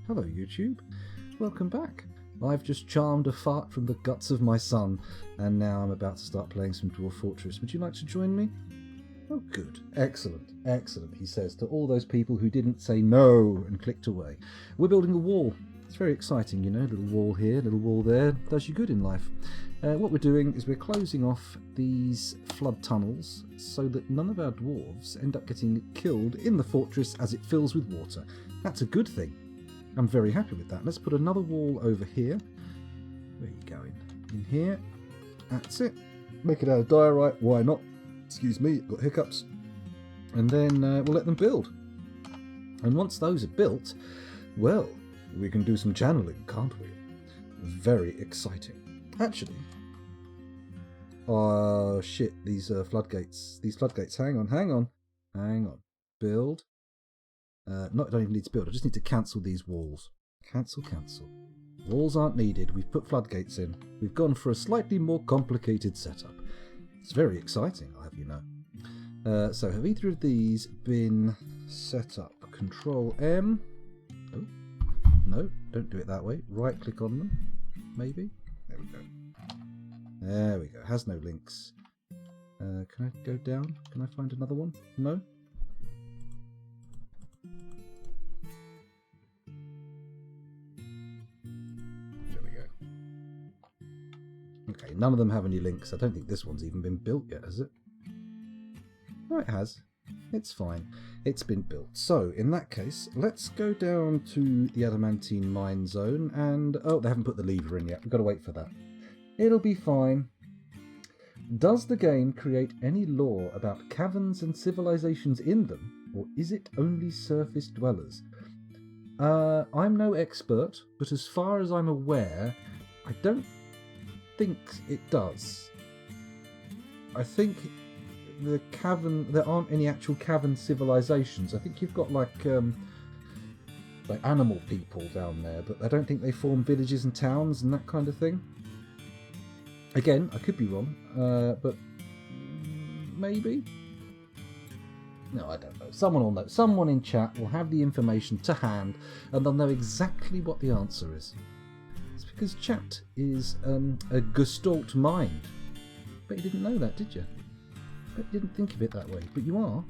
Hello YouTube, welcome back. I've just charmed a fart from the guts of my son, and now I'm about to start playing some Dwarf Fortress. Would you like to join me? Oh good, excellent, excellent, he says to all those people who didn't say no and clicked away. We're building a wall. It's very exciting, you know, little wall here, little wall there, does you good in life. What we're doing is we're closing off these flood tunnels so that none of our dwarves end up getting killed in the fortress as it fills with water. That's a good thing. I'm very happy with that. Let's put another wall over here. Where are you going? In here. That's it. Make it out of diorite. Why not? Excuse me, got hiccups. And then we'll let them build. And once those are built, well, we can do some channeling, can't we? Very exciting. Actually, oh shit, these floodgates. These floodgates, hang on. Build. No, I don't even need to build, I just need to cancel these walls. Cancel. Walls aren't needed, we've put floodgates in. We've gone for a slightly more complicated setup. It's very exciting, I'll have you know. So have either of these been set up? Control M. Oh, no, don't do it that way. Right click on them, maybe. There we go. There we go, has no links. Can I go down? Can I find another one? No? Okay, none of them have any links. I don't think this one's even been built yet, has it? Oh, it has. It's fine. It's been built. So, in that case, let's go down to the adamantine mine zone and... Oh, they haven't put the lever in yet. We've got to wait for that. It'll be fine. Does the game create any lore about caverns and civilizations in them, or is it only surface dwellers? I'm no expert, but as far as I'm aware, I don't think it does. I think the cavern, there aren't any actual cavern civilizations. I think you've got like animal people down there, but I don't think they form villages and towns and that kind of thing. Again, I could be wrong, but maybe. No, I don't know. Someone will know. Someone in chat will have the information to hand, and they'll know exactly what the answer is. Because chat is a gestalt mind. But you didn't know that, did you? But you didn't think of it that way. But you are.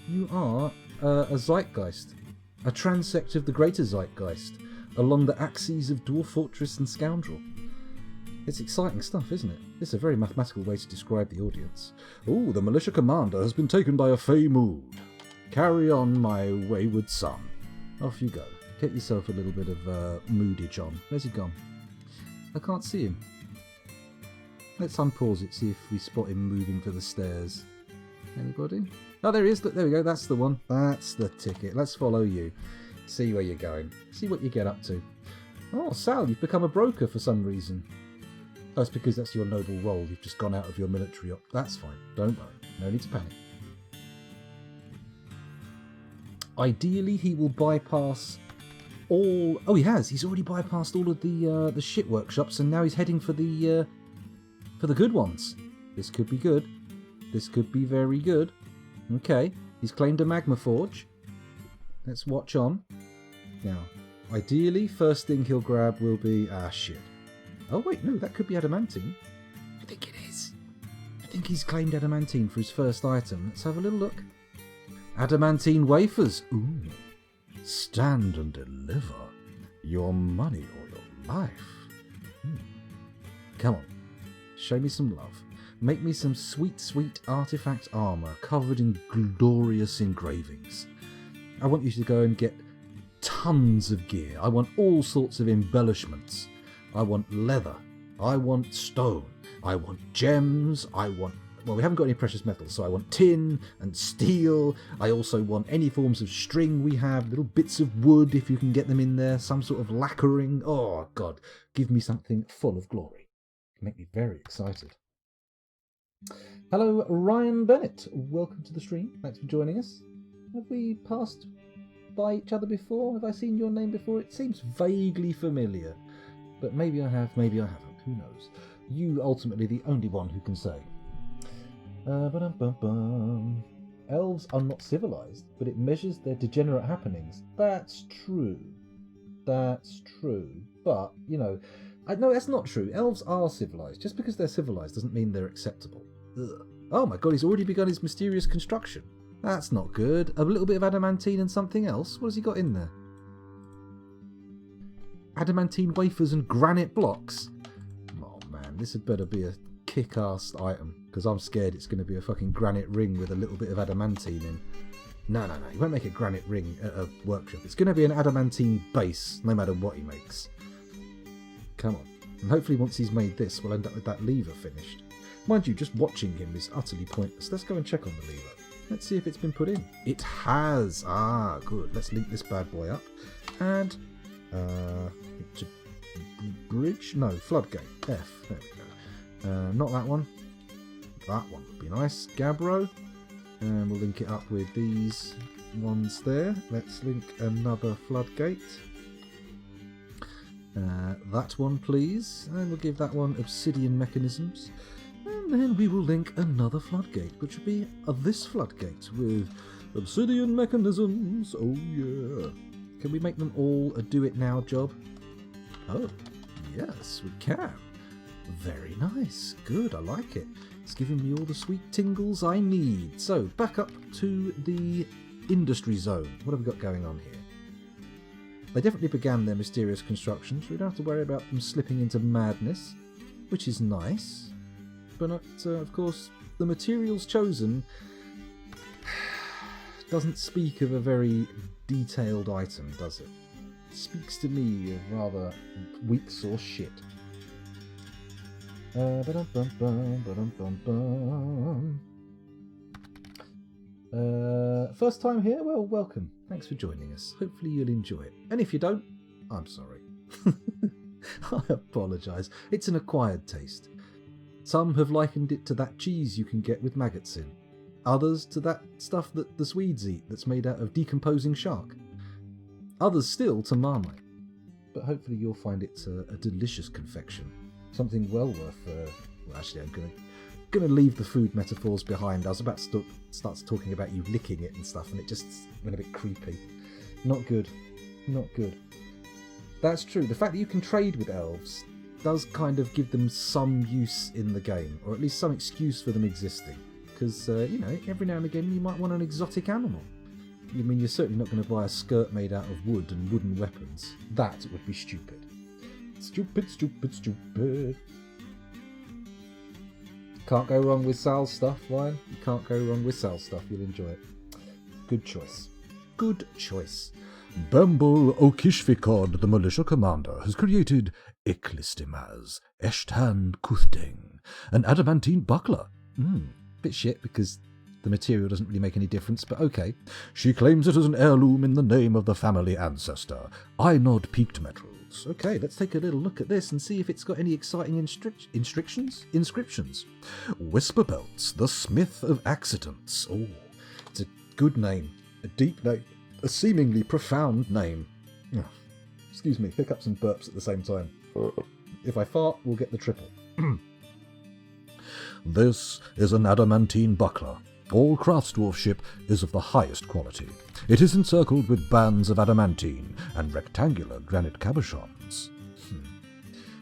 You are a zeitgeist. A transect of the greater zeitgeist. Along the axes of Dwarf Fortress and Scoundrel. It's exciting stuff, isn't it? It's a very mathematical way to describe the audience. Ooh, the militia commander has been taken by a fey mood. Carry on, my wayward son. Off you go. Get yourself a little bit of moodage on. Where's he gone? I can't see him. Let's unpause it, see if we spot him moving for the stairs. Anybody? Oh, there he is. Look, there we go. That's the one. That's the ticket. Let's follow you. See where you're going. See what you get up to. Oh, Sal, you've become a broker for some reason. That's because that's your noble role. You've just gone out of your military op. That's fine. Don't worry. No need to panic. Ideally, he will bypass... Oh, he has. He's already bypassed all of the shit workshops, and now he's heading for the good ones. This could be good. This could be very good. Okay, he's claimed a magma forge. Let's watch on. Now, ideally, first thing he'll grab will be shit. Oh wait, no, that could be adamantine. I think it is. I think he's claimed adamantine for his first item. Let's have a little look. Adamantine wafers. Ooh. Stand and deliver your money or your life. Come on, show me some love. Make me some sweet, sweet artifact armor covered in glorious engravings. I want you to go and get tons of gear. I want all sorts of embellishments. I want leather. I want stone. I want gems. Well, we haven't got any precious metals, so I want tin and steel. I also want any forms of string we have, little bits of wood if you can get them in there, some sort of lacquering. Oh, God, give me something full of glory. Make me very excited. Hello, Ryan Bennett. Welcome to the stream. Thanks for joining us. Have we passed by each other before? Have I seen your name before? It seems vaguely familiar, but maybe I have, maybe I haven't. Who knows? You ultimately the only one who can say. Elves are not civilized, but it measures their degenerate happenings. That's true. That's true. But, you know, no, that's not true. Elves are civilized. Just because they're civilized doesn't mean they're acceptable. Ugh. Oh my god, he's already begun his mysterious construction. That's not good. A little bit of adamantine and something else. What has he got in there? Adamantine wafers and granite blocks. Oh man, this had better be a kick-ass item, because I'm scared it's going to be a fucking granite ring with a little bit of adamantine in. No, you won't make a granite ring at a workshop. It's going to be an adamantine base, no matter what he makes. Come on. And hopefully once he's made this, we'll end up with that lever finished. Mind you, just watching him is utterly pointless. Let's go and check on the lever. Let's see if it's been put in. It has! Ah, good. Let's link this bad boy up. And, it's a bridge? No, floodgate. F. There we go. Not that one. That one would be nice. Gabbro. And we'll link it up with these ones there. Let's link another floodgate. That one, please. And we'll give that one obsidian mechanisms. And then we will link another floodgate, which will be this floodgate with obsidian mechanisms. Oh, yeah. Can we make them all a do-it-now job? Oh, yes, we can. Very nice. Good, I like it. It's giving me all the sweet tingles I need. So, back up to the industry zone. What have we got going on here? They definitely began their mysterious construction, so we don't have to worry about them slipping into madness, which is nice. But, of course, the materials chosen doesn't speak of a very detailed item, does it? It speaks to me of rather weak sauce shit. First time here? Well, welcome. Thanks for joining us. Hopefully you'll enjoy it. And if you don't, I'm sorry. I apologise. It's an acquired taste. Some have likened it to that cheese you can get with maggots in. Others to that stuff that the Swedes eat that's made out of decomposing shark. Others still to Marmite. But hopefully you'll find it a delicious confection. Something well worth... well, actually, I'm going to leave the food metaphors behind. I was about to start talking about you licking it and stuff, and it just went a bit creepy. Not good. Not good. That's true. The fact that you can trade with elves does kind of give them some use in the game, or at least some excuse for them existing. Because, you know, every now and again you might want an exotic animal. I mean, you're certainly not going to buy a skirt made out of wood and wooden weapons. That would be stupid. Stupid, stupid, stupid. Can't go wrong with Sal's stuff, Ryan. You can't go wrong with Sal's stuff. You'll enjoy it. Good choice. Good choice. Bamble Okishvikod, the militia commander, has created Eklistimaz Eshtan Kuthdeng, an adamantine buckler. Bit shit because the material doesn't really make any difference, but okay. She claims it as an heirloom in the name of the family ancestor, Einod Peaked Metals. Okay, let's take a little look at this and see if it's got any exciting inscriptions. Whisperbelts, the smith of accidents. Oh, it's a good name. A deep name. A seemingly profound name. Oh, excuse me, hiccups and burps at the same time. If I fart, we'll get the triple. This is an adamantine buckler. All craftsdwarfship is of the highest quality. It is encircled with bands of adamantine and rectangular granite cabochons.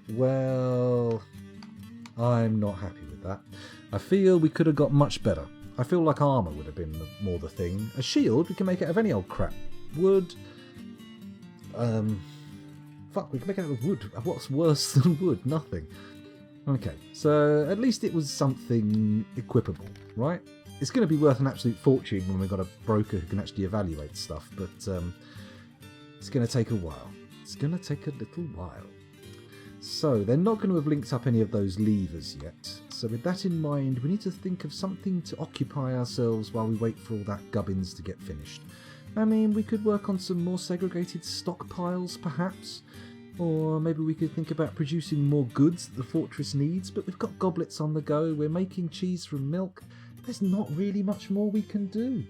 Well, I'm not happy with that. I feel we could have got much better. I feel like armour would have been more the thing. A shield, we can make it out of any old crap. Wood. Fuck, we can make it out of wood. What's worse than wood? Nothing. Okay, so at least it was something equipable, right? It's going to be worth an absolute fortune when we've got a broker who can actually evaluate stuff, but it's going to take a while. It's going to take a little while. So, they're not going to have linked up any of those levers yet. So with that in mind, we need to think of something to occupy ourselves while we wait for all that gubbins to get finished. I mean, we could work on some more segregated stockpiles, perhaps. Or maybe we could think about producing more goods that the fortress needs, but we've got goblets on the go, we're making cheese from milk. There's not really much more we can do.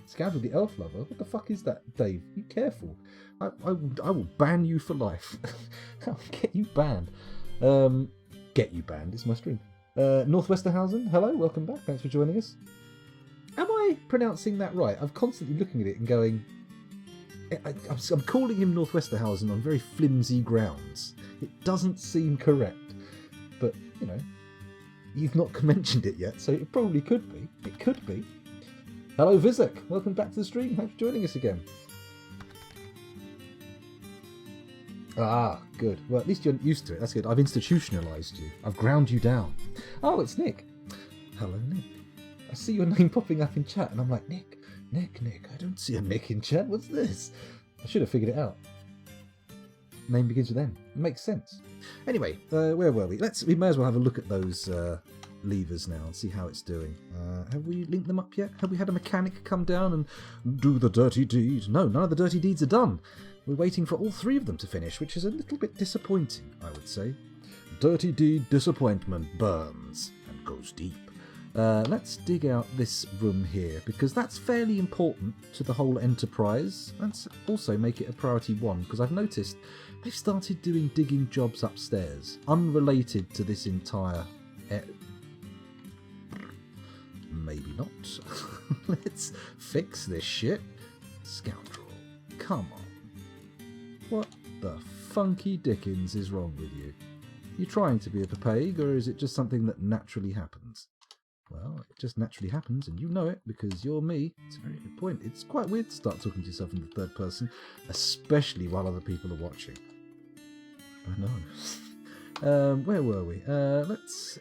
Scandal the Elf Lover? What the fuck is that, Dave? Be careful. I will ban you for life. I'll get you banned. Get you banned, it's my stream. North Westerhausen, hello, welcome back, thanks for joining us. Am I pronouncing that right? I'm constantly looking at it and going... I'm calling him Northwesterhausen on very flimsy grounds. It doesn't seem correct. But, you know, you've not mentioned it yet, so it probably could be. It could be. Hello, Vizek. Welcome back to the stream. Thanks for joining us again. Ah, good. Well, at least you're used to it. That's good. I've institutionalised you. I've ground you down. Oh, it's Nick. Hello, Nick. I see your name popping up in chat, and I'm like, Nick. I don't see a Nick in chat. What's this? I should have figured it out. Name begins with N. It makes sense. Anyway, where were we? We may as well have a look at those levers now and see how it's doing. Have we linked them up yet? Have we had a mechanic come down and do the dirty deed? No, none of the dirty deeds are done. We're waiting for all 3 of them to finish, which is a little bit disappointing, I would say. Dirty deed disappointment burns and goes deep. Let's dig out this room here, because that's fairly important to the whole enterprise. Let's also make it a priority 1, because I've noticed they've started doing digging jobs upstairs, unrelated to this entire... Maybe not. Let's fix this shit. Scoundrel, come on. What the funky dickens is wrong with you? You trying to be a papaig, or is it just something that naturally happens? Well, it just naturally happens, and you know it, because you're me. It's a very good point. It's quite weird to start talking to yourself in the third person, especially while other people are watching. I know. Where were we? Let's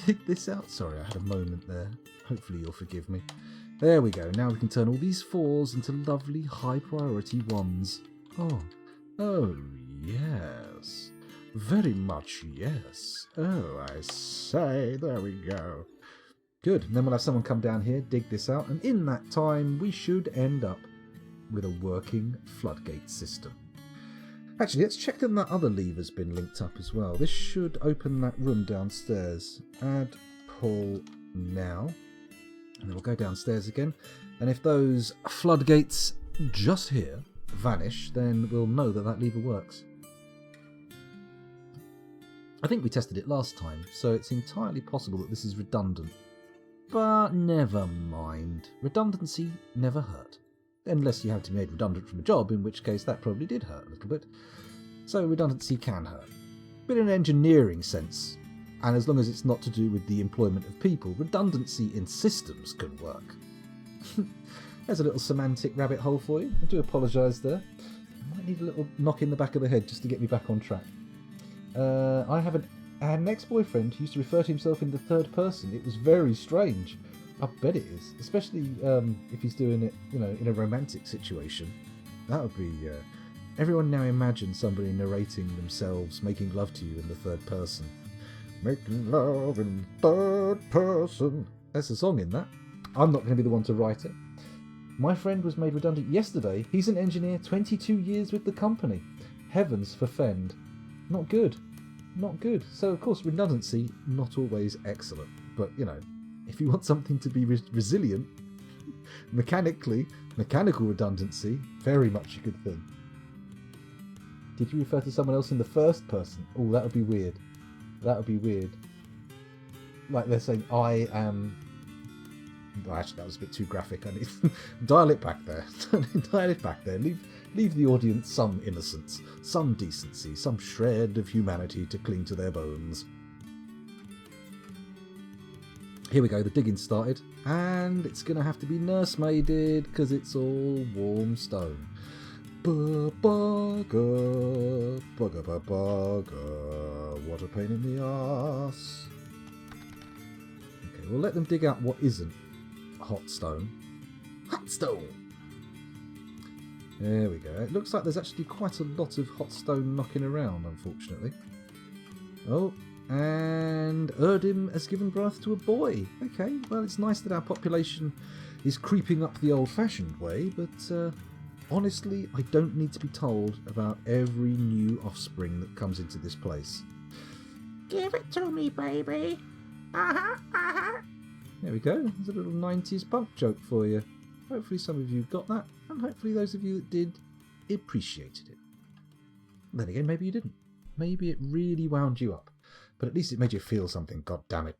dig this out. Sorry, I had a moment there. Hopefully you'll forgive me. There we go. Now we can turn all these 4s into lovely high-priority 1s. Oh, yes. Very much yes. Oh, I say. There we go. Good. And then we'll have someone come down here, dig this out, and in that time we should end up with a working floodgate system. Actually, let's check that other lever's been linked up as well. This should open that room downstairs. Add pull now. And then we'll go downstairs again. And if those floodgates just here vanish, then we'll know that that lever works. I think we tested it last time, so it's entirely possible that this is redundant. But never mind. Redundancy never hurt. Unless you have to be made redundant from a job, in which case that probably did hurt a little bit. So redundancy can hurt. But in an engineering sense, and as long as it's not to do with the employment of people, redundancy in systems can work. There's a little semantic rabbit hole for you. I do apologise there. I might need a little knock in the back of the head just to get me back on track. I had an ex-boyfriend who used to refer to himself in the third person. It was very strange. I bet it is, especially if he's doing it, you know, in a romantic situation. That would be... Everyone now imagine somebody narrating themselves making love to you in the third person. Making love in third person. There's a song in that. I'm not going to be the one to write it. My friend was made redundant yesterday. He's an engineer, 22 years with the company. Heavens forfend. Not good. Not good. So, of course, redundancy, not always excellent. But, you know, if you want something to be resilient, mechanical redundancy, very much a good thing. Did you refer to someone else in the first person? Oh, that would be weird. That would be weird. Like they're saying, I am... Oh, actually, that was a bit too graphic. I need to dial it back there. Dial it back there. Leave the audience some innocence, some decency, some shred of humanity to cling to their bones. Here we go, the digging started, and it's going to have to be nursemaided because it's all warm stone. Bugger, what a pain in the arse. Okay, we'll let them dig out what isn't hot stone. Hot stone! There we go. It looks like there's actually quite a lot of hot stone knocking around, unfortunately. Oh, and Erdim has given birth to a boy. Okay, well, it's nice that our population is creeping up the old-fashioned way, but honestly, I don't need to be told about every new offspring that comes into this place. Give it to me, baby. There we go. There's a little 90s punk joke for you. Hopefully some of you got that, and hopefully those of you that did appreciated it. Then again, maybe you didn't. Maybe it really wound you up. But at least it made you feel something, god damn it.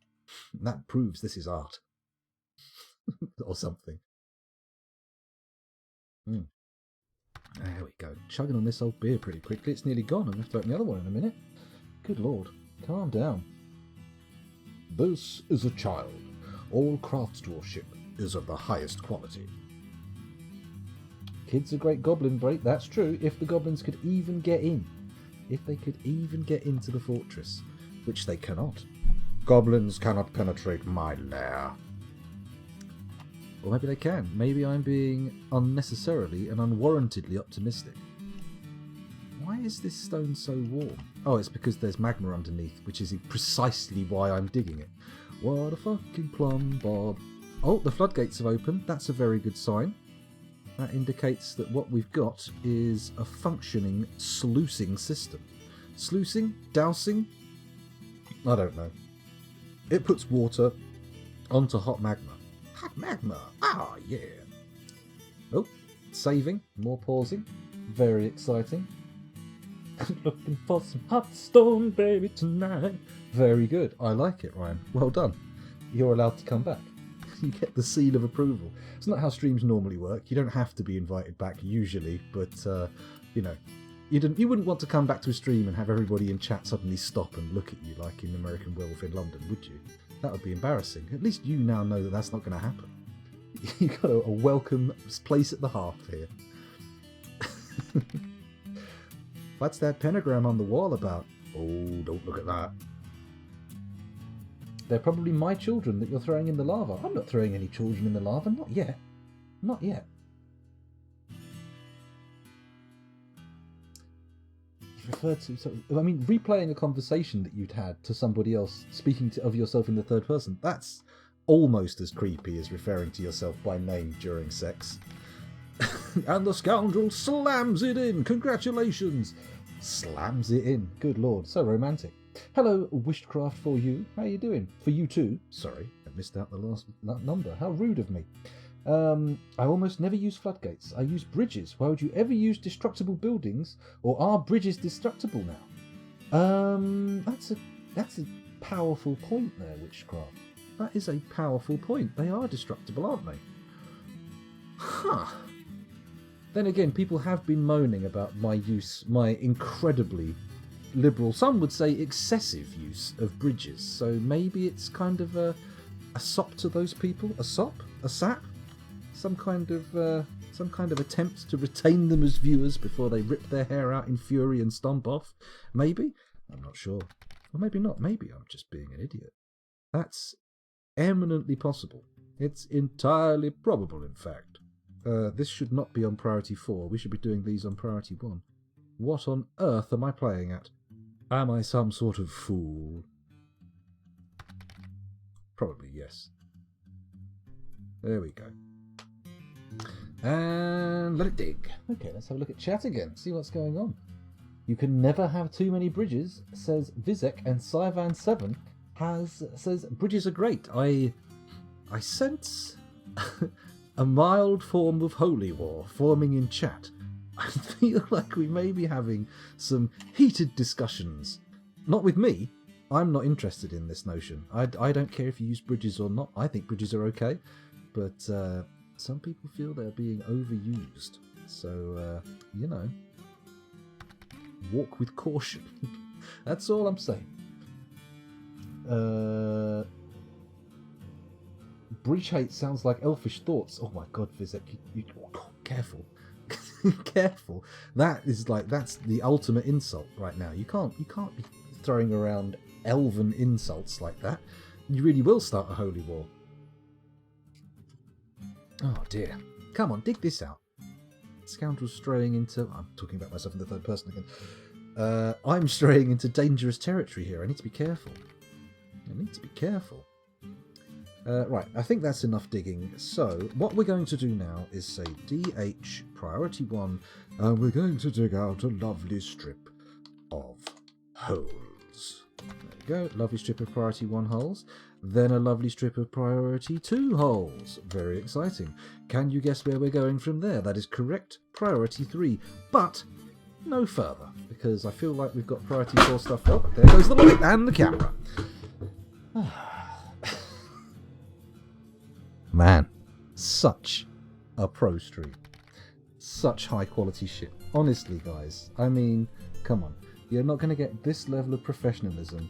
And that proves this is art. or something. There we go. Chugging on this old beer pretty quickly. It's nearly gone. I'm going to have to open the other one in a minute. Good lord. Calm down. This is a child. All craftsdwarfship is of the highest quality. Kids are great goblin break. That's true. If the goblins could even get in. If they could even get into the fortress. Which they cannot. Goblins cannot penetrate my lair. Or maybe they can. Maybe I'm being unnecessarily and unwarrantedly optimistic. Why is this stone so warm? Oh, it's because there's magma underneath, which is precisely why I'm digging it. What a fucking plum bob. Oh, the floodgates have opened. That's a very good sign. That indicates that what we've got is a functioning sluicing system. Sluicing? Dousing? I don't know. It puts water onto hot magma. Hot magma! Ah, yeah! Oh, saving. More pausing. Very exciting. Looking for some hot stone, baby, tonight. Very good. I like it, Ryan. Well done. You're allowed to come back. You get the seal of approval. It's not how streams normally work. You don't have to be invited back usually, but you know, you wouldn't want to come back to a stream and have everybody in chat suddenly stop and look at you like in American Werewolf in London, would you? That would be embarrassing. At least you now know that that's not going to happen. You got a welcome place at the hearth here. What's that pentagram on the wall about? Oh, don't look at that. They're probably my children that you're throwing in the lava. I'm not throwing any children in the lava. Not yet. Not yet. Referred to... So, I mean, replaying a conversation that you'd had to somebody else, speaking of yourself in the third person, that's almost as creepy as referring to yourself by name during sex. And the scoundrel slams it in. Congratulations. Slams it in. Good lord. So romantic. Hello, Wishcraft for you. How you doing? For you too. Sorry, I missed out the last number. How rude of me. I almost never use floodgates. I use bridges. Why would you ever use destructible buildings? Or are bridges destructible now? That's a powerful point there, Witchcraft. That is a powerful point. They are destructible, aren't they? Huh. Then again, people have been moaning about my incredibly liberal, some would say excessive use of bridges. So maybe it's kind of a sop to those people. A sop? A sap? Some kind of attempt to retain them as viewers before they rip their hair out in fury and stomp off. Maybe? I'm not sure. Or maybe not. Maybe I'm just being an idiot. That's eminently possible. It's entirely probable, in fact. This should not be on priority 4. We should be doing these on priority 1. What on earth am I playing at? Am I some sort of fool? Probably yes. There we go. And let it dig. Okay, let's have a look at chat again. See what's going on. You can never have too many bridges, says Vizek, and Sivan7 says bridges are great. I sense a mild form of holy war forming in chat. I feel like we may be having some heated discussions. Not with me. I'm not interested in this notion. I don't care if you use bridges or not. I think bridges are okay. But some people feel they're being overused. So, you know, walk with caution. That's all I'm saying. Breach hate sounds like elfish thoughts. Oh my god, Vizek, you careful. Careful. That's the ultimate insult right now. You can't be throwing around elven insults like that. You really will start a holy war. Oh dear. Come on, dig this out. Scoundrels straying into... I'm talking about myself in the third person again. I'm straying into dangerous territory here. I need to be careful. Right, I think that's enough digging. So, what we're going to do now is say DH priority 1, and we're going to dig out a lovely strip of holes. There we go, lovely strip of priority 1 holes. Then a lovely strip of priority 2 holes. Very exciting. Can you guess where we're going from there? That is correct, priority 3. But no further, because I feel like we've got priority 4 stuff. Oh, there goes the light and the camera. Man, such a pro stream. Such high quality shit. Honestly, guys. I mean, come on. You're not going to get this level of professionalism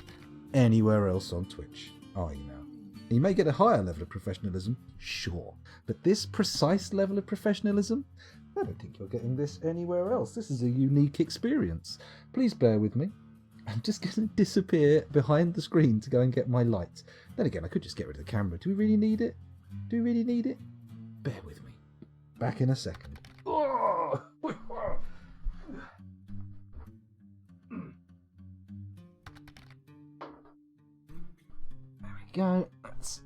anywhere else on Twitch, are you now? You may get a higher level of professionalism, sure. But this precise level of professionalism, I don't think you're getting this anywhere else. This is a unique experience. Please bear with me. I'm just going to disappear behind the screen to go and get my light. Then again, I could just get rid of the camera. Do we really need it? Do we really need it? Bear with me. Back in a second. Oh! There we go. Let's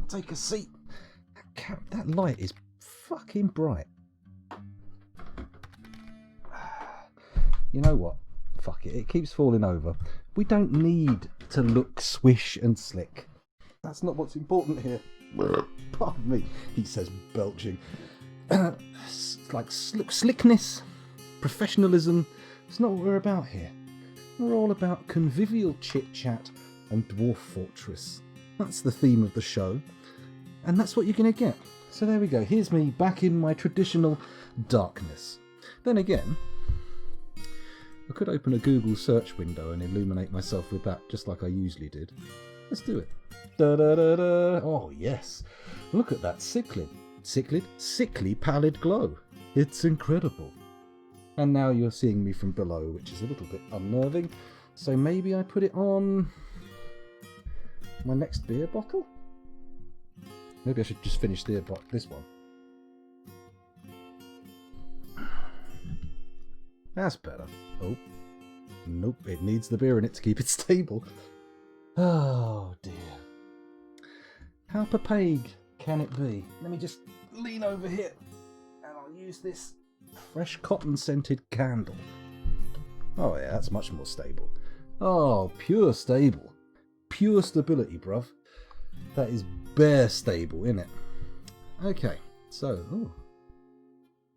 take a seat. That light is fucking bright. You know what? Fuck it. It keeps falling over. We don't need to look swish and slick. That's not what's important here. Pardon me, he says, belching. Like slickness, professionalism. It's not what we're about here. We're all about convivial chit-chat and Dwarf Fortress. That's the theme of the show. And that's what you're going to get. So there we go. Here's me back in my traditional darkness. Then again, I could open a Google search window and illuminate myself with that, just like I usually did. Let's do it. Da da da da. Oh yes, look at that sickly pallid glow. It's incredible. And now you're seeing me from below, which is a little bit unnerving. So maybe I put it on my next beer bottle? Maybe I should just finish this one. That's better. Oh. Nope, it needs the beer in it to keep it stable. Oh dear. How papague can it be? Let me just lean over here and I'll use this fresh cotton scented candle. Oh yeah, that's much more stable. Oh, pure stable. Pure stability, bruv. That is bare stable, innit? Okay, so,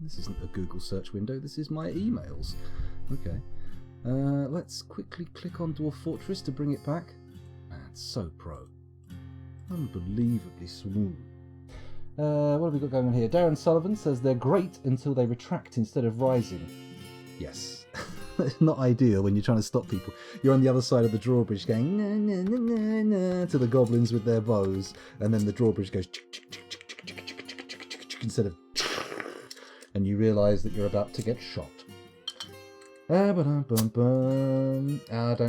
this isn't a Google search window, this is my emails. Okay, let's quickly click on Dwarf Fortress to bring it back. Man, so pro. Unbelievably smooth. What have we got going on here? Darren Sullivan says they're great until they retract instead of rising. Yes. It's not ideal when you're trying to stop people. You're on the other side of the drawbridge going na, na, na, na, na, to the goblins with their bows, and then the drawbridge goes instead of, and you realise that you're about to get shot. Don't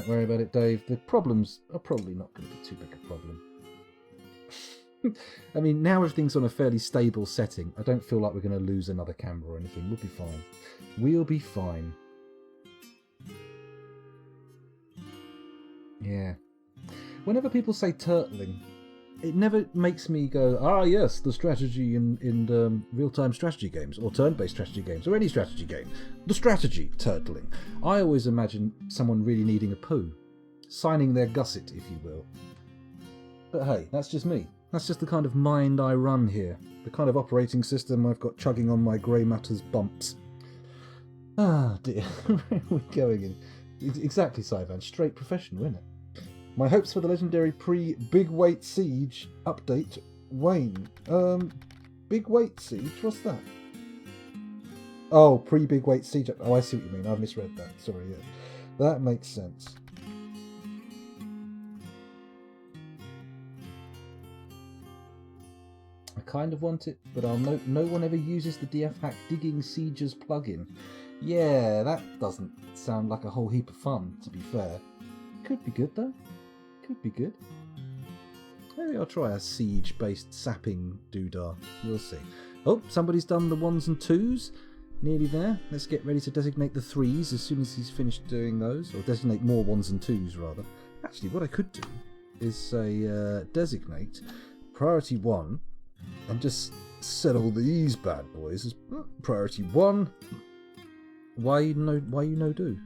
worry about it, Dave. The problems are probably not going to be too big a problem. I mean, now everything's on a fairly stable setting. I don't feel like we're going to lose another camera or anything. We'll be fine. We'll be fine. Yeah. Whenever people say turtling, it never makes me go, ah yes, the strategy in real-time strategy games, or turn-based strategy games, or any strategy game. The strategy, turtling. I always imagine someone really needing a poo. Signing their gusset, if you will. But hey, that's just me. That's just the kind of mind I run here. The kind of operating system I've got chugging on my Grey Matter's bumps. Ah dear, where are we going in? Exactly, Saivan. Straight professional, isn't it? My hopes for the legendary pre-Big Weight Siege update wane. Big Weight Siege? What's that? Oh, pre-Big Weight Siege. Oh, I see what you mean. I've misread that. Sorry, yeah. That makes sense. I kind of want it, but no one ever uses the DF Hack Digging Sieges plugin. Yeah, that doesn't sound like a whole heap of fun, to be fair. Could be good, though. Could be good. Maybe I'll try a siege-based sapping doodah. We'll see. Oh, somebody's done the 1s and 2s. Nearly there. Let's get ready to designate the 3s as soon as he's finished doing those. Or designate more 1s and 2s, rather. Actually, what I could do is say designate priority 1 and just set all these bad boys as priority 1. Why you no do?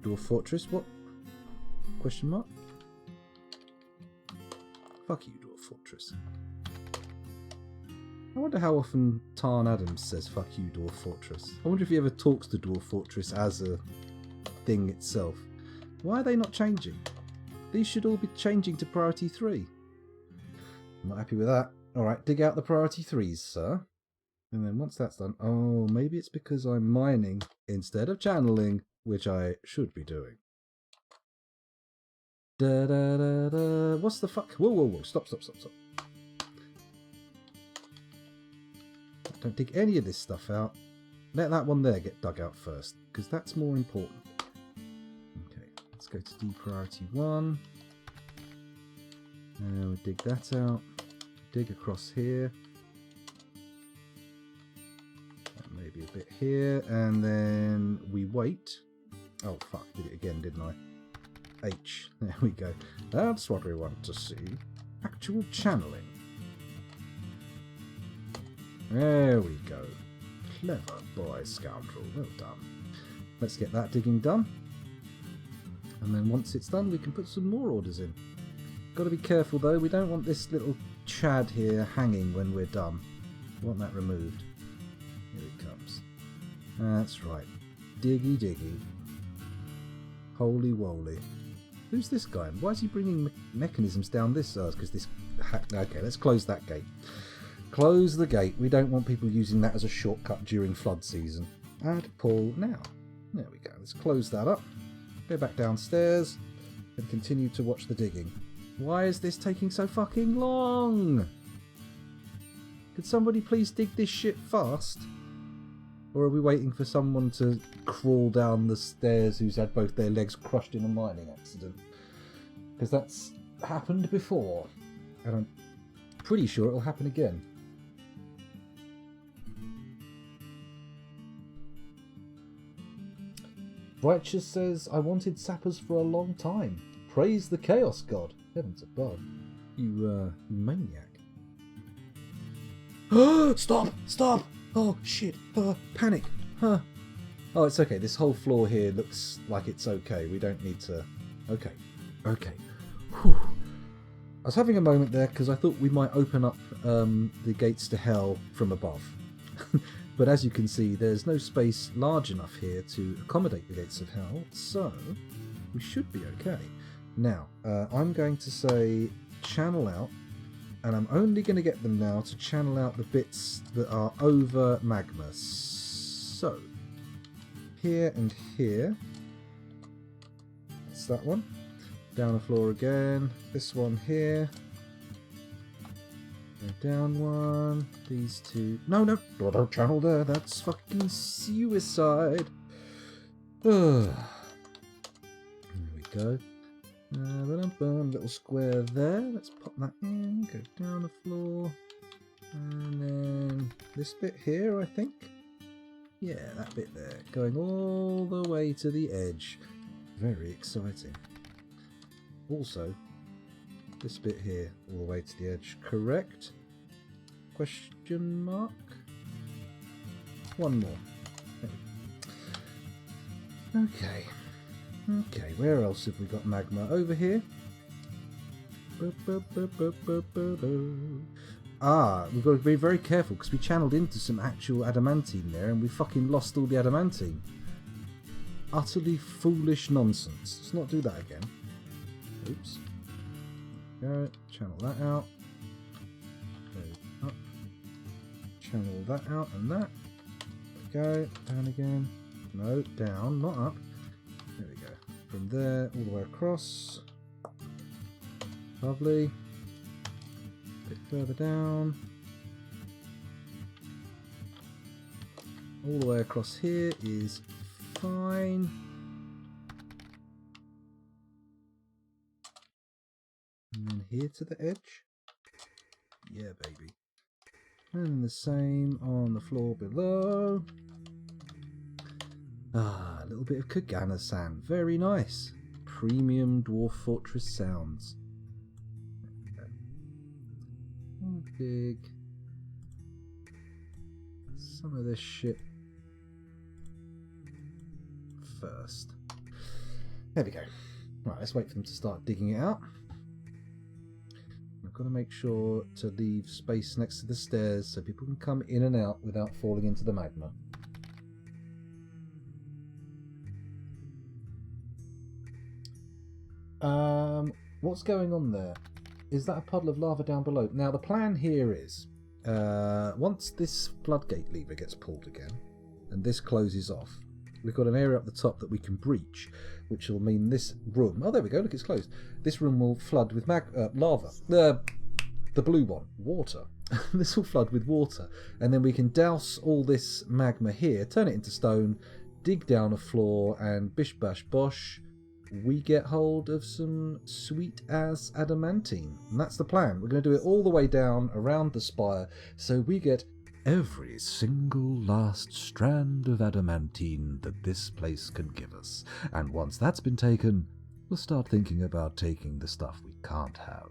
Dwarf Fortress? What? Question mark? Fuck you, Dwarf Fortress. I wonder how often Tarn Adams says fuck you, Dwarf Fortress. I wonder if he ever talks to Dwarf Fortress as a thing itself. Why are they not changing? These should all be changing to priority 3. I'm not happy with that. Alright, dig out the priority 3s, sir. And then once that's done... Oh, maybe it's because I'm mining instead of channeling, which I should be doing. Da da da da. What's the fuck? Whoa, whoa, whoa. Stop, stop, stop, stop. Don't dig any of this stuff out. Let that one there get dug out first, because that's more important. Okay, let's go to D priority 1. And we'll dig that out. Dig across here. And maybe a bit here. And then we wait. Oh, fuck. Did it again, didn't I? H. There we go. That's what we want to see. Actual channeling. There we go. Clever boy, scoundrel. Well done. Let's get that digging done. And then once it's done, we can put some more orders in. Got to be careful though. We don't want this little Chad here hanging when we're done. We want that removed. Here it comes. That's right. Diggy diggy. Holy woly. Who's this guy? Why is he bringing mechanisms down this? Oh, it's because this... Okay, let's close that gate. Close the gate. We don't want people using that as a shortcut during flood season. Add pull now. There we go. Let's close that up. Go back downstairs and continue to watch the digging. Why is this taking so fucking long? Could somebody please dig this shit fast? Or are we waiting for someone to crawl down the stairs who's had both their legs crushed in a mining accident? Because that's happened before. And I'm pretty sure it'll happen again. Righteous says, I wanted sappers for a long time. Praise the Chaos God. Heavens above. You maniac. Stop! Stop! Oh, shit. Panic. Oh, it's okay. This whole floor here looks like it's okay. We don't need to... Okay. Okay. Whew. I was having a moment there because I thought we might open up the gates to hell from above. But as you can see, there's no space large enough here to accommodate the gates of hell, so we should be okay. Now, I'm going to say channel out, and I'm only going to get them now to channel out the bits that are over magma. So, here and here. That's that one. Down the floor again. This one here. Go down one. These two. No, no. Don't channel there. That's fucking suicide. There we go. Little square there. Let's pop that in. Go down the floor. And then this bit here, I think. Yeah, that bit there. Going all the way to the edge. Very exciting. Also, this bit here, all the way to the edge. Correct? Question mark? One more. Okay. Okay, where else have we got magma? Over here. Ah, we've got to be very careful because we channeled into some actual adamantine there and we fucking lost all the adamantine. Utterly foolish nonsense. Let's not do that again. Oops. Go, channel that out. Go up. Channel that out and that. There we go. Down again. No, down, not up. There we go. From there all the way across. Lovely. A bit further down. All the way across here is fine. And then here to the edge. Yeah, baby. And the same on the floor below. Ah, a little bit of Kagana sand. Very nice. Premium Dwarf Fortress sounds. I'll dig some of this shit first. There we go. Right, let's wait for them to start digging it out. I've got to make sure to leave space next to the stairs so people can come in and out without falling into the magma. What's going on there? Is that a puddle of lava down below? Now, the plan here is, once this floodgate lever gets pulled again, and this closes off, we've got an area up the top that we can breach, which will mean this room... Oh, there we go, look, it's closed. This room will flood with lava. The blue one, water. This will flood with water. And then we can douse all this magma here, turn it into stone, dig down a floor, and bish bash bosh, we get hold of some sweet-ass adamantine. And that's the plan. We're going to do it all the way down around the spire, so we get every single last strand of adamantine that this place can give us. And once that's been taken, we'll start thinking about taking the stuff we can't have.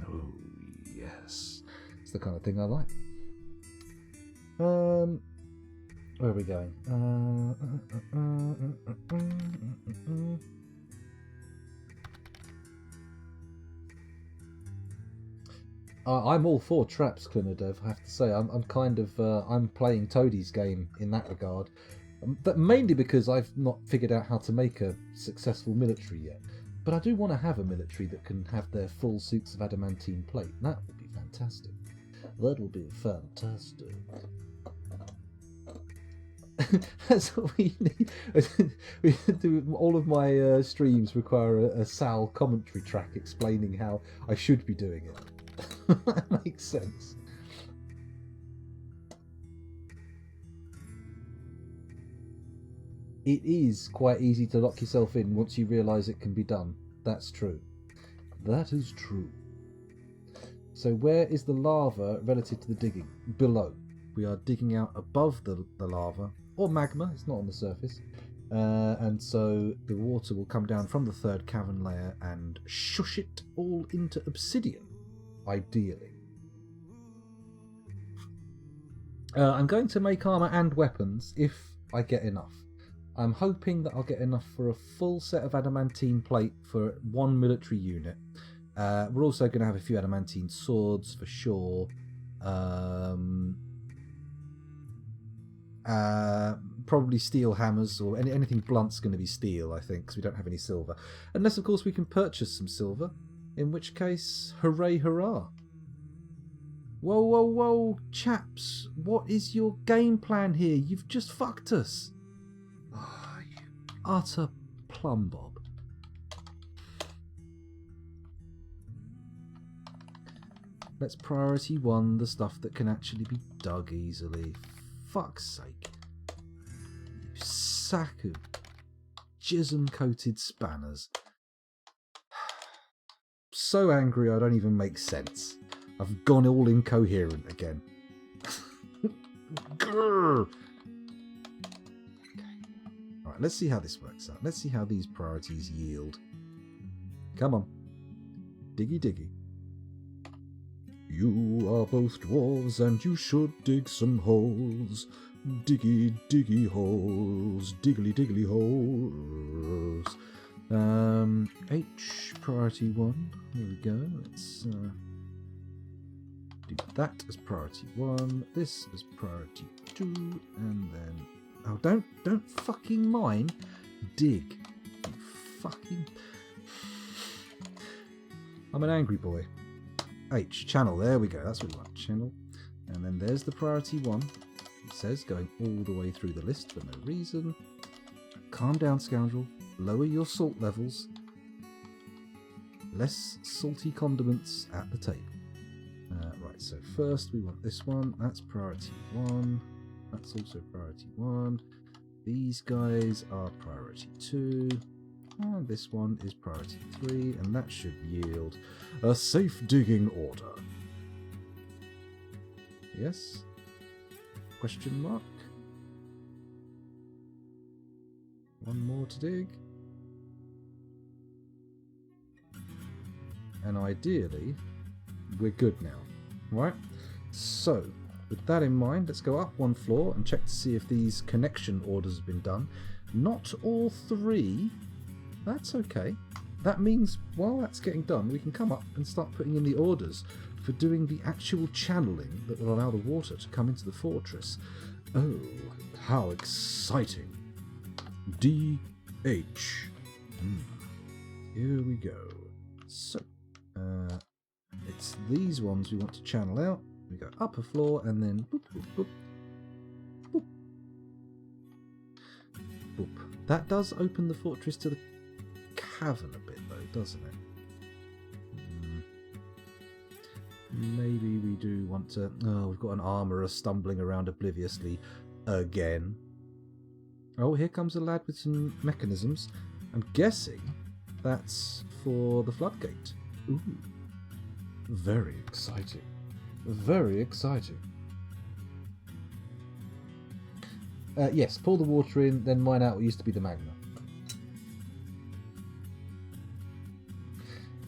Oh, yes. It's the kind of thing I like. Where are we going? I'm all for traps, Clinidev. I have to say, I'm kind of I'm playing Toadie's game in that regard, but mainly because I've not figured out how to make a successful military yet. But I do want to have a military that can have their full suits of adamantine plate. That would be fantastic. That will be fantastic. That's what we need. We do, all of my streams require a Sal commentary track explaining how I should be doing it. That makes sense. It is quite easy to lock yourself in once you realise it can be done. That's true. That is true. So where is the lava relative to the digging? Below. We are digging out above the lava, or magma, it's not on the surface. And so the water will come down from the third cavern layer and shush it all into obsidian, ideally. I'm going to make armour and weapons if I get enough. I'm hoping that I'll get enough for a full set of adamantine plate for one military unit. We're also going to have a few adamantine swords for sure. Probably steel hammers, or anything blunt's going to be steel, I think, because we don't have any silver. Unless, of course, we can purchase some silver, in which case, hooray, hurrah. Whoa, whoa, whoa, chaps, what is your game plan here? You've just fucked us. Oh, you utter plumbob. Let's priority 1 the stuff that can actually be dug easily. Fuck's sake. You sack of jism-coated spanners. So angry I don't even make sense. I've gone all incoherent again. Grrr. Alright, let's see how this works out. Let's see how these priorities yield. Come on. Diggy diggy. You are both dwarves and you should dig some holes. Diggy diggy holes. Diggly diggly holes. H, priority 1. There we go. Let's do that as priority 1. This as priority 2. And then... Oh, don't fucking mine. Dig. You fucking... I'm an angry boy. H, channel, there we go, that's what we want, channel. And then there's the priority 1. It says going all the way through the list for no reason. Calm down, scoundrel. Lower your salt levels. Less salty condiments at the table. Right, so first we want this one. That's priority 1. That's also priority 1. These guys are priority 2. And this one is priority 3, and that should yield a safe digging order. Yes? Question mark? One more to dig. And ideally, we're good now. Right? So, with that in mind, let's go up 1 floor and check to see if these connection orders have been done. Not all 3. That's okay. That means while that's getting done, we can come up and start putting in the orders for doing the actual channeling that will allow the water to come into the fortress. Oh, how exciting. DH. Here we go. So, it's these ones we want to channel out. We go upper floor and then boop, boop, boop, boop, boop. That does open the fortress to the cavern a bit though, doesn't it? Maybe we do want to... Oh, we've got an armourer stumbling around obliviously again. Oh, here comes a lad with some mechanisms. I'm guessing that's for the floodgate. Ooh. Very exciting. Very exciting. Yes, pour the water in, then mine out what used to be the magma.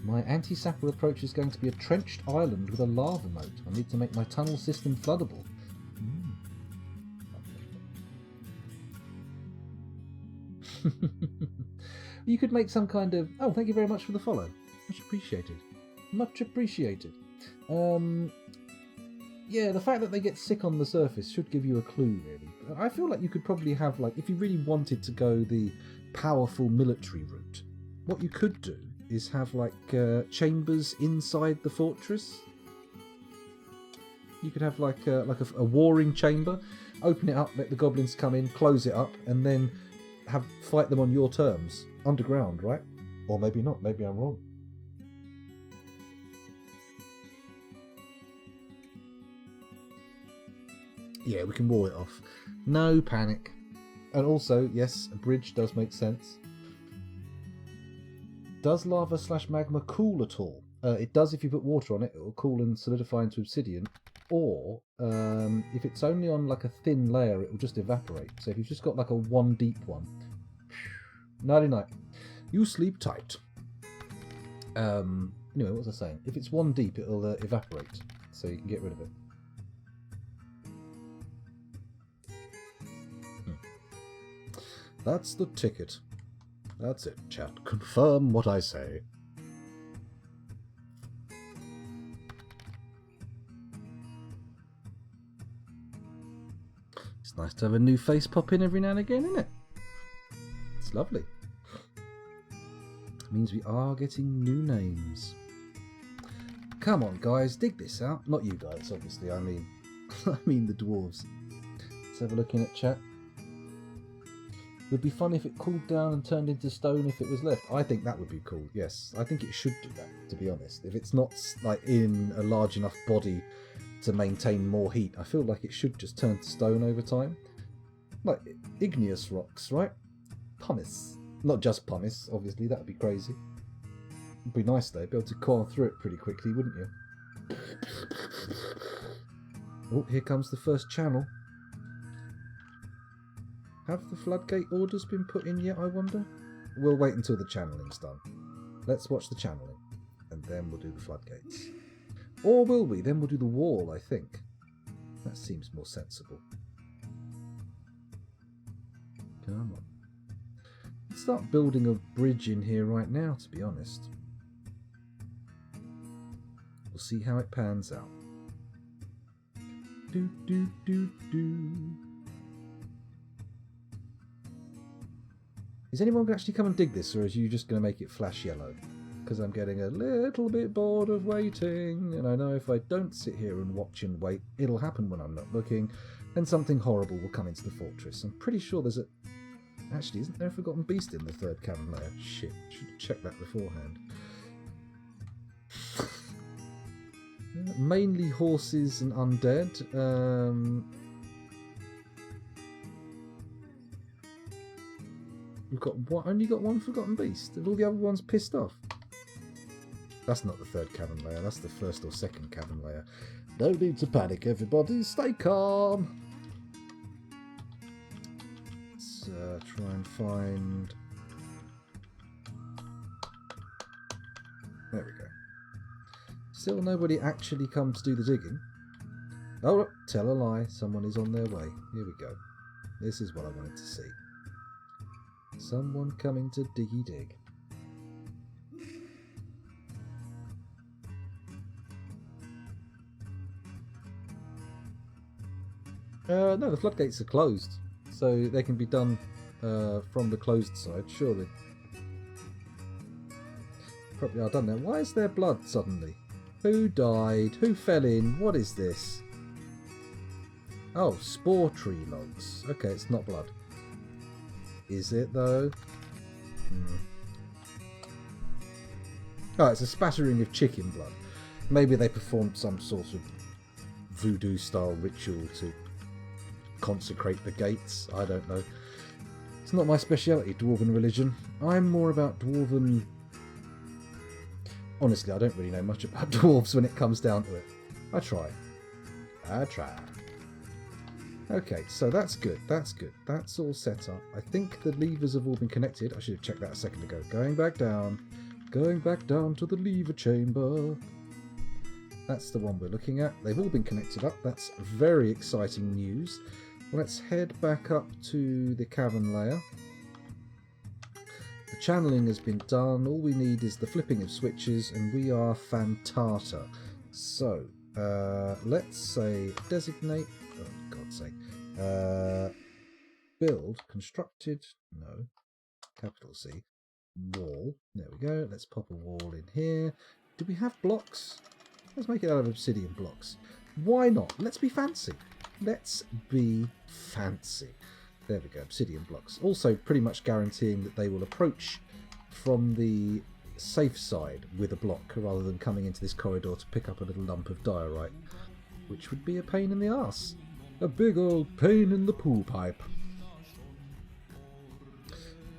My anti-sapper approach is going to be a trenched island with a lava moat. I need to make my tunnel system floodable. You could make some kind of... Oh, thank you very much for the follow. Much appreciated. Much appreciated. Yeah, the fact that they get sick on the surface should give you a clue, really. I feel like you could probably have, like, if you really wanted to go the powerful military route, what you could do is have, like, chambers inside the fortress. You could have, like a warring chamber, open it up, let the goblins come in, close it up, and then fight them on your terms. Underground, right? Or maybe not, maybe I'm wrong. Yeah, we can wall it off. No panic. And also, yes, a bridge does make sense. Does lava/magma cool at all? It does if you put water on it. It will cool and solidify into obsidian. Or, if it's only on like a thin layer, it will just evaporate. So if you've just got like a one deep one. Nighty night. You sleep tight. Anyway, what was I saying? If it's one deep, it'll evaporate. So you can get rid of it. That's the ticket. That's it, chat. Confirm what I say. It's nice to have a new face pop in every now and again, isn't it? It's lovely. It means we are getting new names. Come on, guys, dig this out. Not you guys, obviously. I mean the dwarves. Let's have a look in at chat. It would be fun if it cooled down and turned into stone if it was left. I think that would be cool, yes. I think it should do that, to be honest. If it's not like in a large enough body to maintain more heat, I feel like it should just turn to stone over time. Like igneous rocks, right? Pumice. Not just pumice, obviously, that would be crazy. It'd be nice though, be able to coil through it pretty quickly, wouldn't you? Oh, here comes the first channel. Have the floodgate orders been put in yet, I wonder? We'll wait until the channeling's done. Let's watch the channeling, and then we'll do the floodgates. Or will we? Then we'll do the wall, I think. That seems more sensible. Come on. Let's start building a bridge in here right now, to be honest. We'll see how it pans out. Do, do, do, do. Is anyone going to actually come and dig this, or is you just going to make it flash yellow? Because I'm getting a little bit bored of waiting, and I know if I don't sit here and watch and wait, it'll happen when I'm not looking, and something horrible will come into the fortress. I'm pretty sure there's a... Actually, isn't there a forgotten beast in the third cavern layer? Shit, should have checked that beforehand. Mainly horses and undead. We've got only got one forgotten beast. Have all the other ones pissed off? That's not the third cavern layer. That's the first or second cavern layer. No need to panic, everybody. Stay calm. Let's try and find... There we go. Still nobody actually come to do the digging. Oh, tell a lie. Someone is on their way. Here we go. This is what I wanted to see. Someone coming to diggy dig. No, the floodgates are closed, so they can be done from the closed side, surely. probably are done now. Why is there blood suddenly? Who died? Who fell in? What is this? Oh, spore tree logs. Okay, it's not blood. Is it though? Oh, it's a spattering of chicken blood. Maybe they performed some sort of voodoo-style ritual to consecrate the gates. I don't know. It's not my speciality, dwarven religion. I'm more about dwarven... Honestly, I don't really know much about dwarves when it comes down to it. I try. Okay, so that's good. That's good. That's all set up. I think the levers have all been connected. I should have checked that a second ago. Going back down. Going back down to the lever chamber. That's the one we're looking at. They've all been connected up. That's very exciting news. Let's head back up to the cavern layer. The channeling has been done. All we need is the flipping of switches, and we are fantata. So, let's say designate... Oh, for God's sake. Build, constructed... No. Capital C. Wall. There we go. Let's pop a wall in here. Do we have blocks? Let's make it out of obsidian blocks. Why not? Let's be fancy. Let's be fancy. There we go, obsidian blocks. Also pretty much guaranteeing that they will approach from the safe side with a block rather than coming into this corridor to pick up a little lump of diorite, which would be a pain in the arse. A big old pain in the pool pipe.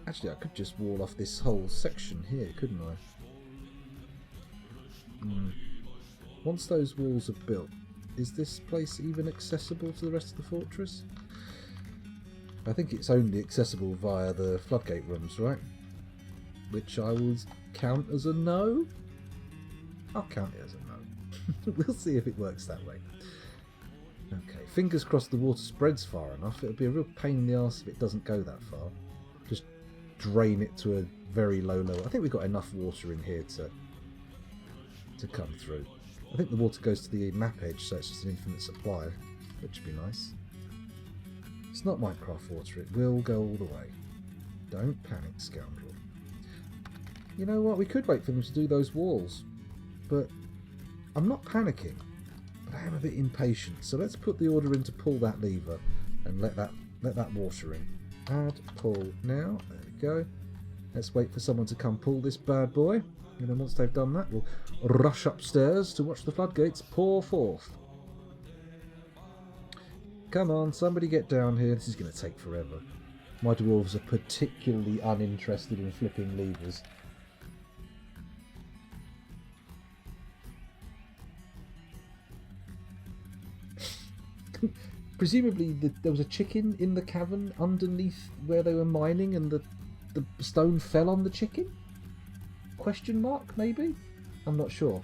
Actually, I could just wall off this whole section here, couldn't I? Once those walls are built, is this place even accessible to the rest of the fortress? I think it's only accessible via the floodgate rooms, right? Which I will count as a no? I'll count it as a no. We'll see if it works that way. Okay, fingers crossed the water spreads far enough. It'll be a real pain in the arse if it doesn't go that far. Just drain it to a very low level. I think we've got enough water in here to come through. I think the water goes to the map edge, so it's just an infinite supply, which would be nice. It's not Minecraft water, it will go all the way. Don't panic, scoundrel. You know what, we could wait for them to do those walls, but I'm not panicking, but I am a bit impatient, so let's put the order in to pull that lever and let that water in. Add, pull now, there we go. Let's wait for someone to come pull this bad boy. And then once they've done that, we'll rush upstairs to watch the floodgates pour forth. Come on, somebody get down here. This is going to take forever. My dwarves are particularly uninterested in flipping levers. Presumably there was a chicken in the cavern underneath where they were mining and the stone fell on the chicken? Question mark, maybe? I'm not sure.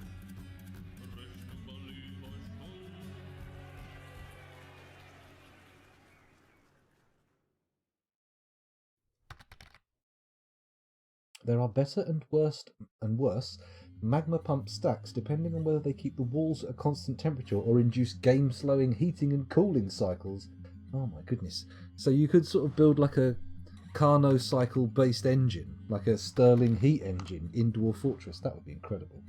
There are better and worse magma pump stacks depending on whether they keep the walls at a constant temperature or induce game-slowing heating and cooling cycles. Oh my goodness. So you could sort of build like a Carnot cycle based engine, like a Stirling heat engine in Dwarf Fortress. That would be incredible.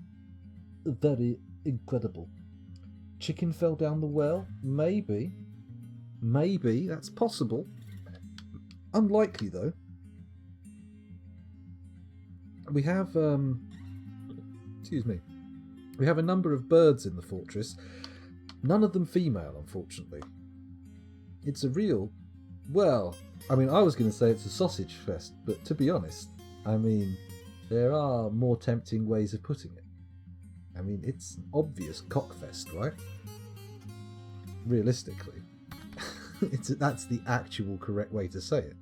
Very incredible. Chicken fell down the well? Maybe. Maybe. That's possible. Unlikely though. We have excuse me. We have a number of birds in the fortress. None of them female, unfortunately. It's a real... Well, I mean, I was going to say it's a sausage fest, but to be honest, I mean, there are more tempting ways of putting it. I mean, it's an obvious cockfest, right? Realistically. That's the actual correct way to say it.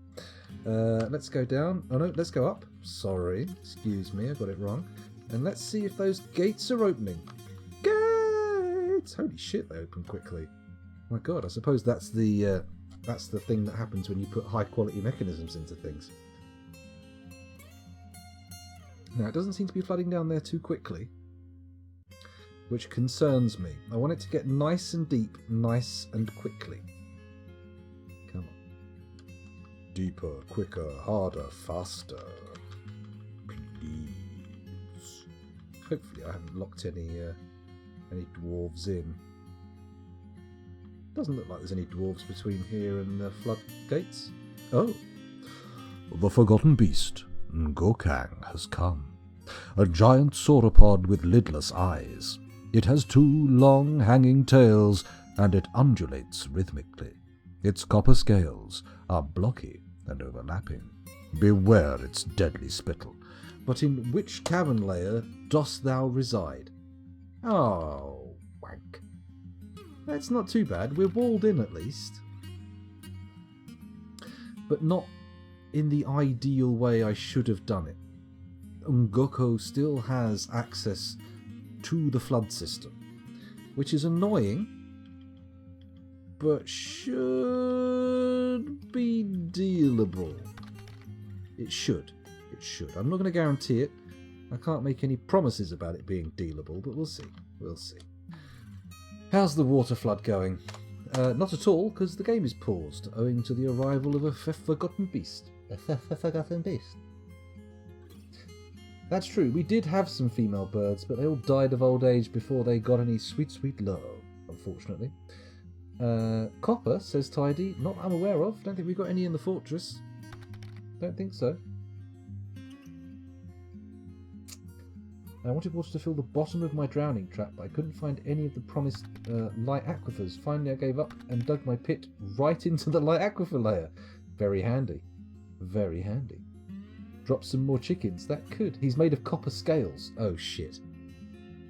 Let's go down. Oh no, let's go up. Sorry, excuse me, I got it wrong. And let's see if those gates are opening. Gates! Holy shit, they open quickly. My god, I suppose that's the thing that happens when you put high quality mechanisms into things. Now, it doesn't seem to be flooding down there too quickly, which concerns me. I want it to get nice and deep, nice and quickly. Come on. Deeper, quicker, harder, faster. Please. Hopefully I haven't locked any dwarves in. Doesn't look like there's any dwarves between here and the floodgates. Oh. The forgotten beast, Ngokang, has come. A giant sauropod with lidless eyes. It has 2 long hanging tails, and it undulates rhythmically. Its copper scales are blocky and overlapping. Beware its deadly spittle. But in which cavern layer dost thou reside? Oh, wank. That's not too bad. We're walled in at least. But not in the ideal way I should have done it. Ngoko still has access to the flood system, which is annoying, but should be dealable. It should. I'm not going to guarantee it. I can't make any promises about it being dealable, but we'll see. How's the water flood going? Not at all, because the game is paused, owing to the arrival of a forgotten beast. A forgotten beast. That's true, we did have some female birds, but they all died of old age before they got any sweet love, unfortunately. Copper, says Tidy, not that I'm aware of. Don't think we've got any in the fortress. Don't think so. I wanted water to fill the bottom of my drowning trap, but I couldn't find any of the promised light aquifers. Finally, I gave up and dug my pit right into the light aquifer layer. Very handy. Very handy. Drop some more chickens. That could. He's made of copper scales. Oh, shit.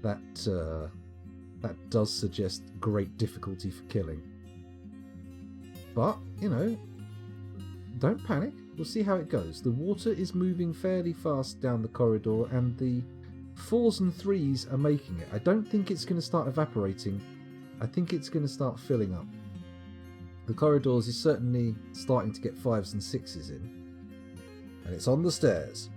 That does suggest great difficulty for killing. But, you know, don't panic. We'll see how it goes. The water is moving fairly fast down the corridor, and the 4s and 3s are making it. I don't think it's going to start evaporating. I think it's going to start filling up. The corridors is certainly starting to get 5s and 6s in. And it's on the stairs.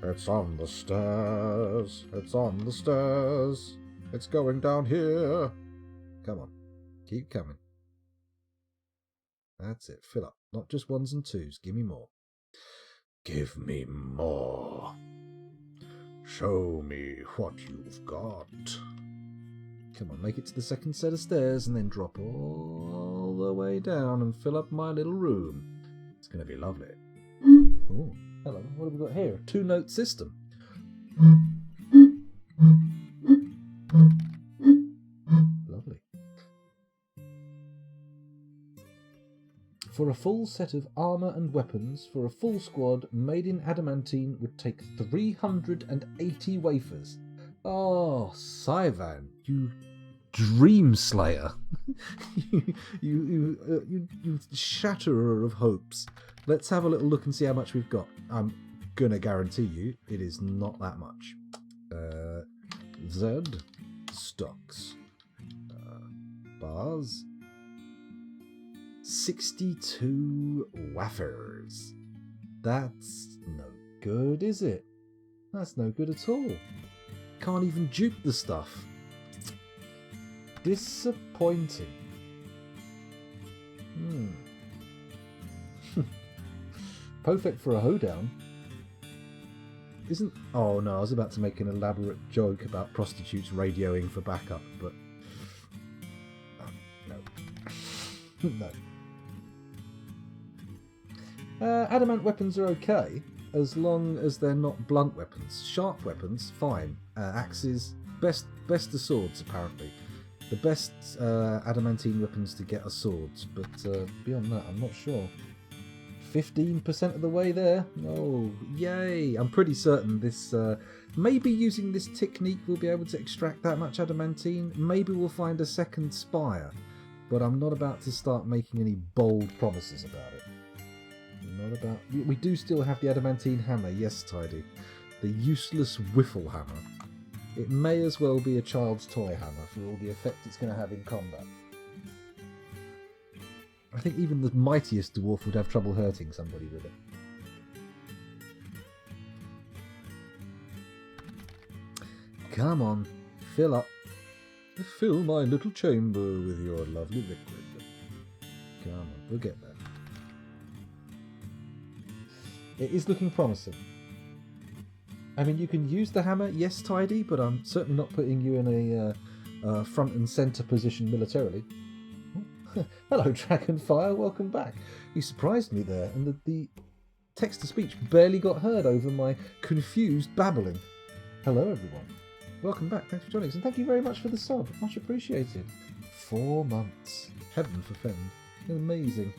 It's on the stairs. It's on the stairs. It's going down here. Come on. Keep coming. That's it. Fill up. Not just 1s and 2s. Give me more. Give me more. Show me what you've got. Come on, make it to the second set of stairs and then drop all the way down and fill up my little room. It's going to be lovely. Oh, hello. What have we got here? A 2-note system. Lovely. For a full set of armour and weapons for a full squad made in adamantine would take 380 wafers. Oh, Saivan, you dream slayer. you shatterer of hopes. Let's have a little look and see how much we've got. I'm gonna guarantee you it is not that much. Z stocks. Bars. 62 wafers. That's no good, is it? That's no good at all. Can't even dupe the stuff. Disappointing. Perfect for a hoedown. Isn't... Oh no, I was about to make an elaborate joke about prostitutes radioing for backup, but... no. No. Adamant weapons are okay, as long as they're not blunt weapons. Sharp weapons, fine. Axes, best are swords, apparently. The best adamantine weapons to get are swords, but beyond that, I'm not sure. 15% of the way there. Oh, yay! I'm pretty certain this... maybe using this technique we'll be able to extract that much adamantine. Maybe we'll find a second spire. But I'm not about to start making any bold promises about it. Not about... We do still have the adamantine hammer, yes, Tidy. The useless whiffle hammer. It may as well be a child's toy hammer for all the effect it's going to have in combat. I think even the mightiest dwarf would have trouble hurting somebody with it. Come on, fill up. Fill my little chamber with your lovely liquid. Come on, we'll get there. It is looking promising. I mean, you can use the hammer, yes, Tidy, but I'm certainly not putting you in a front and centre position militarily. Hello, Dragonfire, welcome back. You surprised me there, and the text-to-speech barely got heard over my confused babbling. Hello, everyone. Welcome back. Thanks for joining us, and thank you very much for the sub. Much appreciated. 4 months. Heaven forfend. Amazing.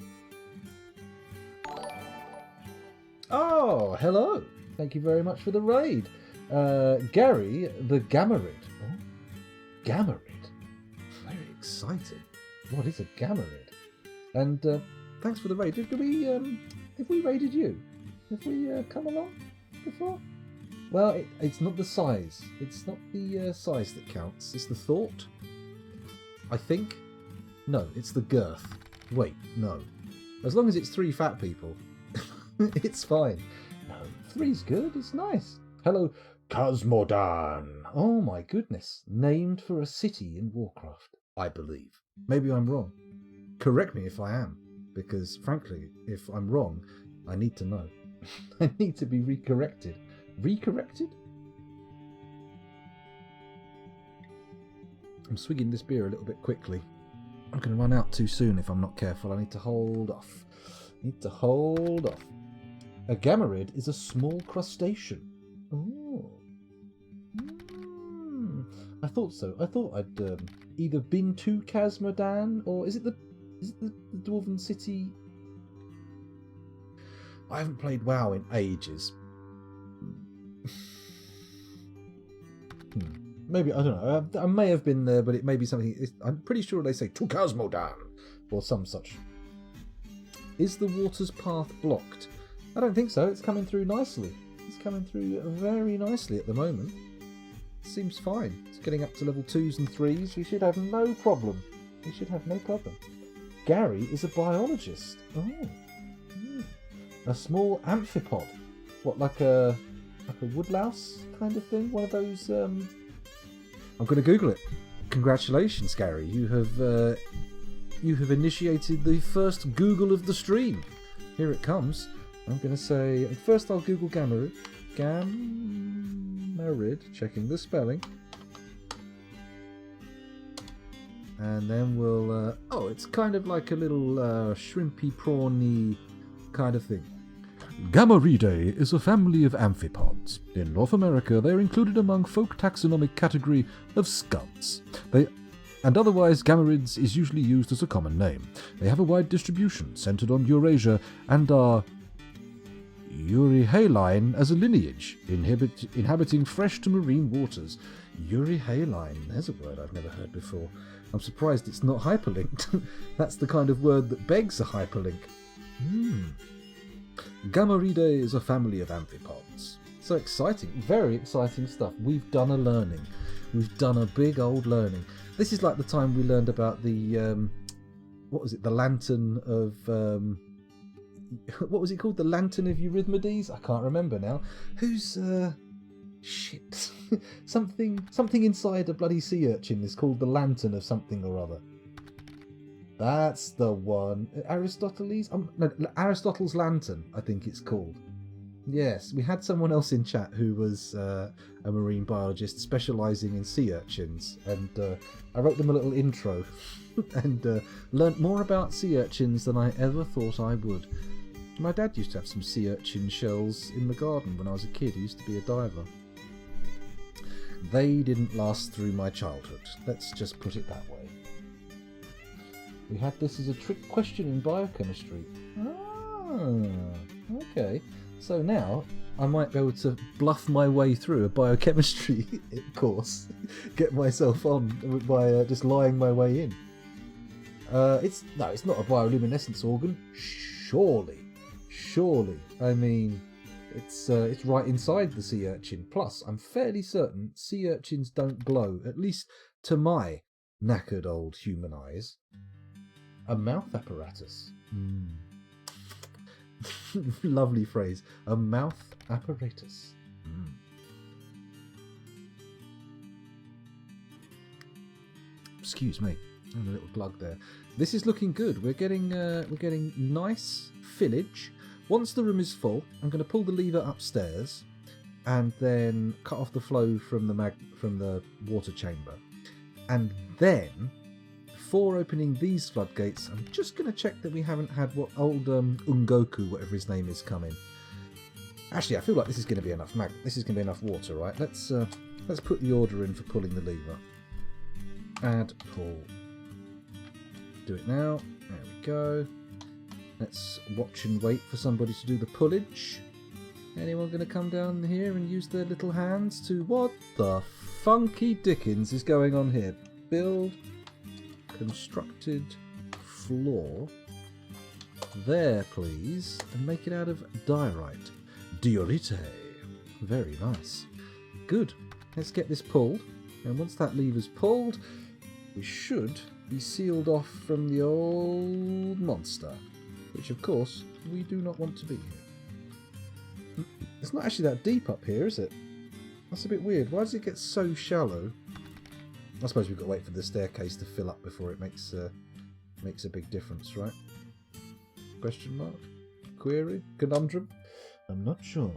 Oh, hello. Thank you very much for the raid. Gary, the Gammarid. Oh, Gammarid. Very exciting. What is a Gammarid? And thanks for the raid. Have we raided you? Have we come along before? Well, it's not the size. It's not the size that counts. It's the thought. I think. No, it's the girth. Wait, no. As long as it's 3 fat people, it's fine. No, 3's good. It's nice. Hello, Cosmodan. Oh my goodness. Named for a city in Warcraft, I believe. Maybe I'm wrong. Correct me if I am, because frankly, if I'm wrong, I need to know. I need to be recorrected. Recorrected? I'm swigging this beer a little bit quickly. I'm going to run out too soon if I'm not careful. I need to hold off. A Gammarid is a small crustacean. Oh. I thought so. I thought I'd either been to Casmodan, or is it the Dwarven City? I haven't played WoW in ages. Maybe, I don't know. I may have been there, but it may be something. I'm pretty sure they say to Casmodan or some such. Is the water's path blocked? I don't think so. It's coming through nicely. It's coming through very nicely at the moment. Seems fine. It's getting up to level 2s and 3s. We should have no problem. Gary is a biologist. Oh. A small amphipod. What, like a woodlouse kind of thing? One of those... I'm going to Google it. Congratulations, Gary. You have initiated the first Google of the stream. Here it comes. I'm going to say... First I'll Google Gammarid. Gammarid. Checking the spelling. And then we'll... oh, it's kind of like a little shrimpy, prawny kind of thing. Gammaridae is a family of amphipods. In North America, they are included among folk taxonomic category of skunks. And otherwise, Gammarids is usually used as a common name. They have a wide distribution, centered on Eurasia, and are euryhaline as a lineage, inhabiting fresh to marine waters. Euryhaline, there's a word I've never heard before. I'm surprised it's not hyperlinked. That's the kind of word that begs a hyperlink. Gammaridae is a family of amphipods. So exciting, very exciting stuff. We've done a learning. We've done a big old learning. This is like the time we learned about the, what was it, the lantern of, what was it called? The lantern of Eurythmides? I can't remember now. Who's, shit. something inside a bloody sea urchin is called the lantern of something or other. That's the one. Aristoteles? No, Aristotle's lantern, I think it's called. Yes, we had someone else in chat who was a marine biologist specialising in sea urchins, and I wrote them a little intro and learnt more about sea urchins than I ever thought I would. My dad used to have some sea urchin shells in the garden when I was a kid. He used to be a diver. They didn't last through my childhood. Let's just put it that way. We had this as a trick question in biochemistry. Ah, okay. So now I might be able to bluff my way through a biochemistry course, get myself on by just lying my way in. It's not a bioluminescence organ. Surely. I mean, it's right inside the sea urchin. Plus, I'm fairly certain sea urchins don't glow, at least to my knackered old human eyes. A mouth apparatus. Lovely phrase. A mouth apparatus. Excuse me. I had a little glug there. This is looking good. We're getting nice fillage. Once the room is full, I'm going to pull the lever upstairs, and then cut off the flow from the water chamber. And then, before opening these floodgates, I'm just going to check that we haven't had what old Ungoku, whatever his name is, come in. Actually, I feel like this is going to be enough this is going to be enough water, right? Let's put the order in for pulling the lever. Add pull. Do it now. There we go. Let's watch and wait for somebody to do the pullage. Anyone going to come down here and use their little hands to... What the funky dickens is going on here? Build constructed floor. There, please. And make it out of diorite. Diorite. Very nice. Good. Let's get this pulled. And once that lever's pulled, we should be sealed off from the old monster. Which, of course, we do not want to be here. It's not actually that deep up here, is it? That's a bit weird. Why does it get so shallow? I suppose we've got to wait for the staircase to fill up before it makes a big difference, right? Question mark? Query? Conundrum? I'm not sure.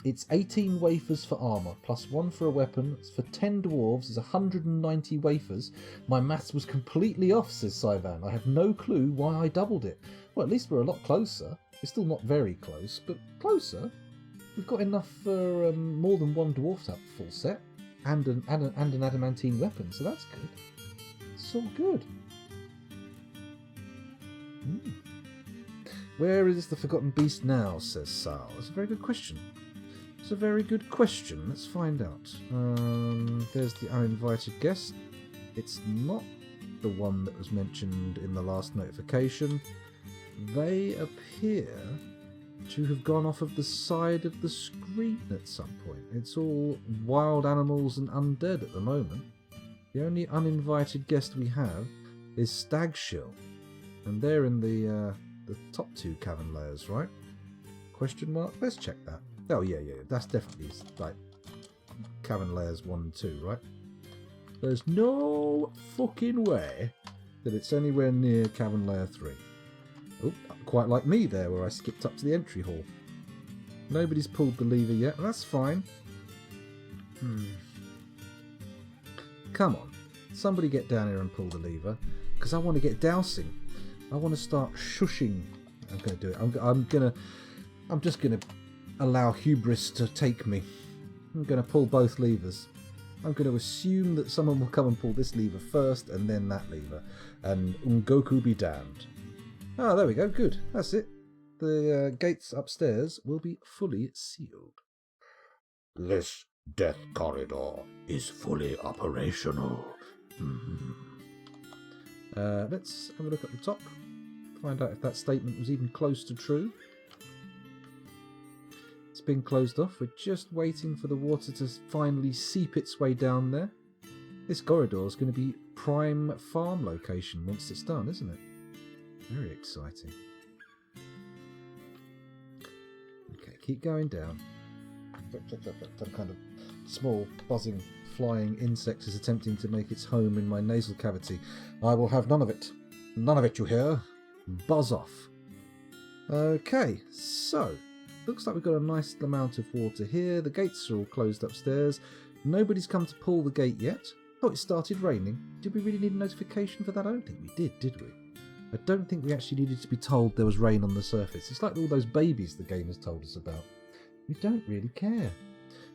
It's 18 wafers for armour, plus 1 for a weapon. It's for 10 dwarves. It's 190 wafers. My maths was completely off, says Sivan. I have no clue why I doubled it. Well, at least we're a lot closer. We're still not very close, but closer. We've got enough for more than one dwarf full set, and an adamantine weapon, so that's good. It's all good. Where is the Forgotten Beast now, says Sal. That's a very good question. It's a very good question. Let's find out. There's the uninvited guest. It's not the one that was mentioned in the last notification. They appear to have gone off of the side of the screen at some point. It's all wild animals and undead at the moment. The only uninvited guest we have is Stagshill, and they're in the top 2 cavern layers, right? Question mark? Let's check that. Oh yeah, that's definitely like cavern layers 1 and 2, right? There's no fucking way that it's anywhere near cavern layer 3. Oh, quite like me there, where I skipped up to the entry hall. Nobody's pulled the lever yet. That's fine. Come on. Somebody get down here and pull the lever, because I want to get dousing. I want to start shushing. I'm going to do it. I'm just going to allow hubris to take me. I'm going to pull both levers. I'm going to assume that someone will come and pull this lever first, and then that lever. And Ungoku be damned. Ah, there we go. Good. That's it. The gates upstairs will be fully sealed. This death corridor is fully operational. Let's have a look at the top. Find out if that statement was even close to true. It's been closed off. We're just waiting for the water to finally seep its way down there. This corridor is going to be prime farm location once it's done, isn't it? Very exciting. Okay, keep going down. Some kind of small, buzzing, flying insect is attempting to make its home in my nasal cavity. I will have none of it. None of it, you hear? Buzz off. Okay, so looks like we've got a nice amount of water here. The gates are all closed upstairs. Nobody's come to pull the gate yet. Oh, it started raining. Did we really need a notification for that? I don't think we did we? I don't think we actually needed to be told there was rain on the surface. It's like all those babies the game has told us about. We don't really care.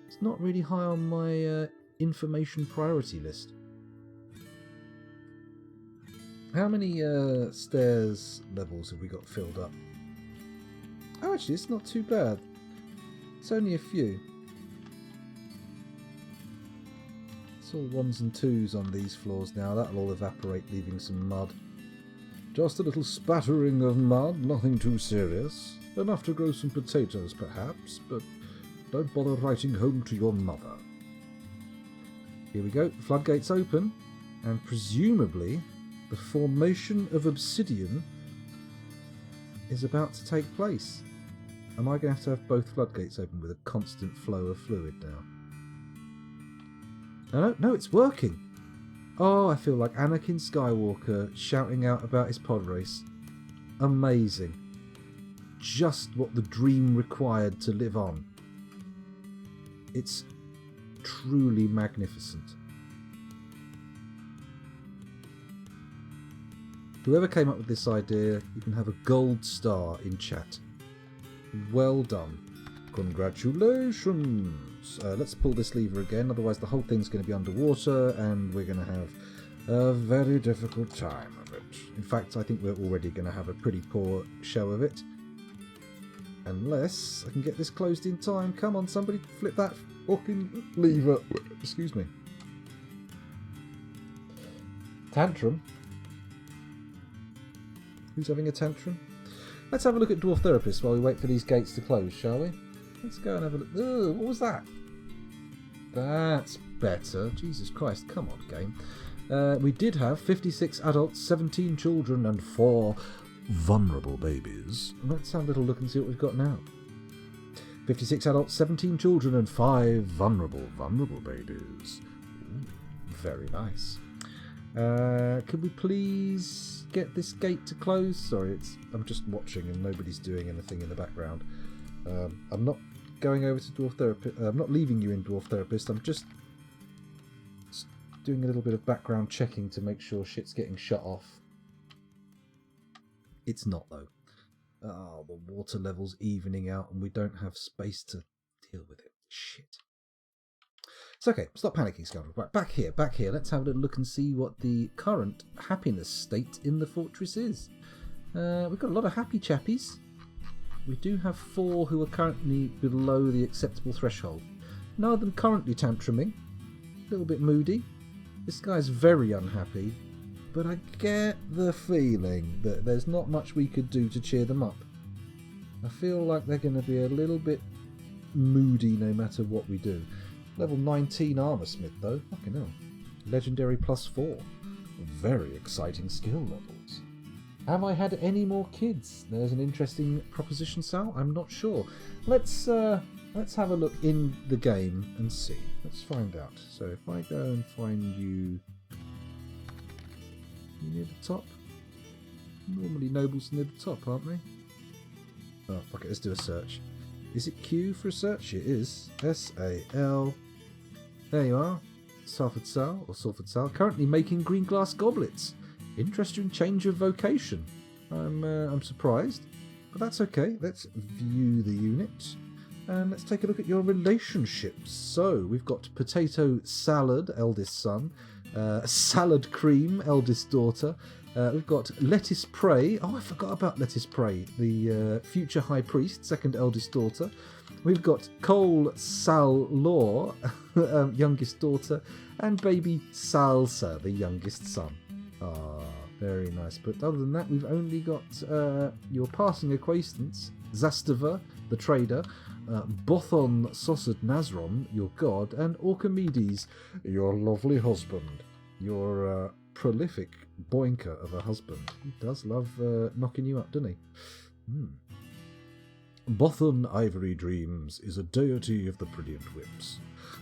It's not really high on my information priority list. How many stairs levels have we got filled up? Oh, actually, it's not too bad. It's only a few. It's all 1s and 2s on these floors now. That'll all evaporate, leaving some mud. Just a little spattering of mud, nothing too serious. Enough to grow some potatoes, perhaps, but don't bother writing home to your mother. Here we go. Floodgates open, and presumably the formation of obsidian is about to take place. Am I going to have both floodgates open with a constant flow of fluid now? No, it's working. Oh, I feel like Anakin Skywalker shouting out about his pod race. Amazing. Just what the dream required to live on. It's truly magnificent. Whoever came up with this idea, you can have a gold star in chat. Well done. Congratulations. Let's pull this lever again, otherwise the whole thing's going to be underwater and we're going to have a very difficult time of it. In fact, I think we're already going to have a pretty poor show of it. Unless I can get this closed in time. Come on, somebody flip that fucking lever. Excuse me. Tantrum? Who's having a tantrum? Let's have a look at Dwarf Therapist while we wait for these gates to close, shall we? Let's go and have a look. Ugh, what was that? That's better. Jesus Christ, come on, game. We did have 56 adults, 17 children, and 4 vulnerable babies. Let's have a little look and see what we've got now. 56 adults, 17 children, and 5 vulnerable babies. Ooh, very nice. Could we please get this gate to close? Sorry, I'm just watching and nobody's doing anything in the background. I'm not going over to Dwarf Therapist. I'm not leaving you in Dwarf Therapist. I'm just doing a little bit of background checking to make sure shit's getting shut off. It's not, though. Oh, the water level's evening out and we don't have space to deal with it. Shit. It's okay. Stop panicking, Scoundrel. Right, back here. Let's have a little look and see what the current happiness state in the fortress is. We've got a lot of happy chappies. We do have 4 who are currently below the acceptable threshold. None of them currently tantruming. A little bit moody. This guy's very unhappy. But I get the feeling that there's not much we could do to cheer them up. I feel like they're going to be a little bit moody no matter what we do. Level 19 armor smith though. Fucking hell. Legendary +4. Very exciting skill levels. Have I had any more kids? There's an interesting proposition, Sal. I'm not sure. Let's have a look in the game and see. Let's find out. So if I go and find you near the top. Normally nobles near the top, aren't they? Oh, fuck it. Let's do a search. Is it Q for a search? It is. S-A-L. There you are. Salford Sal, or Salford Sal. Currently making green glass goblets. Interesting change of vocation. I'm surprised, but that's okay. Let's view the unit and let's take a look at your relationships. So we've got potato salad, eldest son, salad cream, eldest daughter. We've got lettuce prey. Oh, I forgot about lettuce prey, the future high priest, second eldest daughter. We've got Cole Sal Law, youngest daughter, and baby Salsa, the youngest son. Ah, very nice. But other than that, we've only got your passing acquaintance, Zastava, the trader, Bothon Sosad Nazron, your god, and Orchimedes, your lovely husband. Your prolific boinker of a husband. He does love knocking you up, doesn't he? Bothon Ivory Dreams is a deity of the brilliant whips.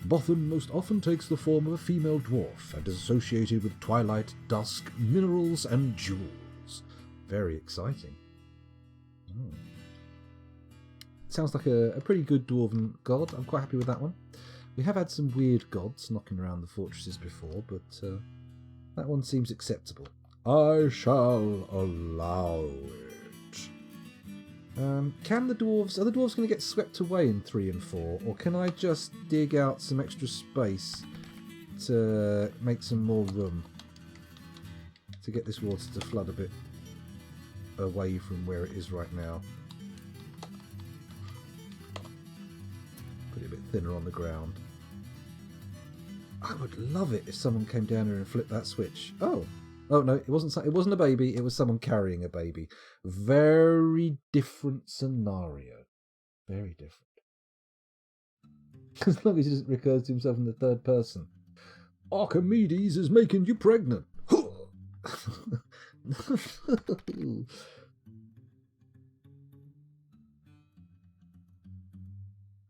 Bothon most often takes the form of a female dwarf and is associated with twilight, dusk, minerals, and jewels. Very exciting. Sounds like a pretty good dwarven god. I'm quite happy with that one. We have had some weird gods knocking around the fortresses before, but that one seems acceptable. I shall allow it. Are the dwarves going to get swept away in 3 and 4, or can I just dig out some extra space to make some more room to get this water to flood a bit away from where it is right now? Put it a bit thinner on the ground. I would love it if someone came down here and flipped that switch. Oh no, it wasn't a baby, it was someone carrying a baby. Very different scenario. Very different. As long as he doesn't recur to himself in the third person. Archimedes is making you pregnant.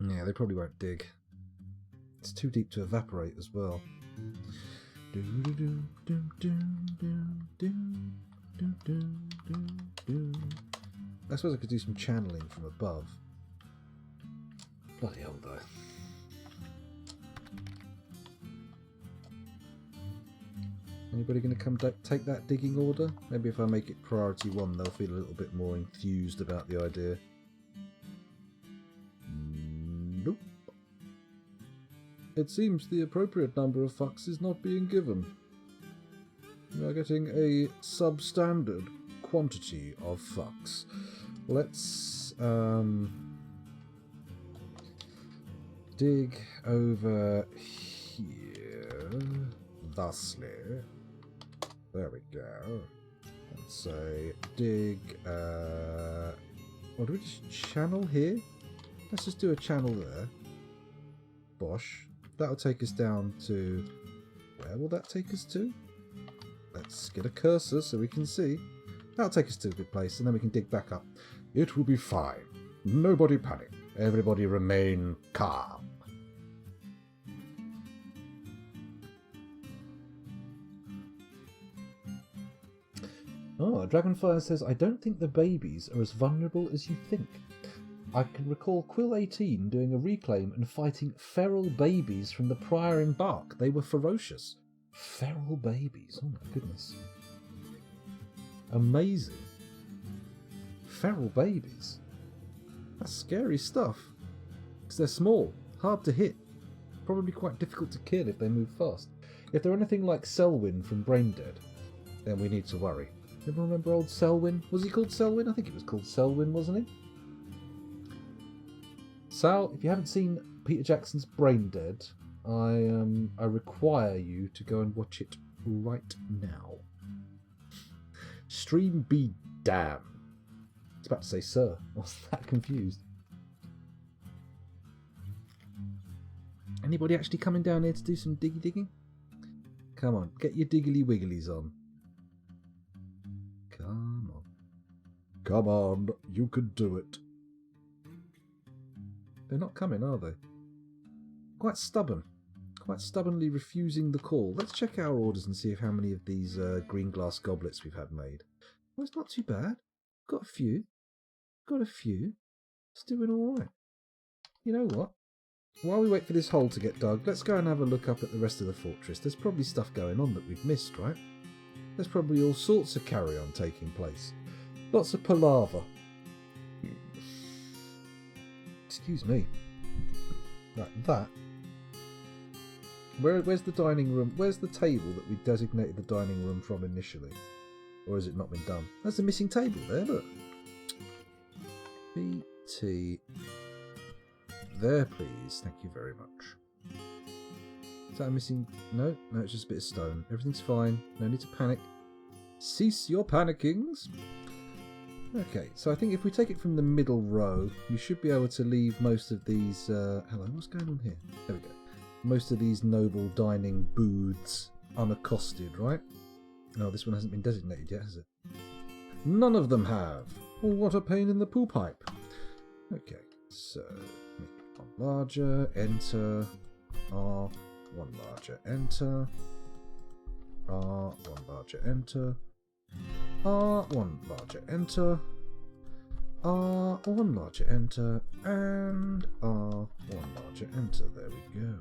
Yeah, they probably won't dig. It's too deep to evaporate as well. I suppose I could do some channeling from above. Bloody hell, though. Anybody going to come take that digging order? Maybe if I make it priority 1, they'll feel a little bit more enthused about the idea. Nope. It seems the appropriate number of fucks is not being given. We are getting a substandard quantity of fucks. Let's dig over here, thusly. There we go. Let's say dig, what do we just channel here? Let's just do a channel there. Bosh. That'll take us down to, where will that take us to? Let's get a cursor so we can see. That'll take us to a good place, and then we can dig back up. It will be fine. Nobody panic. Everybody remain calm. Oh, Dragonfire says, I don't think the babies are as vulnerable as you think. I can recall Quill 18 doing a reclaim and fighting feral babies from the prior embark. They were ferocious. Feral babies. Oh my goodness. Amazing. Feral babies. That's scary stuff. Because they're small, hard to hit. Probably quite difficult to kill if they move fast. If they're anything like Selwyn from Braindead, then we need to worry. Ever remember old Selwyn? Was he called Selwyn? I think it was called Selwyn, wasn't he? Sal, if you haven't seen Peter Jackson's Braindead, I require you to go and watch it right now. Stream be damned. I was about to say sir. I was that confused. Anybody actually coming down here to do some digging? Come on, get your diggly wigglies on. Come on. Come on, you can do it. They're not coming, are they? Quite stubborn. Quite stubbornly refusing the call. Let's check our orders and see if how many of these green glass goblets we've had made. Well, it's not too bad. Got a few. Got a few. It's doing alright. You know what? While we wait for this hole to get dug, let's go and have a look up at the rest of the fortress. There's probably stuff going on that we've missed, right? There's probably all sorts of carry-on taking place. Lots of palaver. Excuse me. Like that. Where's the dining room? Where's the table that we designated the dining room from initially? Or has it not been done? There's a missing table there, look. BT. There, please. Thank you very much. Is that a missing? No, it's just a bit of stone. Everything's fine. No need to panic. Cease your panickings. Okay, so I think if we take it from the middle row, we should be able to leave most of these... hello, what's going on here? There we go. Most of these noble dining booths unaccosted, right? No, this one hasn't been designated yet, has it? None of them have. Oh, what a pain in the poo pipe. Okay, so make it one larger, enter, R, one larger, enter, R, one larger, enter, R, one larger, enter, R, one larger, enter, and R, one larger, enter. There we go.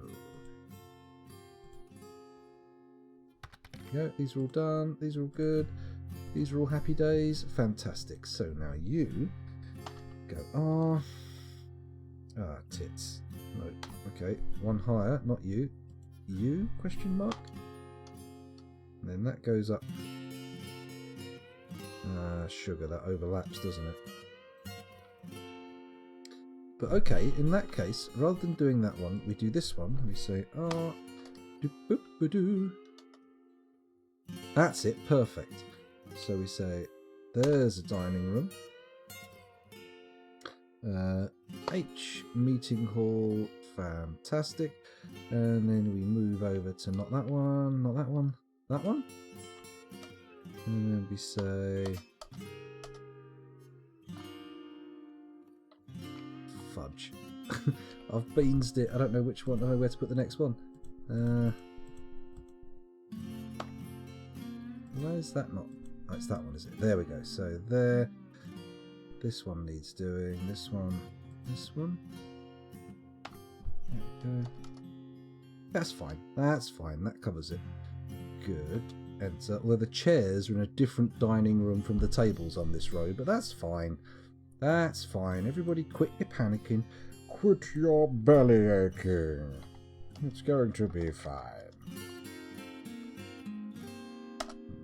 Yeah, these are all done. These are all good. These are all happy days. Fantastic. So now you go R. Ah, tits. No. Okay, one higher, not you. You? Question mark. And then that goes up. Ah, sugar. That overlaps, doesn't it? But okay, in that case, rather than doing that one, we do this one. We say R. Do. That's it, perfect. So we say, there's a dining room. H, meeting hall, fantastic. And then we move over to not that one, not that one, that one. And then we say, fudge. I've beansed it, I don't know which one, I don't know where to put the next one. Why is that not? Oh, it's that one, is it? There we go. So there. This one needs doing. This one. This one. There we go. That's fine. That's fine. That covers it. Good. enter, although the chairs are in a different dining room from the tables on this road, but that's fine. That's fine. Everybody quit your panicking. Quit your belly aching. It's going to be fine.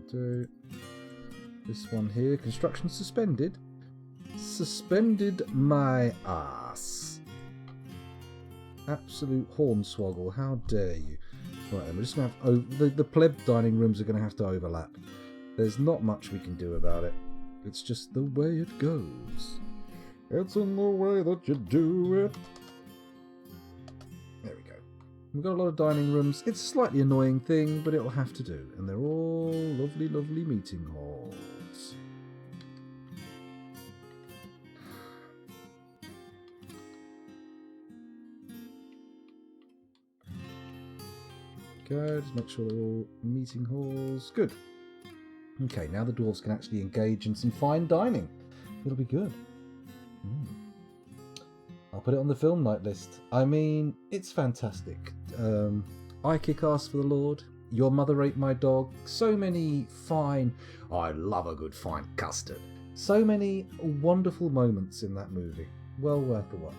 Do this one here. Construction suspended. Suspended my ass. Absolute hornswoggle. How dare you. Right then, we're just going to have... The pleb dining rooms are going to have to overlap. There's not much we can do about it. It's just the way it goes. It's in the way that you do it. There we go. We've got a lot of dining rooms. It's a slightly annoying thing, but it'll have to do. And they're all lovely, lovely meeting halls. Go, just make sure they're all meeting halls. Good. Okay, now the dwarves can actually engage in some fine dining. It'll be good. I'll put it on the film night list. I mean, it's fantastic. I kick ass for the Lord. Your mother ate my dog. So many fine... I love a good fine custard. So many wonderful moments in that movie. Well worth the watch.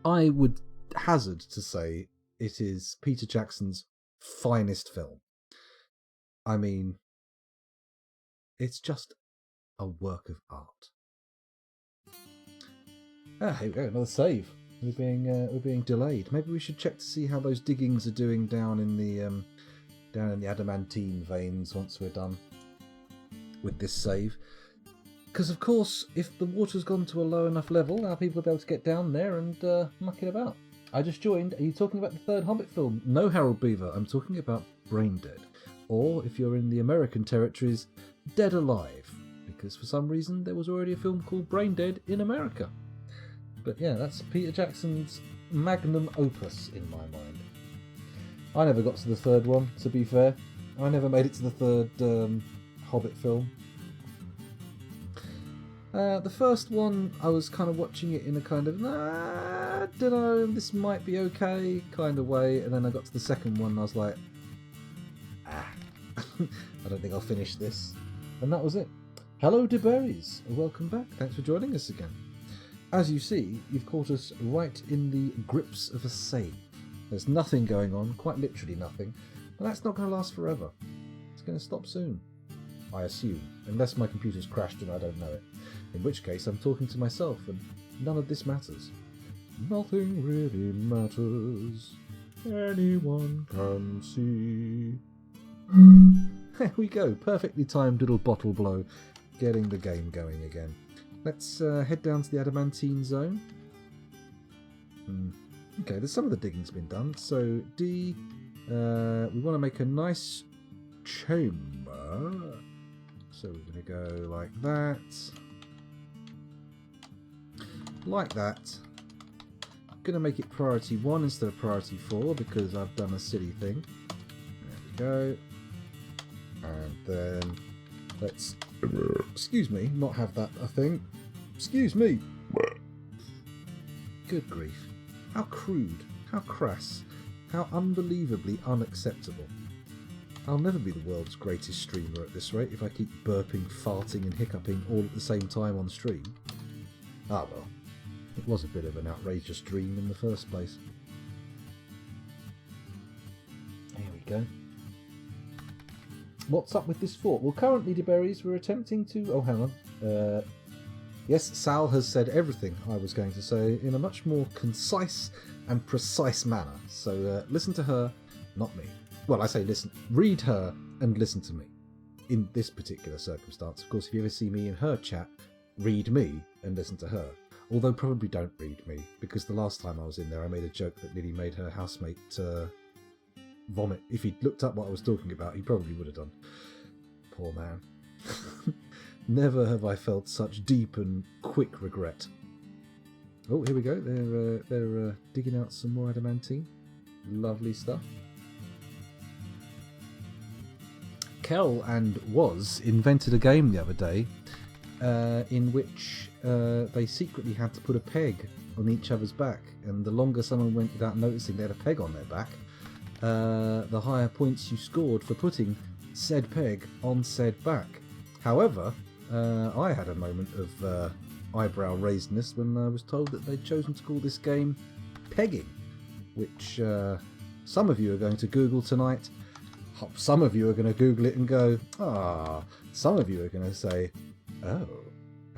I would hazard to say it is Peter Jackson's finest film. I mean, it's just a work of art. Here we go, another save. We're being delayed. Maybe we should check to see how those diggings are doing down in the adamantine veins once we're done with this save. Because of course, if the water's gone to a low enough level, our people will be able to get down there and muck it about. I just joined. Are you talking about the third Hobbit film? No, Harold Beaver. I'm talking about Brain Dead. Or, if you're in the American territories, Dead Alive. Because for some reason there was already a film called Brain Dead in America. But yeah, that's Peter Jackson's magnum opus in my mind. I never got to the third one, to be fair. I never made it to the third Hobbit film. The first one, I was kind of watching it in a kind of, don't know, this might be okay kind of way. And then I got to the second one and I was like, I don't think I'll finish this. And that was it. Hello, DeBerries. Welcome back. Thanks for joining us again. As you see, you've caught us right in the grips of a save. There's nothing going on, quite literally nothing. But that's not going to last forever. It's going to stop soon. I assume. Unless my computer's crashed and I don't know it. In which case I'm talking to myself and none of this matters. Nothing really matters. Anyone can see. There we go. Perfectly timed little bottle blow. Getting the game going again. Let's head down to the adamantine zone. Okay, there's some of the digging's been done. So D, we want to make a nice chamber. So we're going to go like that. Like that. I'm going to make it priority 1 instead of priority 4 because I've done a silly thing. There we go. And then let's, excuse me, not have that a thing. Excuse me. Good grief. How crude, how crass, how unbelievably unacceptable. I'll never be the world's greatest streamer at this rate if I keep burping, farting and hiccuping all at the same time on stream. Ah well, it was a bit of an outrageous dream in the first place. Here we go. What's up with this fort? Well, currently, DeBerries, we're attempting to... Oh, hang on. Yes, Sal has said everything I was going to say in a much more concise and precise manner. So listen to her, not me. Well, I say listen. Read her and listen to me. In this particular circumstance. Of course, if you ever see me in her chat, read me and listen to her. Although probably don't read me, because the last time I was in there, I made a joke that nearly made her housemate... vomit. If he'd looked up what I was talking about, he probably would have done. Poor man. Never have I felt such deep and quick regret. Oh, here we go. They're digging out some more adamantine. Lovely stuff. Kel and Woz invented a game the other day in which they secretly had to put a peg on each other's back, and the longer someone went without noticing they had a peg on their back, the higher points you scored for putting said peg on said back. However, I had a moment of eyebrow raisedness when I was told that they'd chosen to call this game pegging, which some of you are going to Google tonight. Some of you are going to Google it and go, ah. Some of you are going to say, oh,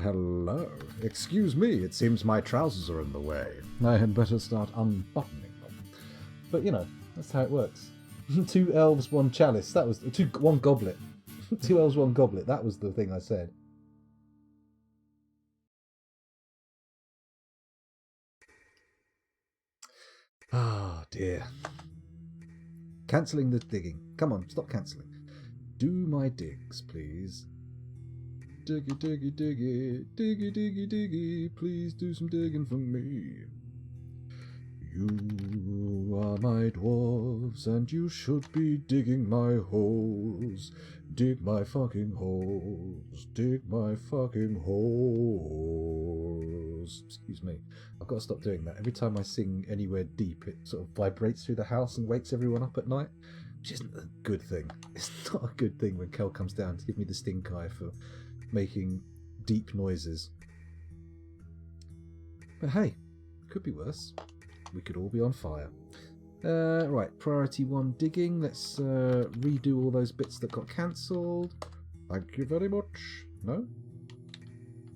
hello. Excuse me, it seems my trousers are in the way. I had better start unbuttoning them. But, you know, that's how it works. 2 elves, 1 chalice. That was 1 goblet. 2 elves, 1 goblet. That was the thing I said. Ah, dear. Cancelling the digging. Come on, stop cancelling. Do my digs, please. Diggy, diggy, diggy, diggy, diggy, diggy. Please do some digging for me. You are my dwarves, and you should be digging my holes. Dig my fucking holes. Dig my fucking holes. Excuse me. I've got to stop doing that. Every time I sing Anywhere Deep, it sort of vibrates through the house and wakes everyone up at night, which isn't a good thing. It's not a good thing when Kel comes down to give me the stink eye for making deep noises. But hey, could be worse. We could all be on fire. Right, priority 1 digging. Let's redo all those bits that got cancelled. Thank you very much. No?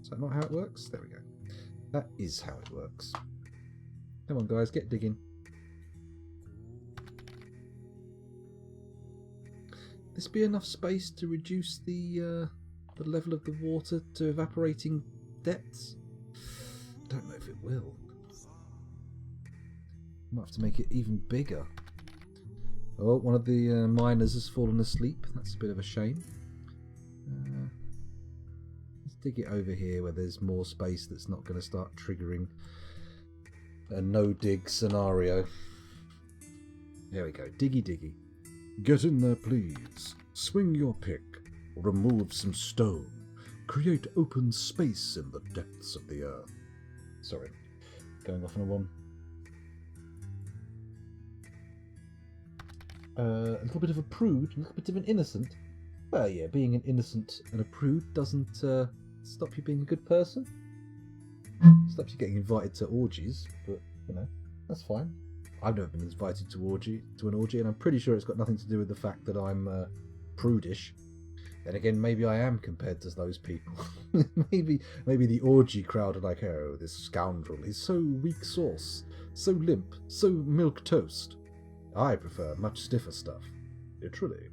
Is that not how it works? There we go. That is how it works. Come on, guys, get digging. This be enough space to reduce the level of the water to evaporating depths? I don't know if it will. Might have to make it even bigger. Oh, one of the miners has fallen asleep. That's a bit of a shame. Let's dig it over here where there's more space that's not going to start triggering a no-dig scenario. There we go. Diggy diggy. Get in there, please. Swing your pick. Remove some stone. Create open space in the depths of the earth. Sorry. Going off on a one. A little bit of a prude, a little bit of an innocent. Well, yeah, being an innocent and a prude doesn't stop you being a good person. Stops you getting invited to orgies, but, you know, that's fine. I've never been invited to an orgy, and I'm pretty sure it's got nothing to do with the fact that I'm prudish. Then again, maybe I am compared to those people. maybe the orgy crowd are like, oh, this scoundrel, he's so weak sauce, so limp, so milk toast. I prefer much stiffer stuff. Literally.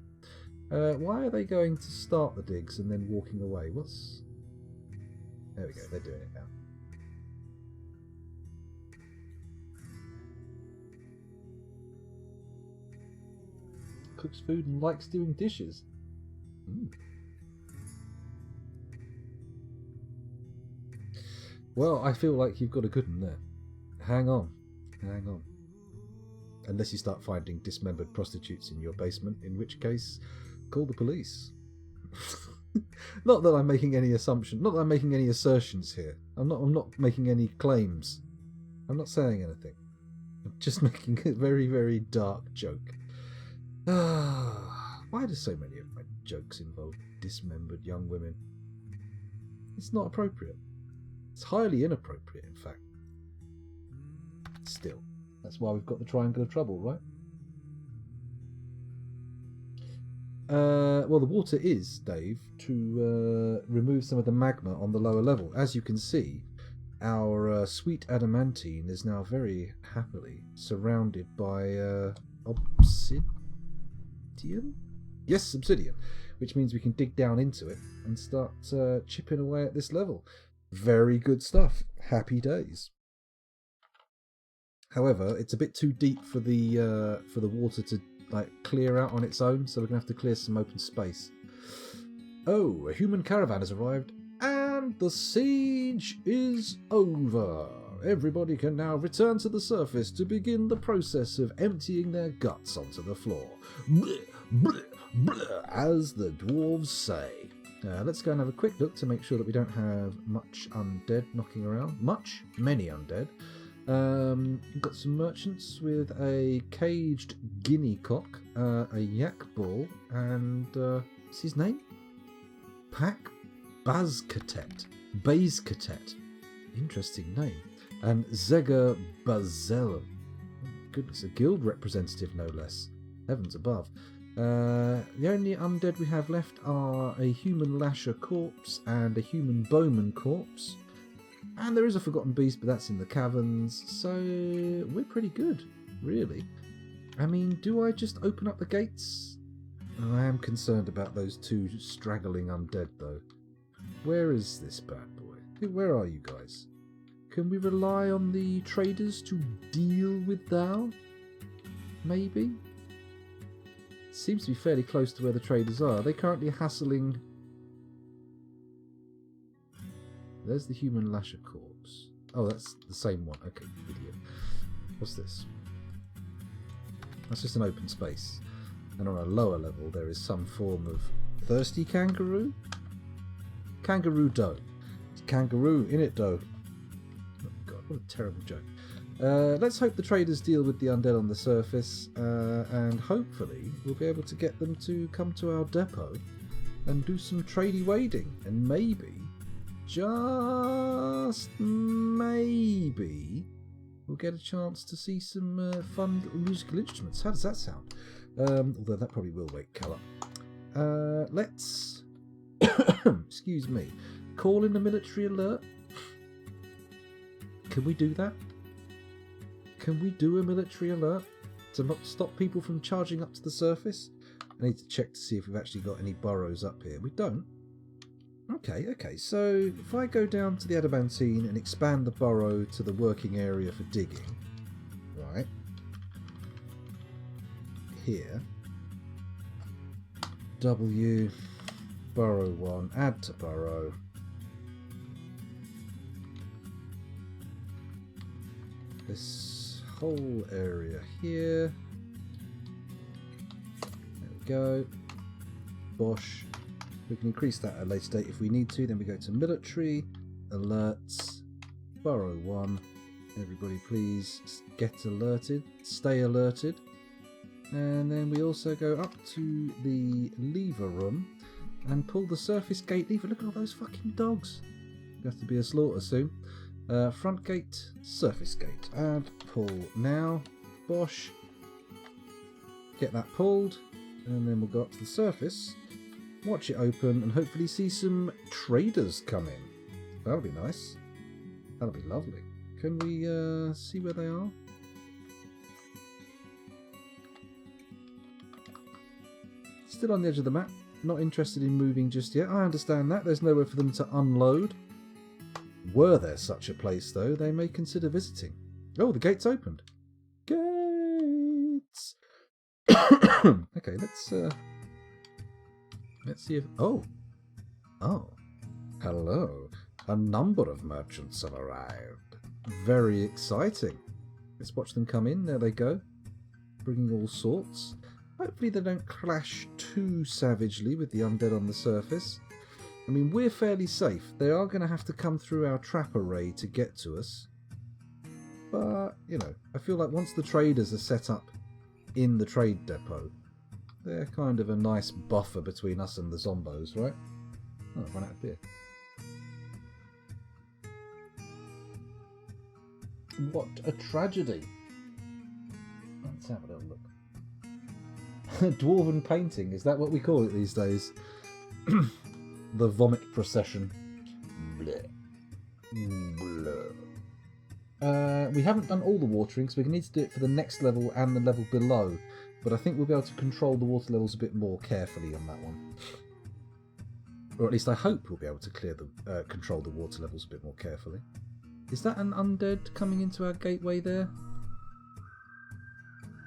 Why are they going to start the digs and then walking away? There we go, they're doing it now. Cooks food and likes doing dishes. Well, I feel like you've got a good one there. Hang on. Unless you start finding dismembered prostitutes in your basement, in which case, call the police. Not that I'm making any assumption, not that I'm making any assertions here. I'm not making any claims. I'm not saying anything. I'm just making a very, very dark joke. Why do so many of my jokes involve dismembered young women? It's not appropriate. It's highly inappropriate, in fact. Still, that's why we've got the triangle of trouble, right? Well, the water is, Dave, to remove some of the magma on the lower level. As you can see, our sweet adamantine is now very happily surrounded by obsidian? Yes, obsidian, which means we can dig down into it and start chipping away at this level. Very good stuff. Happy days. However, it's a bit too deep for the water to clear out on its own, so we're gonna have to clear some open space. Oh, a human caravan has arrived, and the siege is over. Everybody can now return to the surface to begin the process of emptying their guts onto the floor. Blech, blech, blech, as the dwarves say. Let's go and have a quick look to make sure that we don't have much undead knocking around. Many undead. We've got some merchants with a caged guinea cock, a yak ball, and what's his name? Pak Bazkatet. Bazkatet. Interesting name. And Zega Bazel. Goodness, a guild representative no less. Heavens above. The only undead we have left are a human lasher corpse and a human bowman corpse. And there is a forgotten beast, but that's in the caverns. So we're pretty good, really. I mean, do I just open up the gates? I am concerned about those two straggling undead, though. Where is this bad boy? Where are you guys? Can we rely on the traders to deal with thou? Maybe? Seems to be fairly close to where the traders are. Are they currently hassling? There's the human lasher corpse. Oh, that's the same one. Okay, idiot. What's this? That's just an open space. And on a lower level, there is some form of thirsty kangaroo? Kangaroo dough. It's kangaroo in it dough. Oh god, what a terrible joke. Let's hope the traders deal with the undead on the surface, and hopefully we'll be able to get them to come to our depot and do some tradey wading, and maybe, just maybe, we'll get a chance to see some fun little musical instruments. How does that sound? Although that probably will wake Cal up. Let's, excuse me, call in a military alert. Can we do that? Can we do a military alert to not stop people from charging up to the surface? I need to check to see if we've actually got any burrows up here. We don't. Okay, so if I go down to the adamantine and expand the burrow to the working area for digging, right, here, W, burrow 1, add to burrow, this whole area here. There we go. Bosh. We can increase that at a later date if we need to. Then we go to military, alerts, burrow 1. Everybody please get alerted, stay alerted. And then we also go up to the lever room and pull the surface gate lever. Look at all those fucking dogs. Have to be a slaughter soon. Front gate, surface gate, and pull now. Bosh. Get that pulled, and then we'll go up to the surface, watch it open, and hopefully see some traders come in. That'll be nice. That'll be lovely. Can we see where they are? Still on the edge of the map. Not interested in moving just yet. I understand that. There's nowhere for them to unload. Were there such a place, though, they may consider visiting. Oh, the gate's opened. Gates! Okay, let's see if... Oh! Hello. A number of merchants have arrived. Very exciting. Let's watch them come in. There they go. Bringing all sorts. Hopefully they don't clash too savagely with the undead on the surface. I mean, we're fairly safe. They are going to have to come through our trap array to get to us. But, you know, I feel like once the traders are set up in the trade depot, they're kind of a nice buffer between us and the zombos, right? Oh, I've run out of beer. What a tragedy. Let's have a little look. Dwarven painting, is that what we call it these days? The vomit procession. Bleh. Bleh. We haven't done all the watering, so we need to do it for the next level and the level below. But I think we'll be able to control the water levels a bit more carefully on that one. Or at least I hope we'll be able to control the water levels a bit more carefully. Is that an undead coming into our gateway there?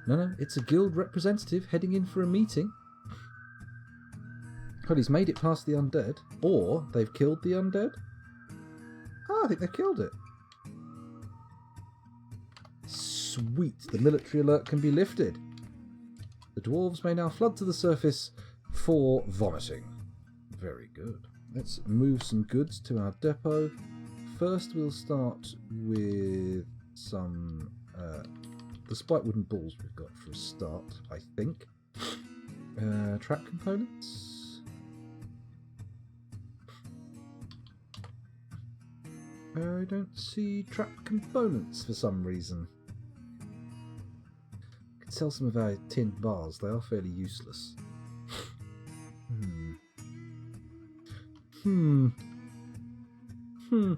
No, it's a guild representative heading in for a meeting. God, he's made it past the undead. Or they've killed the undead. Oh, I think they've killed it. Sweet, the military alert can be lifted. The dwarves may now flood to the surface for vomiting. Very good. Let's move some goods to our depot. First we'll start with some the spiked wooden balls we've got for a start, I think. Trap components. I don't see trap components for some reason. Could sell some of our tin bars. They are fairly useless.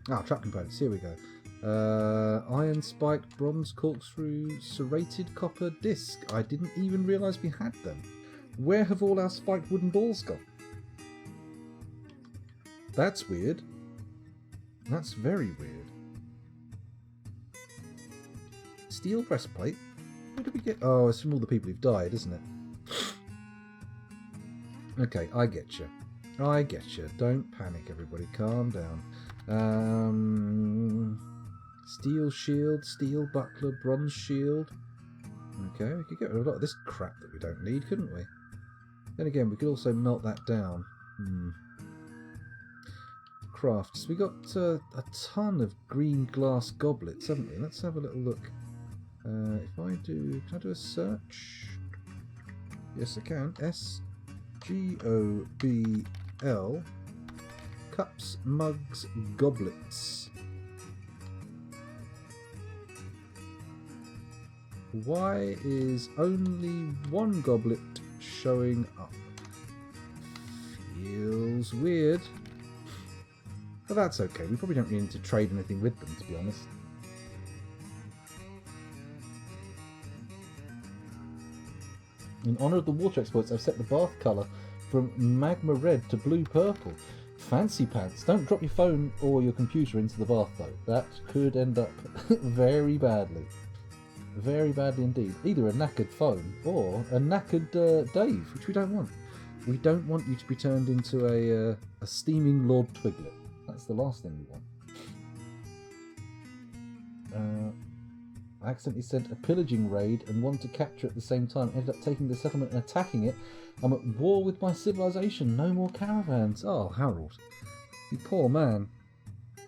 Ah, trap components. Here we go. Iron spiked bronze corkscrew serrated copper disc. I didn't even realise we had them. Where have all our spiked wooden balls gone? That's weird. That's very weird. Steel breastplate? Where did we get? Oh, it's from all the people who've died, isn't it? Okay, I get you. I get you. Don't panic, everybody. Calm down. Steel shield, steel buckler, bronze shield. Okay, we could get rid of a lot of this crap that we don't need, couldn't we? Then again, we could also melt that down. Crafts. We got a ton of green glass goblets, haven't we? Let's have a little look. If I do... Can I do a search? Yes, I can. SGOBL. Cups, mugs, goblets. Why is only one goblet showing up? Feels weird. But that's okay. We probably don't really need to trade anything with them, to be honest. In honour of the water exploits, I've set the bath colour from magma red to blue purple. Fancy pants. Don't drop your phone or your computer into the bath, though. That could end up very badly. Very badly indeed. Either a knackered phone or a knackered Dave, which we don't want. We don't want you to be turned into a steaming Lord Twiglet. That's the last thing we want. I accidentally sent a pillaging raid and wanted to capture it at the same time. Ended up taking the settlement and attacking it. I'm at war with my civilization. No more caravans. Oh, Harold. You poor man.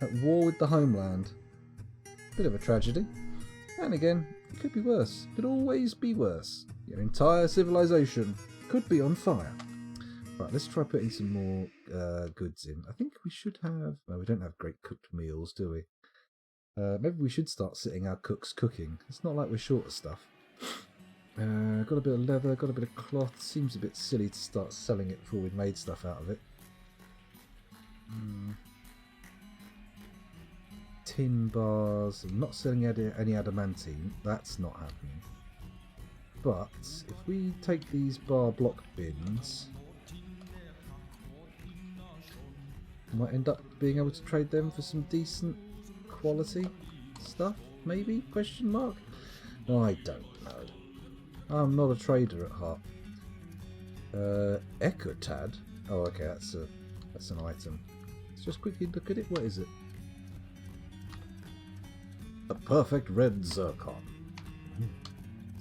At war with the homeland. Bit of a tragedy. And again, it could be worse. Could always be worse. Your entire civilization could be on fire. Right, let's try putting some more goods in. I think we should have... Well, we don't have great cooked meals, do we? Maybe we should start sitting our cooks cooking. It's not like we're short of stuff. Got a bit of leather, got a bit of cloth. Seems a bit silly to start selling it before we've made stuff out of it. Tin bars. I'm not selling any adamantine. That's not happening. But if we take these bar block bins... I might end up being able to trade them for some decent quality stuff, maybe? Question mark? No, I don't know. I'm not a trader at heart. Ecotad? Oh, okay, that's an item. Let's just quickly look at it. What is it? A perfect red zircon.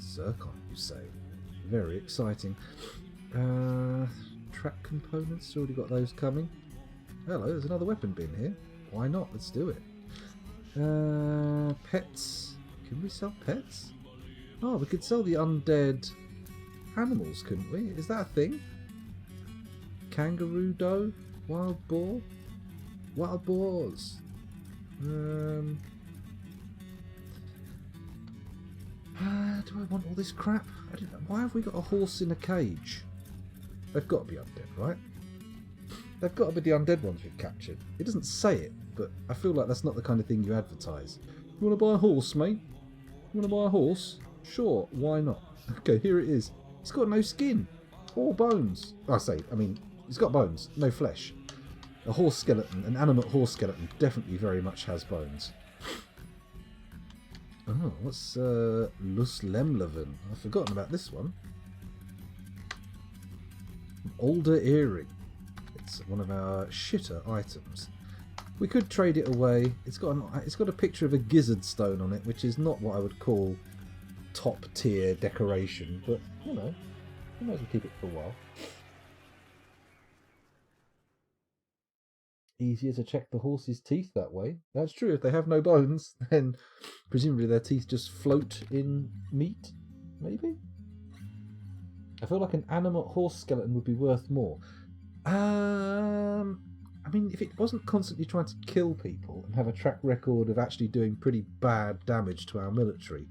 Zircon, you say? Very exciting. Track components, already got those coming. Hello, there's another weapon bin here. Why not? Let's do it. Pets. Can we sell pets? Oh, we could sell the undead animals, couldn't we? Is that a thing? Kangaroo doe? Wild boar? Wild boars. Do I want all this crap? I don't know. Why have we got a horse in a cage? They've got to be undead, right? They've got to be the undead ones we've captured. It doesn't say it, but I feel like that's not the kind of thing you advertise. You want to buy a horse, mate? You want to buy a horse? Sure, why not? Okay, here it is. It's got no skin or bones. I mean, it's got bones, no flesh. A horse skeleton, an animate horse skeleton, definitely very much has bones. Oh, what's Lus Lemleven? I've forgotten about this one. An older earring. It's one of our shitter items. We could trade it away. It's got a picture of a gizzard stone on it, which is not what I would call top tier decoration, but you know, we might as well keep it for a while. easier to check the horse's teeth that way. That's true. If they have no bones, then presumably their teeth just float in meat, maybe? I feel like an animate horse skeleton would be worth more. I mean, if it wasn't constantly trying to kill people and have a track record of actually doing pretty bad damage to our military,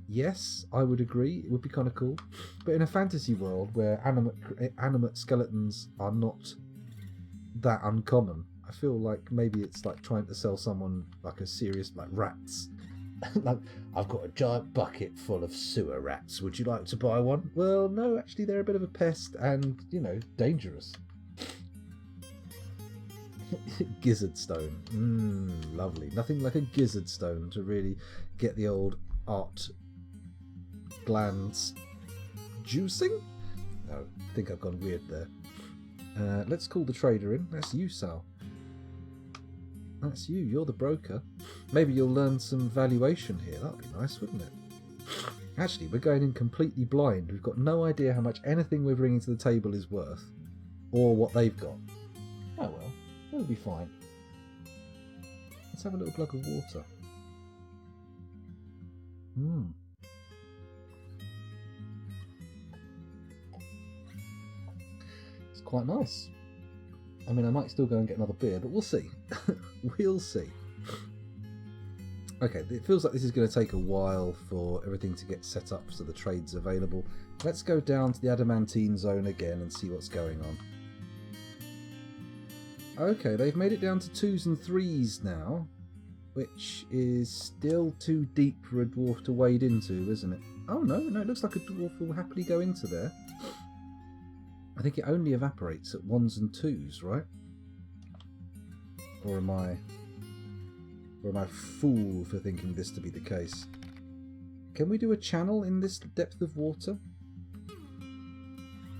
yes, I would agree. It would be kind of cool. But in a fantasy world where animate skeletons are not that uncommon, I feel like maybe it's like trying to sell someone like a serious, like rats. Like, I've got a giant bucket full of sewer rats. Would you like to buy one? Well, no, actually, they're a bit of a pest and, dangerous. Gizzard stone. Lovely. Nothing like a gizzard stone to really get the old art glands juicing. No, I think I've gone weird there. Let's call the trader in. That's you, Sal. That's you. You're the broker. Maybe you'll learn some valuation here. That'd be nice, wouldn't it? Actually, we're going in completely blind. We've got no idea how much anything we're bringing to the table is worth, or what they've got. Oh well, it'll be fine. Let's have a little glug of water. It's quite nice. I mean, I might still go and get another beer, but we'll see. We'll see. Okay, it feels like this is going to take a while for everything to get set up so the trade's available. Let's go down to the adamantine zone again and see what's going on. Okay, they've made it down to 2s and 3s now, which is still too deep for a dwarf to wade into, isn't it? Oh no, it looks like a dwarf will happily go into there. I think it only evaporates at 1s and 2s, right? Or am I a fool for thinking this to be the case? Can we do a channel in this depth of water?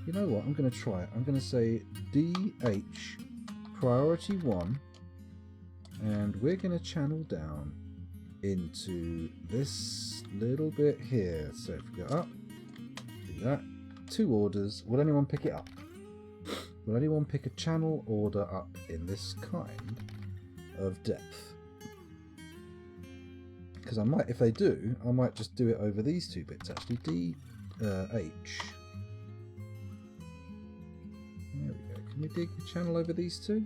You know what? I'm going to try it. I'm going to say DH priority 1, and we're going to channel down into this little bit here. So if we go up, do that. 2 orders. Will anyone pick it up? Will anyone pick a channel order up in this kind of depth? Because I might, if they do, I might just do it over these 2 bits actually. D, H. There we go. Can we dig a channel over these 2?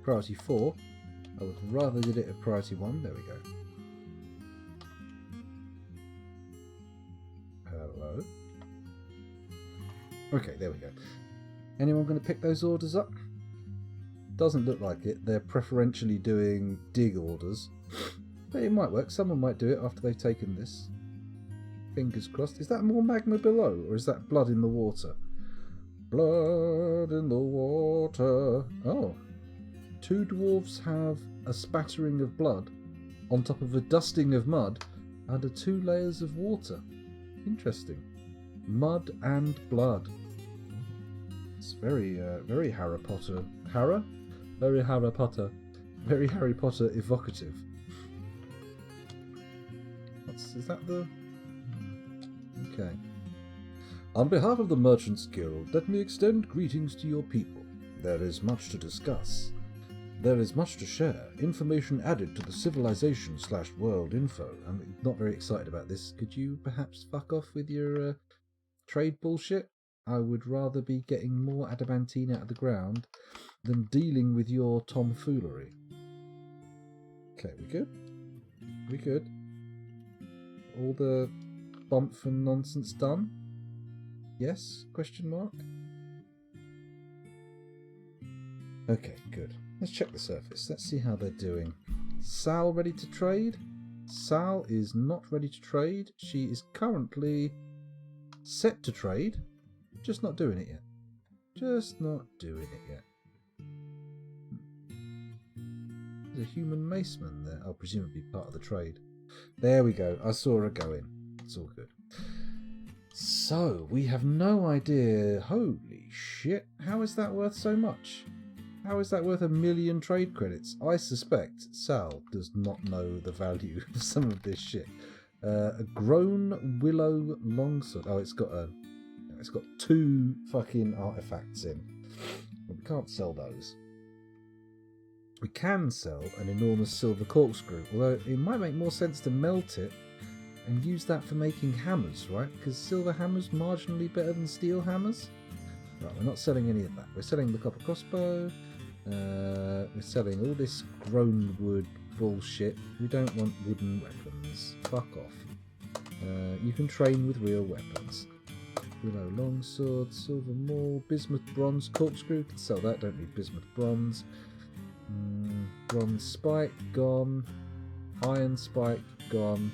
Priority 4. I would rather did it at priority 1. There we go. Hello. Okay, there we go. Anyone going to pick those orders up? Doesn't look like it. They're preferentially doing dig orders. But it might work. Someone might do it after they've taken this. Fingers crossed. Is that more magma below, or is that blood in the water? Blood in the water. Oh. 2 dwarves have a spattering of blood on top of a dusting of mud under 2 layers of water. Interesting. Mud and blood. It's very Harry Potter. Very Harry Potter. Very Harry Potter evocative. Is that the... Okay. On behalf of the Merchants Guild, let me extend greetings to your people. There is much to discuss. There is much to share. Information added to the civilization/world info. I'm not very excited about this. Could you perhaps fuck off with your trade bullshit? I would rather be getting more adamantine out of the ground than dealing with your tomfoolery. Okay, we good? We good? All the bump and nonsense done? Yes? Question mark? Okay, good. Let's check the surface. Let's see how they're doing. Sal ready to trade? Sal is not ready to trade. She is currently set to trade. Just not doing it yet. Just not doing it yet. There's a human maceman there. Oh, presumably part of the trade. There we go. I saw her go in. It's all good. So, we have no idea. Holy shit. How is that worth so much? How is that worth 1 million trade credits? I suspect Sal does not know the value of some of this shit. A grown willow longsword. Oh, it's got 2 fucking artifacts in. But we can't sell those. We can sell an enormous silver corkscrew, although it might make more sense to melt it and use that for making hammers, right? Because silver hammers marginally better than steel hammers. Right, we're not selling any of that. We're selling the copper crossbow. We're selling all this grown wood bullshit. We don't want wooden weapons. Fuck off. You can train with real weapons. Willow longsword, silver maul, bismuth bronze corkscrew. Can sell that. Don't need bismuth bronze. Bronze spike gone. Iron spike gone.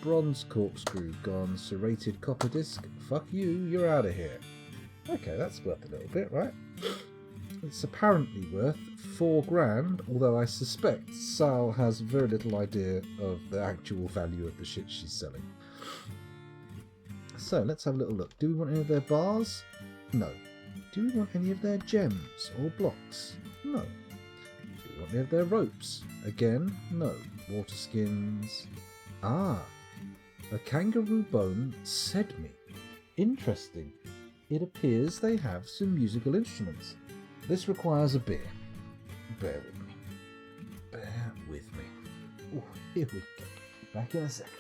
Bronze corkscrew gone. Serrated copper disc. Fuck you. You're out of here. Okay, that's worth a little bit, right? It's apparently worth 4 grand, although I suspect Sal has very little idea of the actual value of the shit she's selling. So let's have a little look. Do we want any of their bars? No. Do we want any of their gems or blocks? No. Do we want any of their ropes? Again, no. Water skins. Ah, a kangaroo bone said me. Interesting. It appears they have some musical instruments. This requires a beer. Bear with me. Bear with me. Oh, here we go. Back in a second.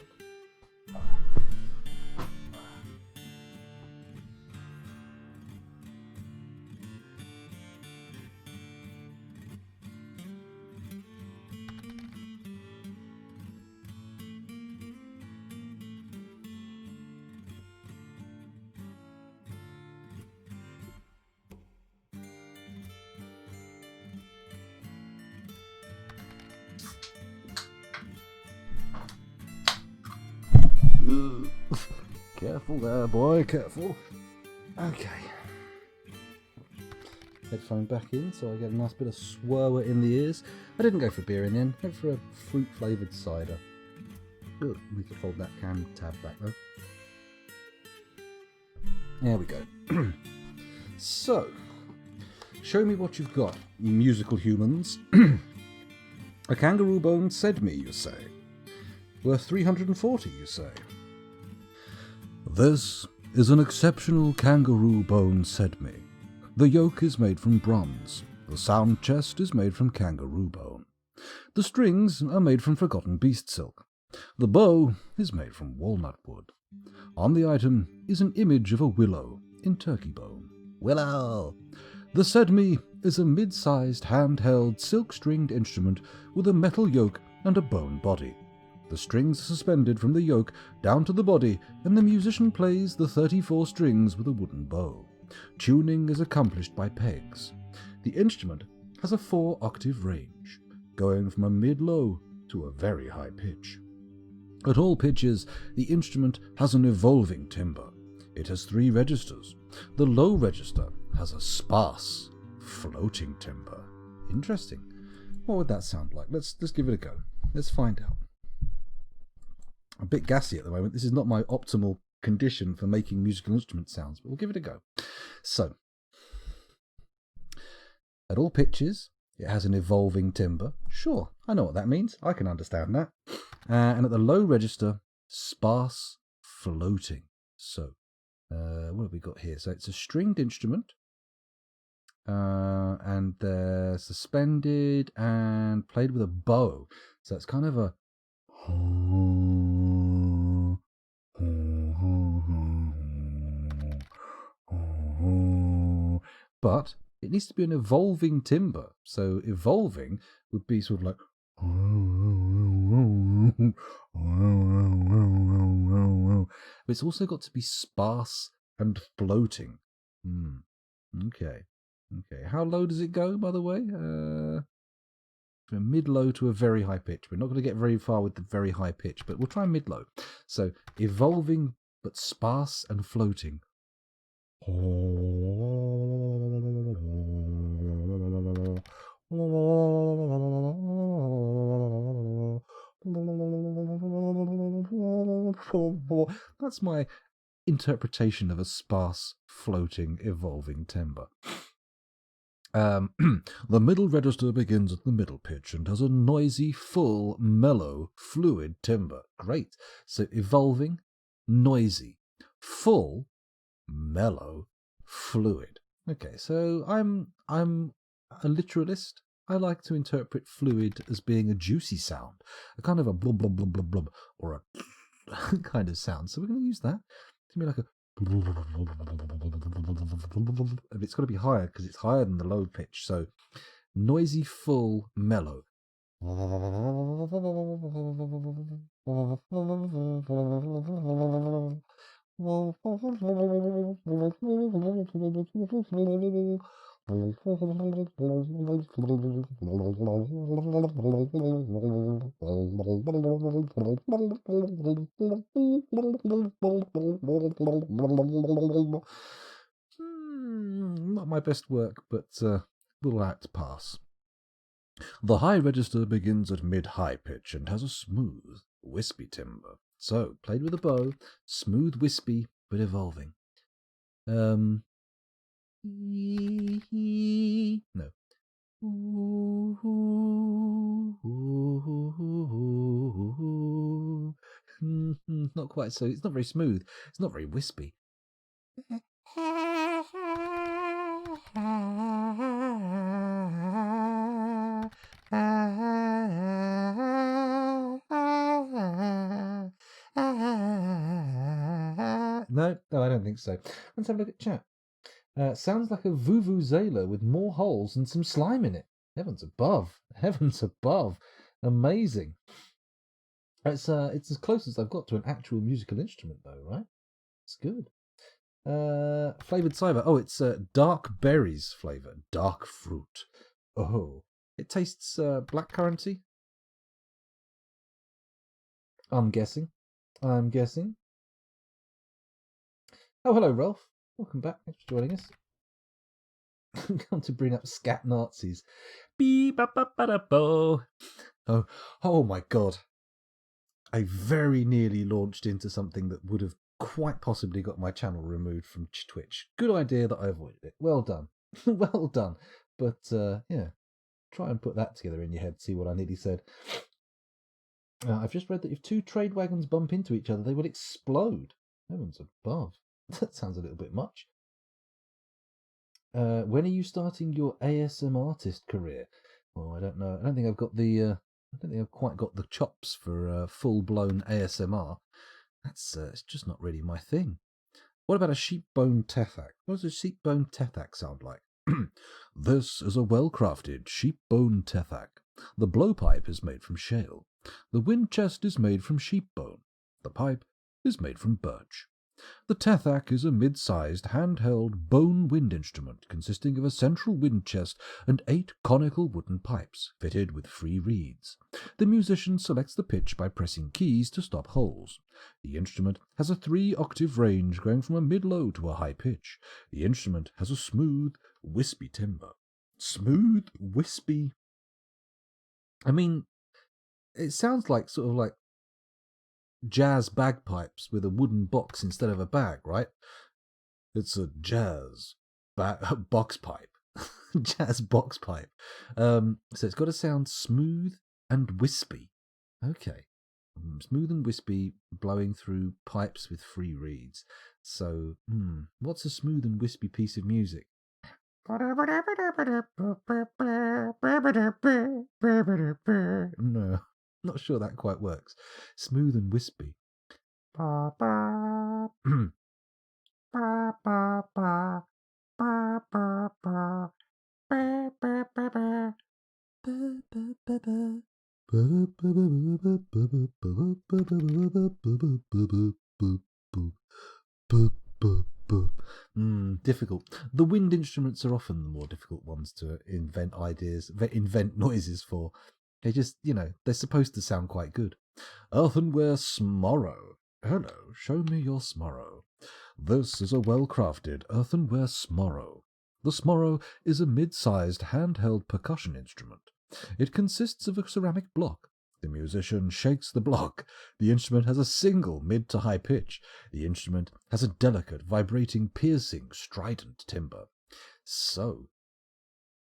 Careful there, boy, careful. Okay. Headphone back in so I get a nice bit of swirler in the ears. I didn't go for beer in the end, I went for a fruit flavoured cider. Ugh, we could fold that can tab back though. There we go. So, show me what you've got, you musical humans. A kangaroo bone said me, you say. Worth 340, you say. This is an exceptional kangaroo bone said me. The yoke is made from bronze. The sound chest is made from kangaroo bone. The strings are made from forgotten beast silk. The bow is made from walnut wood. On the item is an image of a willow in turkey bone. Willow! The said me is a mid-sized handheld silk-stringed instrument with a metal yoke and a bone body. The strings are suspended from the yoke down to the body, and the musician plays the 34 strings with a wooden bow. Tuning is accomplished by pegs. The instrument has a 4-octave range, going from a mid-low to a very high pitch. At all pitches, the instrument has an evolving timbre. It has 3 registers. The low register has a sparse, floating timbre. Interesting. What would that sound like? Let's give it a go. Let's find out. I'm a bit gassy at the moment. This is not my optimal condition for making musical instrument sounds, but we'll give it a go. So, at all pitches, it has an evolving timbre. Sure, I know what that means. I can understand that. And at the low register, sparse, floating. So, what have we got here? So it's a stringed instrument, and they're suspended and played with a bow. So it's kind of a... But it needs to be an evolving timbre. So evolving would be sort of like... But it's also got to be sparse and floating. Okay. How low does it go, by the way? From a mid-low to a very high pitch. We're not going to get very far with the very high pitch, but we'll try mid-low. So, evolving but sparse and floating. That's my interpretation of a sparse, floating, evolving timbre. The middle register begins at the middle pitch and has a noisy, full, mellow, fluid timbre. Great. So evolving, noisy, full, mellow, fluid. Okay, so I'm a literalist. I like to interpret fluid as being a juicy sound, a kind of a blub blub blub blub blub, or a kind of sound. So we're going to use that to be like a. And it's got to be higher because it's higher than the low pitch. So noisy, full, mellow. Not my best work, but we'll allow it to pass. The high register begins at mid-high pitch and has a smooth, wispy timbre. So, played with a bow, smooth, wispy, but evolving. No. Not quite so. It's not very smooth. It's not very wispy. No, I don't think so. Let's have a look at chat. Sounds like a vuvuzela with more holes and some slime in it. Heavens above. Heavens above. Amazing. It's as close as I've got to an actual musical instrument, though, right? It's good. Flavored cider. Oh, it's dark berries flavor. Dark fruit. Oh. It tastes blackcurranty. I'm guessing. Oh, hello, Rolf. Welcome back. Thanks for joining us. I'm going to bring up scat Nazis. Beep-a-ba-ba-da-bo. Oh my god. I very nearly launched into something that would have quite possibly got my channel removed from Twitch. Good idea that I avoided it. Well done. Well done. But, yeah. Try and put that together in your head, see what I nearly said. I've just read that if two trade wagons bump into each other, they will explode. Heavens above. That sounds a little bit much. When are you starting your ASM artist career? Oh, I don't know. I don't think I've got the. I don't think I've quite got the chops for full-blown ASMR. It's just not really my thing. What about a sheep-bone tethak? What does a sheep-bone tethak sound like? This is a well-crafted sheep-bone tethak. The blowpipe is made from shale. The wind chest is made from sheep-bone. The pipe is made from birch. The tethak is a mid-sized, handheld bone wind instrument consisting of a central wind chest and 8 conical wooden pipes, fitted with free reeds. The musician selects the pitch by pressing keys to stop holes. The instrument has a 3-octave range going from a mid-low to a high pitch. The instrument has a smooth, wispy timbre. Smooth, wispy. I mean, it sounds like sort of like jazz bagpipes with a wooden box instead of a bag, right? It's a jazz box pipe. Jazz box pipe. So it's got to sound smooth and wispy. Okay. Smooth and wispy, blowing through pipes with free reeds. So, what's a smooth and wispy piece of music? No, not sure that quite works. Smooth and wispy. Difficult. The wind instruments are often the more difficult ones to invent noises for. They just, they're supposed to sound quite good. Earthenware smorrow. Hello, show me your smorrow. This is a well-crafted earthenware smorrow. The smorrow is a mid-sized handheld percussion instrument. It consists of a ceramic block. The musician shakes the block. The instrument has a single mid to high pitch. The instrument has a delicate, vibrating, piercing, strident timbre. So,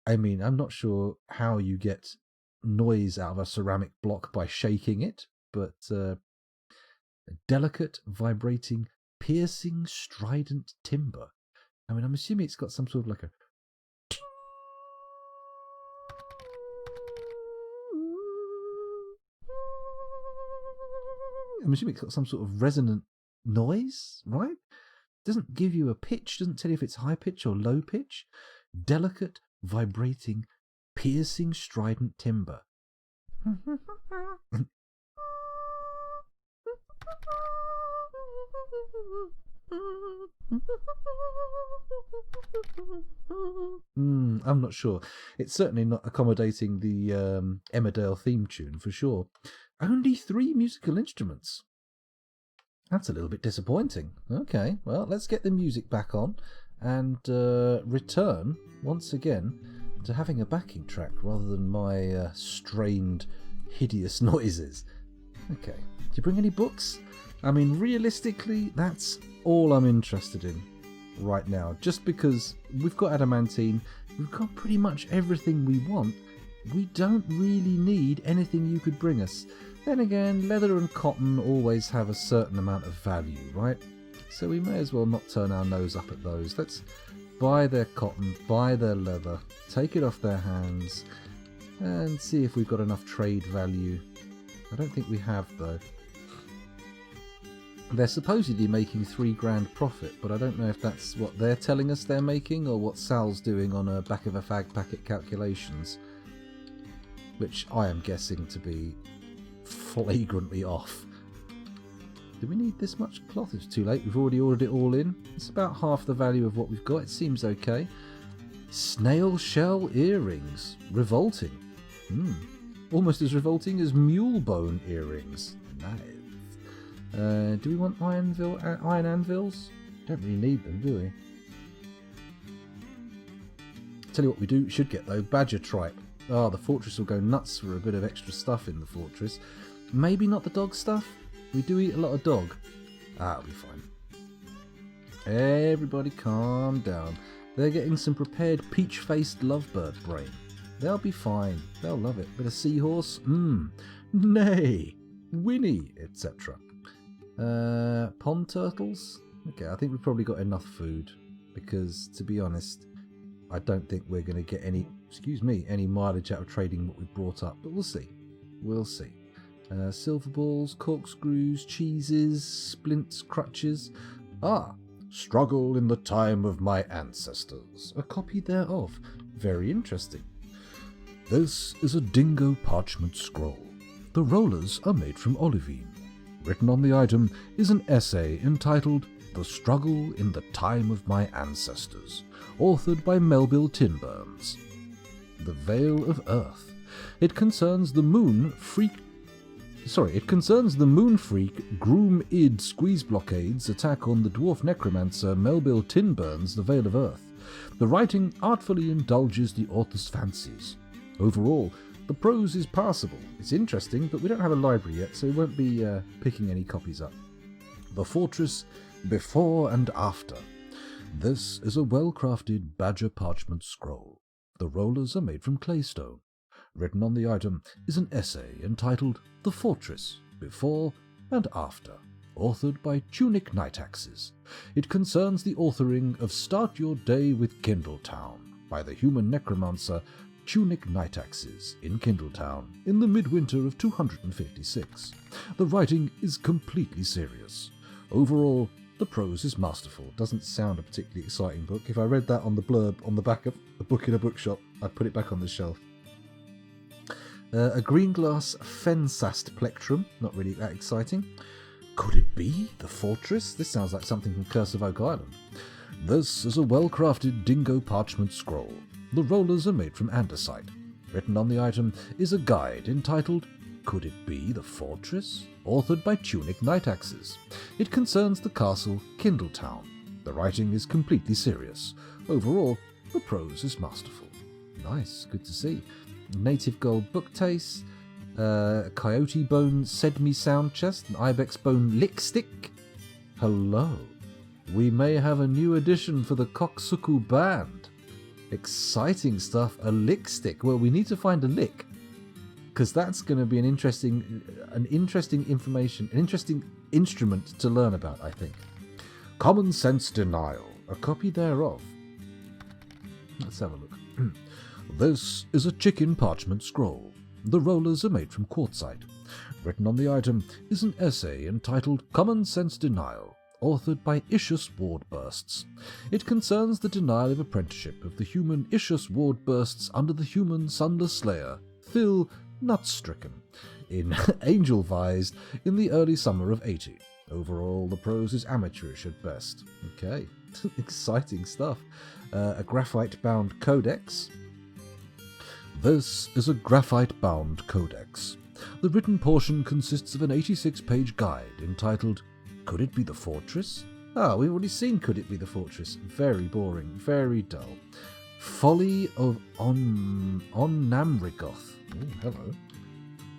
I mean, I'm not sure how you get noise out of a ceramic block by shaking it, but a delicate, vibrating, piercing, strident timbre. I mean, I'm assuming it's got some sort of like a... I'm assuming it's got some sort of resonant noise, right? Doesn't give you a pitch, doesn't tell you if it's high pitch or low pitch. Delicate, vibrating, piercing, strident timbre. I'm not sure. It's certainly not accommodating the Emmerdale theme tune for sure. Only 3 musical instruments. That's a little bit disappointing. Okay, well, let's get the music back on and return once again to having a backing track rather than my strained, hideous noises. Okay, do you bring any books? I mean, realistically, that's all I'm interested in right now. Just because we've got adamantine, we've got pretty much everything we want. We don't really need anything you could bring us. Then again, leather and cotton always have a certain amount of value, right? So we may as well not turn our nose up at those. Let's buy their cotton, buy their leather, take it off their hands, and see if we've got enough trade value. I don't think we have, though. They're supposedly making $3,000 profit, but I don't know if that's what they're telling us they're making or what Sal's doing on a back of a fag packet calculations, which I am guessing to be flagrantly off. Do we need this much cloth? It's too late. We've already ordered it all in. It's about half the value of what we've got. It seems okay. Snail shell earrings. Revolting. Almost as revolting as mule bone earrings. Nice. Do we want iron anvils? Don't really need them, do we? Tell you what we should get though, badger tripe. Oh, the fortress will go nuts for a bit of extra stuff in the fortress. Maybe not the dog stuff. We do eat a lot of dog. That'll be fine. Everybody calm down. They're getting some prepared peach-faced lovebird brain. They'll be fine. They'll love it. Bit of seahorse. Nay. Winnie, etc. Pond turtles? Okay, I think we've probably got enough food. Because, to be honest, I don't think we're going to get any mileage out of trading what we've brought up. But we'll see. We'll see. Silver balls, corkscrews, cheeses, splints, crutches. Struggle in the time of my ancestors. A copy thereof. Very interesting. This is a dingo parchment scroll. The rollers are made from olivine. Written on the item is an essay entitled The Struggle in the Time of My Ancestors, authored by Melville Tinburns. The Veil of Earth. It concerns the moon freak Groom Id Squeeze Blockade's attack on the dwarf necromancer Melville Tinburns' The Veil of Earth. The writing artfully indulges the author's fancies. Overall, the prose is passable. It's interesting, but we don't have a library yet, so we won't be picking any copies up. The Fortress Before and After. This is a well-crafted badger parchment scroll. The rollers are made from claystone. Written on the item is an essay entitled The Fortress Before and After, authored by Tunic Nightaxes. It concerns the authoring of Start Your Day with Kindletown by the human necromancer Tunic Nightaxes in Kindletown in the midwinter of 256. The writing is completely serious. Overall, the prose is masterful. Doesn't sound a particularly exciting book. If I read that on the blurb on the back of a book in a bookshop, I'd put it back on the shelf. A green glass Fensast plectrum. Not really that exciting. Could it be the fortress? This sounds like something from Curse of Oak Island. This is a well-crafted dingo parchment scroll. The rollers are made from andesite. Written on the item is a guide entitled Could It Be the Fortress? Authored by Tunic Nightaxes. It concerns the castle Kindletown. The writing is completely serious. Overall, the prose is masterful. Nice, good to see. Native gold book case, coyote bone sedme sound chest, an ibex bone lick stick. Hello. We may have a new addition for the Koksuku band. Exciting stuff. A lick stick. Well, we need to find a lick, because that's going to be an interesting instrument to learn about, I think. Common sense denial. a copy thereof. Let's have a look. This is a chicken parchment scroll. The rollers are made from quartzite. Written on the item is an essay entitled Common Sense Denial, authored by Ishus Wardbursts. It concerns the denial of apprenticeship of the human Ishus Wardbursts under the human sunless slayer, Phil Nutstricken, in Angelvised in the early summer of 80. Overall, the prose is amateurish at best. Okay, exciting stuff. A graphite-bound codex. This is a graphite-bound codex. The written portion consists of an 86-page guide entitled Could It Be the Fortress? Ah, we've already seen Could It Be the Fortress. Very boring, very dull. Folly of Onnamrigoth. Oh, hello.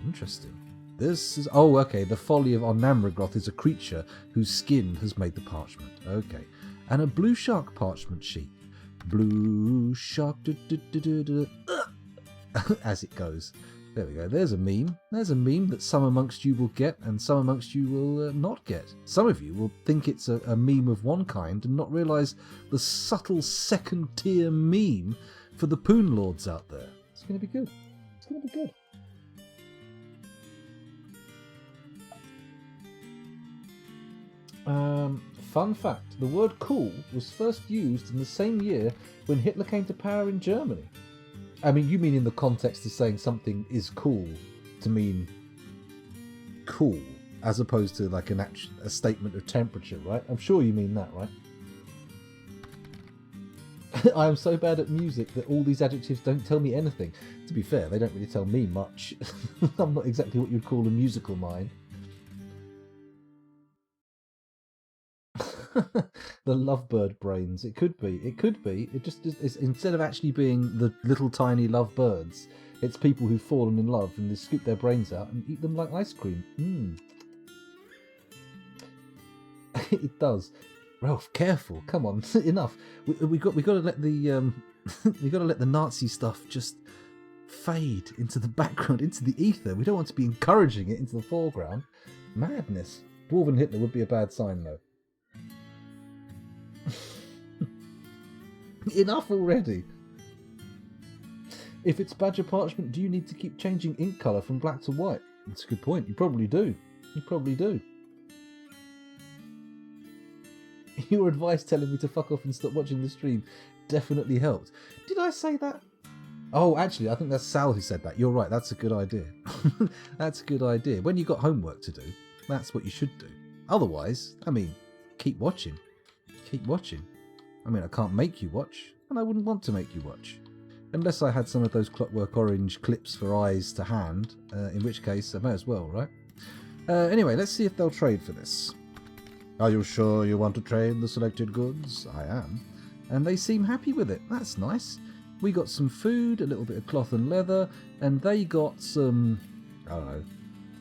Interesting. This is... Oh, okay, the Folly of Onnamrigoth is a creature whose skin has made the parchment. Okay. And a blue shark parchment sheet. Blue shark... as it goes. There we go. There's a meme. There's a meme that some amongst you will get and some amongst you will not get. Some of you will think it's a meme of one kind and not realise the subtle second-tier meme for the Poon Lords out there. It's going to be good. It's going to be good. Fun fact. The word cool was first used in the same year when Hitler came to power in Germany. I mean, you mean in the context of saying something is cool to mean cool, as opposed to like a statement of temperature, right? I'm sure you mean that, right? I am so bad at music that all these adjectives don't tell me anything. To be fair, they don't really tell me much. I'm not exactly what you'd call a musical mind. The lovebird brains. It could be. It could be. It just is, instead of actually being the little tiny lovebirds, it's people who've fallen in love and they scoop their brains out and eat them like ice cream. It does. Ralph, careful. Come on, enough. We got to let the we got to let the Nazi stuff just fade into the background, into the ether. We don't want to be encouraging it into the foreground. Madness. Dwarven Hitler would be a bad sign, though. Enough already. If it's badger parchment, do you need to keep changing ink colour from black to white? That's a good point. You probably do. You probably do. Your advice telling me to fuck off and stop watching the stream definitely helped. Did I say that? Oh, actually, I think that's Sal who said that. You're right. That's a good idea. That's a good idea. When you've got homework to do, that's what you should do. Otherwise, I mean, keep watching. Keep watching. I mean, I can't make you watch, and I wouldn't want to make you watch. Unless I had some of those Clockwork Orange clips for eyes to hand, in which case I may as well, right? Anyway, let's see if they'll trade for this. Are you sure you want to trade the selected goods? I am. And they seem happy with it. That's nice. We got some food, a little bit of cloth and leather, and they got some, I don't know,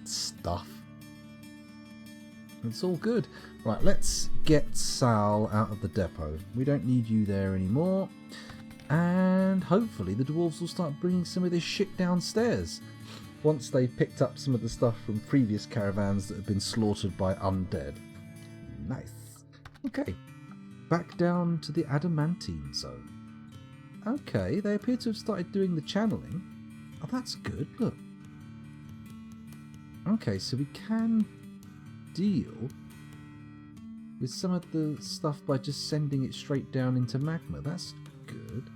stuff. It's all good. Right, let's get Sal out of the depot. We don't need you there anymore. And hopefully the dwarves will start bringing some of this shit downstairs once they've picked up some of the stuff from previous caravans that have been slaughtered by undead. Nice. Okay, back down to the adamantine zone. Okay, they appear to have started doing the channeling. Oh, that's good, look. Okay, so we can deal with some of the stuff by just sending it straight down into magma. That's good.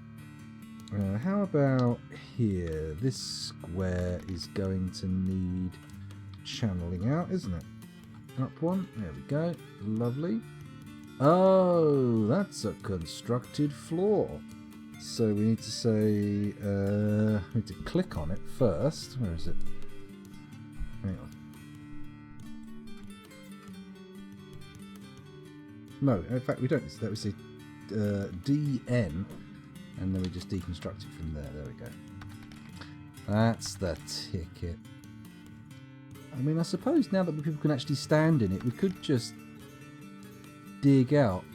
How about here? This square is going to need channeling out, isn't it? Up one. There we go. Lovely. Oh, that's a constructed floor. So we need to say, we need to click on it first. Where is it? Hang on. No, in fact we don't. That we say DN, and then we just deconstruct it from there. There we go. That's the ticket. I mean, I suppose now that people can actually stand in it, we could just dig out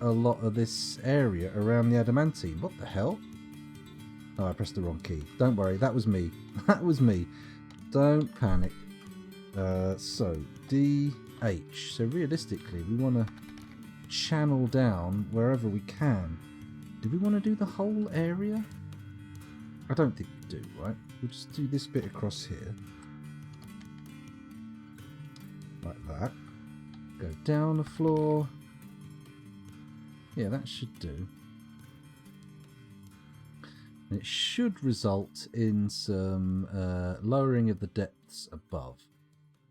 a lot of this area around the adamantine. What the hell? Oh, I pressed the wrong key. Don't worry, that was me. That was me. Don't panic. So, DH. So realistically, we want to channel down wherever we can. Do we want to do the whole area? I don't think we do, right? We'll just do this bit across here. Like that. Go down the floor. Yeah, that should do. And it should result in some lowering of the depths above.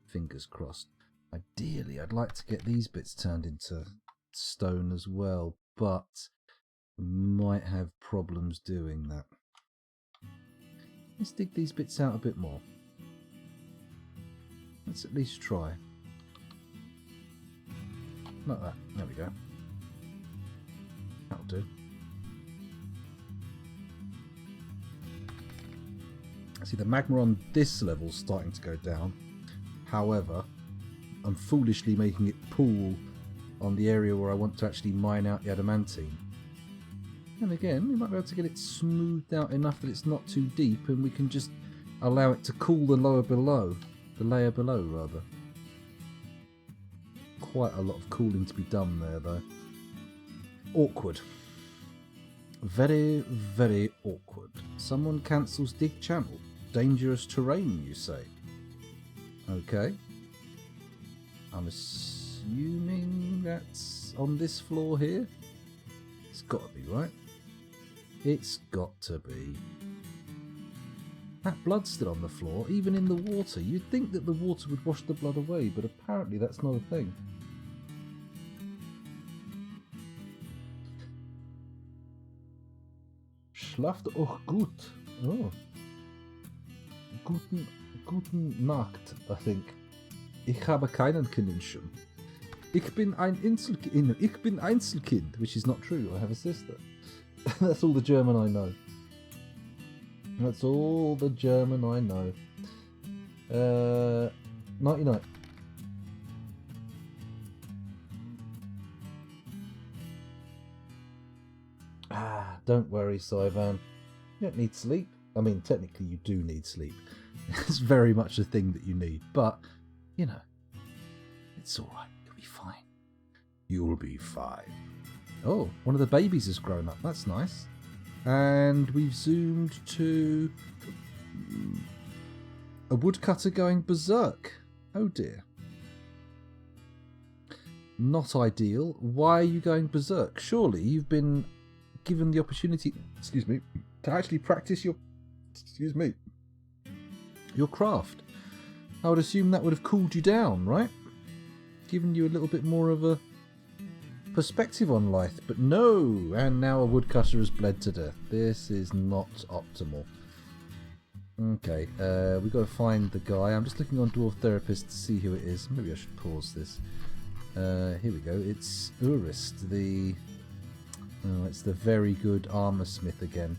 Fingers crossed. Ideally, I'd like to get these bits turned into stone as well, but we might have problems doing that. Let's dig these bits out a bit more. Let's at least try. Like that. There we go. That'll do. See, the magma on this level's starting to go down. However, I'm foolishly making it pool on the area where I want to actually mine out the adamantine. And again, we might be able to get it smoothed out enough that it's not too deep, and we can just allow it to cool the layer below, rather. Quite a lot of cooling to be done there, though. Awkward. Very, very awkward. Someone cancels dig channel. Dangerous terrain, you say? Okay. I'm assuming that's on this floor here. It's got to be, right? It's got to be. That blood's still on the floor, even in the water. You'd think that the water would wash the blood away, but apparently that's not a thing. Schlaft auch gut. Oh. Guten Nacht, I think. Ich habe keinen Kinderchen. Ich bin ein Einzelkind, which is not true. I have a sister. That's all the German I know. That's all the German I know. 99. Don't worry, Sivan. You don't need sleep. I mean, technically you do need sleep. It's very much a thing that you need. But, you know, it's alright. You'll be fine. You'll be fine. Oh, one of the babies has grown up. That's nice. And we've zoomed to a woodcutter going berserk. Oh dear. Not ideal. Why are you going berserk? Surely you've been given the opportunity, to actually practice your craft. I would assume that would have cooled you down, right? Given you a little bit more of a perspective on life, but no, and now a woodcutter has bled to death. This is not optimal. Okay, we've got to find the guy. I'm just looking on Dwarf Therapist to see who it is. Maybe I should pause this. Here we go. It's Urist, it's the very good armor smith again.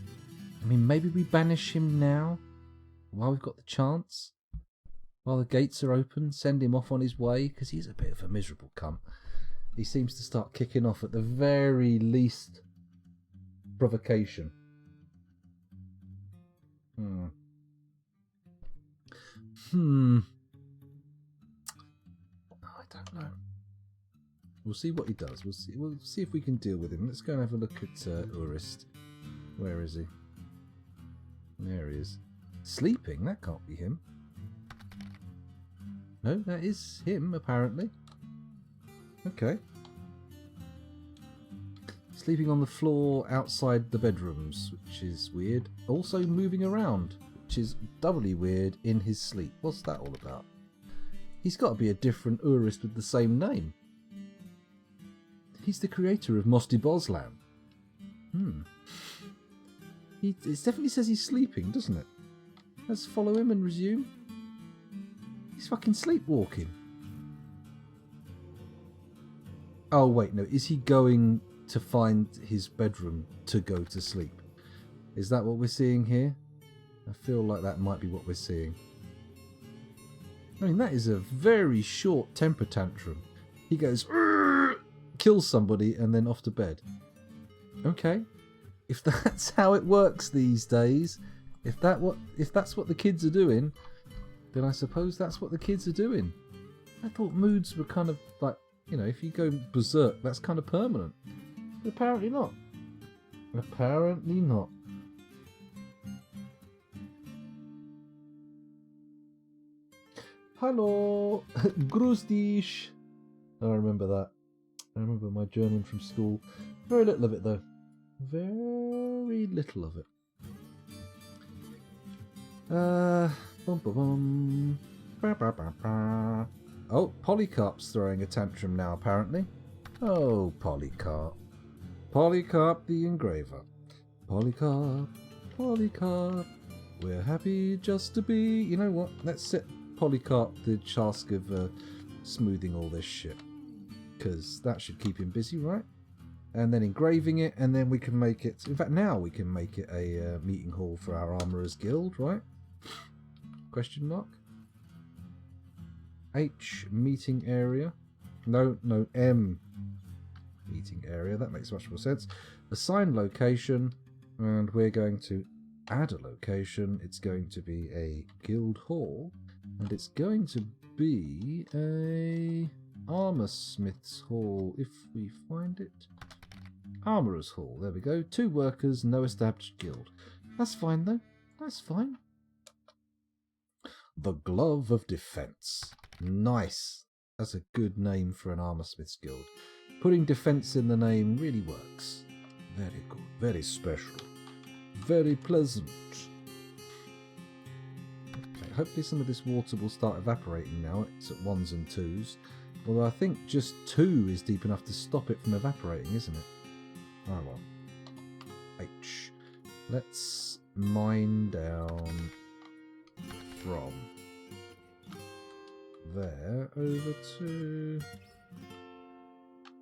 I mean, maybe we banish him now while we've got the chance. While the gates are open, send him off on his way, because he's a bit of a miserable cunt. He seems to start kicking off at the very least provocation. I don't know. We'll see what he does. We'll see if we can deal with him. Let's go and have a look at Urist. Where is he? There he is. Sleeping? That can't be him. No, that is him, apparently. Okay. Sleeping on the floor outside the bedrooms, which is weird. Also moving around, which is doubly weird in his sleep. What's that all about? He's got to be a different Urist with the same name. He's the creator of Mosty Boslan. It definitely says he's sleeping, doesn't it? Let's follow him and resume. He's fucking sleepwalking. Oh, wait, no. Is he going to find his bedroom to go to sleep? Is that what we're seeing here? I feel like that might be what we're seeing. I mean, that is a very short temper tantrum. He goes, kills somebody, and then off to bed. Okay. If that's how it works these days, if that's what the kids are doing, then I suppose that's what the kids are doing. I thought moods were kind of like You know, if you go berserk, that's kind of permanent. But apparently not. Apparently not. Hello, grüß dich. I remember that. I remember my German from school. Very little of it, though. Very little of it. Bum, bum, bum. Ba, ba, ba, ba. Oh, Polycarp's throwing a tantrum now, apparently. Oh, Polycarp. Polycarp the engraver. Polycarp, Polycarp. We're happy just to be... You know what? Let's set Polycarp the task of smoothing all this shit. Because that should keep him busy, right? And then engraving it, and then we can make it... In fact, now we can make it a meeting hall for our Armourers Guild, right? Question mark? H, meeting area. No, M, meeting area. That makes much more sense. Assign location, and we're going to add a location. It's going to be a guild hall, and it's going to be a armorsmith's hall, if we find it. Armourer's hall, there we go. 2 workers, no established guild. That's fine, though. That's fine. The Glove of Defence. Nice. That's a good name for an armoursmith's guild. Putting defence in the name really works. Very good. Very special. Very pleasant. Okay, hopefully some of this water will start evaporating now. It's at 1s and 2s. Although I think just 2 is deep enough to stop it from evaporating, isn't it? Oh well. H. Let's mine down from there over to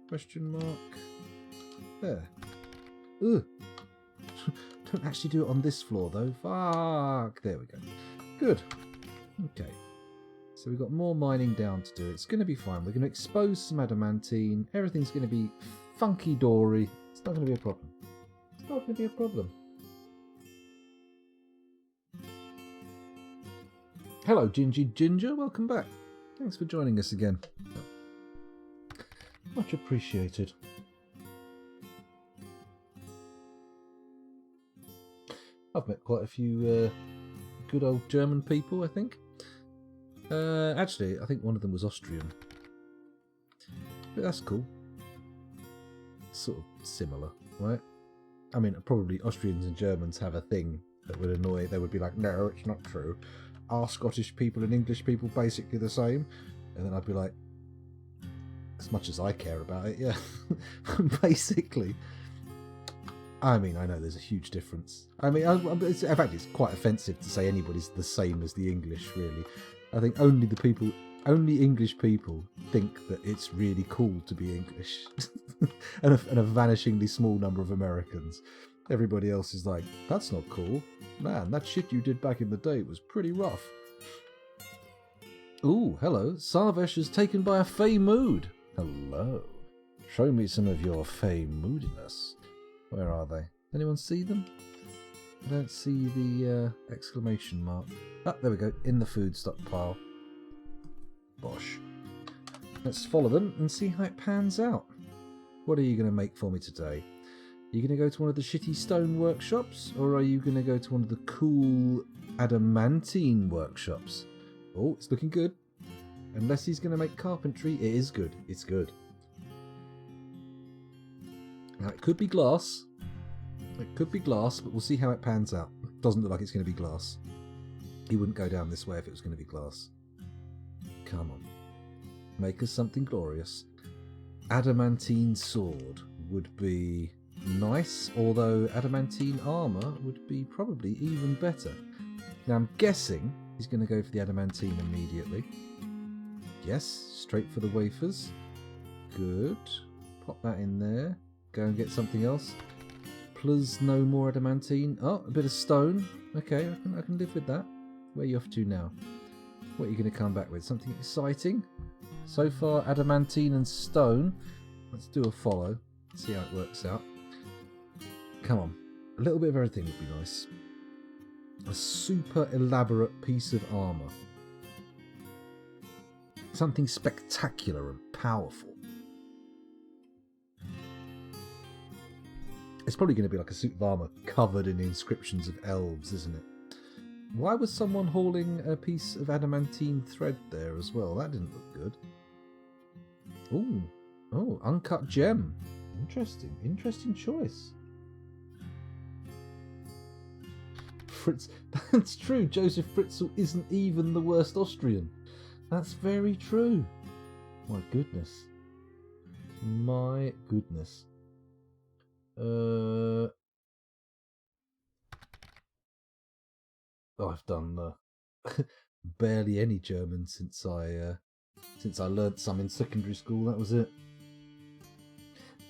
question mark there. Ugh. Don't actually do it on this floor though. Fuck. There we go. Good. Okay. So we've got more mining down to do. It's going to be fine. We're going to expose some adamantine. Everything's going to be funky dory. It's not going to be a problem. It's not going to be a problem. Hello, Gingy Ginger. Welcome back. Thanks for joining us again. Much appreciated. I've met quite a few good old German people, I think. Actually, I think one of them was Austrian. But that's cool. Sort of similar, right? I mean, probably Austrians and Germans have a thing that would annoy. They would be like, no, it's not true. Are Scottish people and English people basically the same? And then I'd be like, as much as I care about it, yeah. Basically. I mean, I know there's a huge difference. I mean, in fact, it's quite offensive to say anybody's the same as the English, really. I think only English people think that it's really cool to be English. and a vanishingly small number of Americans. Everybody else is like, that's not cool. Man, that shit you did back in the day was pretty rough. Ooh, hello. Sarvesh is taken by a fey mood. Hello. Show me some of your fey moodiness. Where are they? Anyone see them? I don't see the exclamation mark. Ah, there we go. In the food stockpile. Bosh. Let's follow them and see how it pans out. What are you going to make for me today? Are you going to go to one of the shitty stone workshops? Or are you going to go to one of the cool adamantine workshops? Oh, it's looking good. Unless he's going to make carpentry, it is good. It's good. Now, it could be glass. It could be glass, but we'll see how it pans out. Doesn't look like it's going to be glass. He wouldn't go down this way if it was going to be glass. Come on. Make us something glorious. Adamantine sword would be nice, although adamantine armour would be probably even better. Now, I'm guessing he's going to go for the adamantine immediately. Yes, straight for the wafers. Good. Pop that in there. Go and get something else. Plus no more adamantine. Oh, a bit of stone. Okay, I can live with that. Where are you off to now? What are you going to come back with? Something exciting? So far, adamantine and stone. Let's do a follow. See how it works out. Come on. A little bit of everything would be nice. A super elaborate piece of armour. Something spectacular and powerful. It's probably going to be like a suit of armour covered in inscriptions of elves, isn't it? Why was someone hauling a piece of adamantine thread there as well? That didn't look good. Ooh. Oh, uncut gem. Interesting. Interesting choice. Fritz. That's true. Joseph Fritzl isn't even the worst Austrian. That's very true. My goodness. My goodness. I've done barely any German since I learnt some in secondary school. That was it.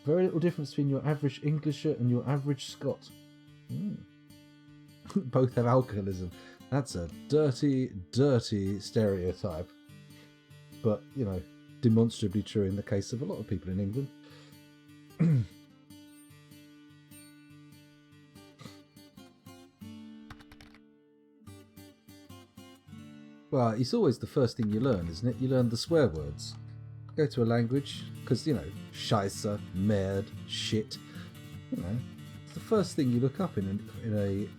Very little difference between your average Englisher and your average Scot. Both have alcoholism. That's a dirty, dirty stereotype. But, you know, demonstrably true in the case of a lot of people in England. Well, it's always the first thing you learn, isn't it? You learn the swear words. Go to a language, because, you know, scheisse, merd, shit. You know, it's the first thing you look up in a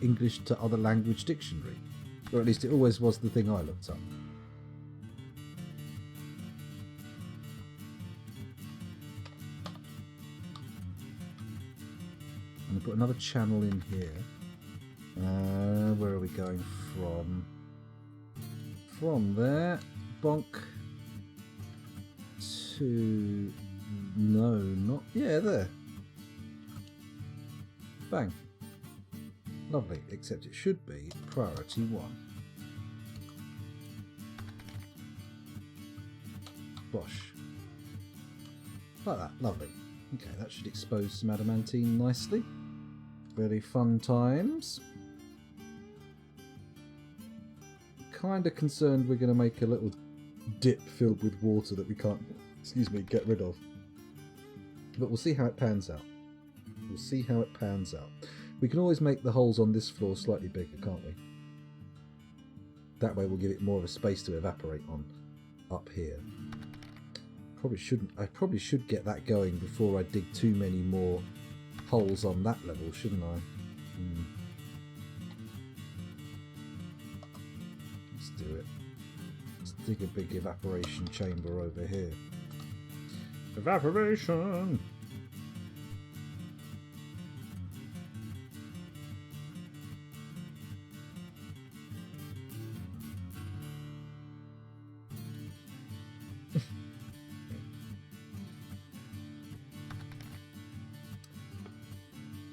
English to other language dictionary. Or at least it always was the thing I looked up. I'm going to put another channel in here. Where are we going from? From there, bonk, to, no, not, yeah, there. Bang. Lovely, except it should be priority 1. Bosh. Like that, lovely. Okay, that should expose some adamantine nicely. Very fun times. Kind of concerned we're going to make a little dip filled with water that we can't, get rid of. But we'll see how it pans out. We'll see how it pans out. We can always make the holes on this floor slightly bigger, can't we? That way we'll give it more of a space to evaporate on up here. I probably should get that going before I dig too many more holes on that level, shouldn't I? Let's do it. Let's dig a big evaporation chamber over here. Evaporation!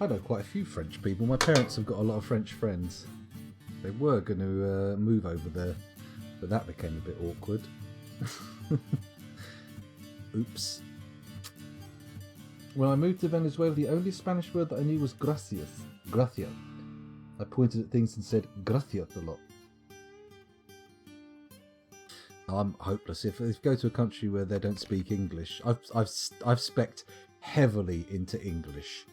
I know quite a few French people. My parents have got a lot of French friends. They were going to move over there, but that became a bit awkward. Oops. When I moved to Venezuela, the only Spanish word that I knew was gracias. Gracias. I pointed at things and said gracias a lot. I'm hopeless. If I go to a country where they don't speak English, I've specced heavily into English.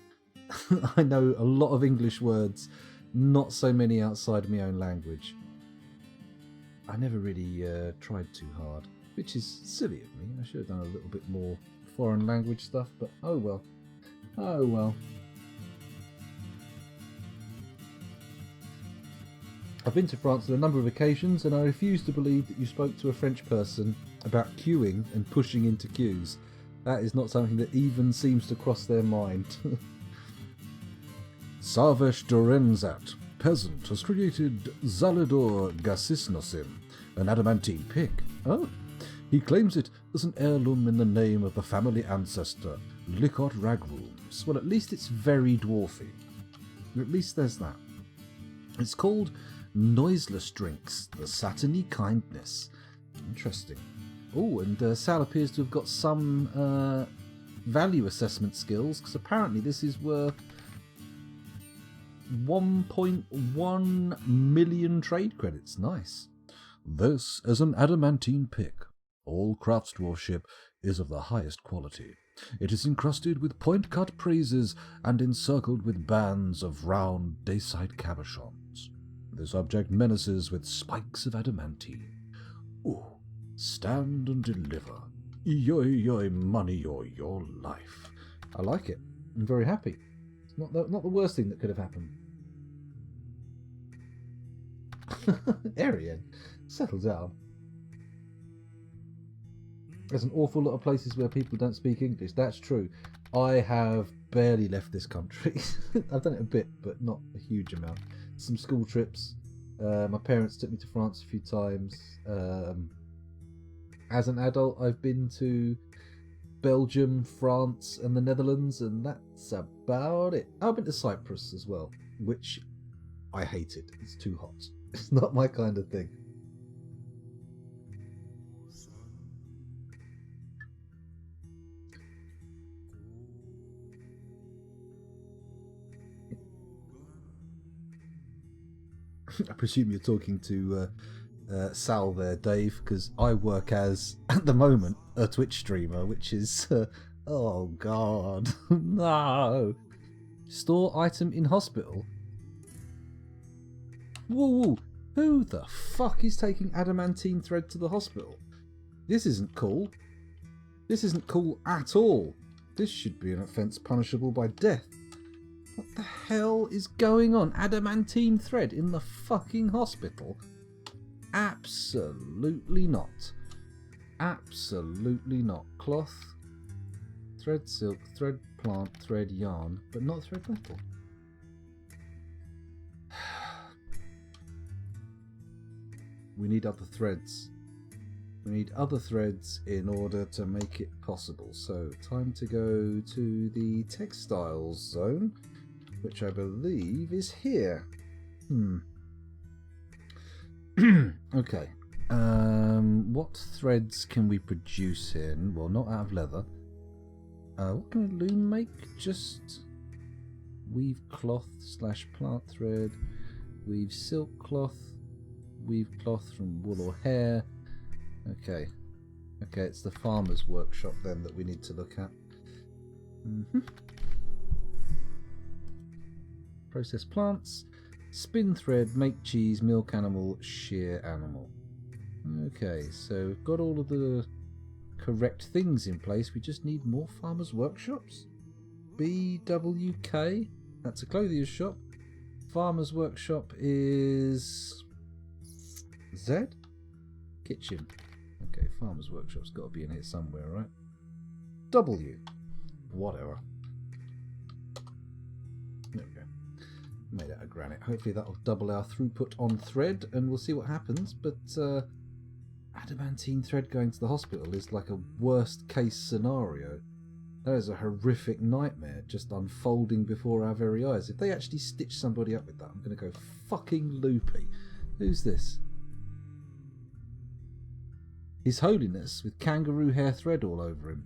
I know a lot of English words, not so many outside my own language. I never really tried too hard, which is silly of me. I should have done a little bit more foreign language stuff, but oh well. Oh well. I've been to France on a number of occasions, and I refuse to believe that you spoke to a French person about queuing and pushing into queues. That is not something that even seems to cross their mind. Sarvesh Dorenzat, peasant, has created Zalidor Gasisnosim, an adamantine pig. Oh. He claims it as an heirloom in the name of the family ancestor, Likot Ragrooms. Well, at least it's very dwarfy. At least there's that. It's called Noiseless Drinks, the Satiny Kindness. Interesting. Oh, and Sal appears to have got some value assessment skills, because apparently this is worth 1.1 million trade credits. Nice. This is an adamantine pick. All craftsdwarfship is of the highest quality. It is encrusted with point-cut praises and encircled with bands of round dacite cabochons. This object menaces with spikes of adamantine. Ooh, stand and deliver. Yoy, yoy, money, yoy, your life. I like it. I'm very happy. Not the worst thing that could have happened. Arian, settle down. There's an awful lot of places where people don't speak English. That's true. I have barely left this country. I've done it a bit, but not a huge amount. Some school trips. My parents took me to France a few times. As an adult, I've been to Belgium, France, and the Netherlands, and that's about it. I've been to Cyprus as well, which I hated. It's too hot. It's not my kind of thing. I presume you're talking to Sal there, Dave, because I work as, at the moment, a Twitch streamer, which is... oh, God. No. Store item in hospital? Whoa, who the fuck is taking adamantine thread to the hospital? This isn't cool. This isn't cool at all. This should be an offence punishable by death. What the hell is going on? Adamantine thread in the fucking hospital? Absolutely not. Absolutely not. Cloth, thread silk, thread plant, thread yarn, but not thread metal. We need other threads. We need other threads in order to make it possible. So, time to go to the textiles zone, which I believe is here. Okay. What threads can we produce here? Well, not out of leather. What can a loom make? Just weave cloth / plant thread, weave silk cloth, weave cloth from wool or hair. Okay, it's the farmer's workshop then that we need to look at. Process plants, spin thread, make cheese, milk animal, shear animal. Okay, so we've got all of the correct things in place. We just need more farmers' workshops. BWK, that's a clothier's shop. Farmers' workshop is Z? Kitchen. Okay, farmers' workshop's got to be in here somewhere, right? W. Whatever. There we go. Made out of granite. Hopefully that'll double our throughput on thread, and we'll see what happens. But adamantine thread going to the hospital is like a worst case scenario. That is a horrific nightmare just unfolding before our very eyes. If they actually stitch somebody up with that, I'm going to go fucking loopy. Who's this? His Holiness with kangaroo hair thread all over him.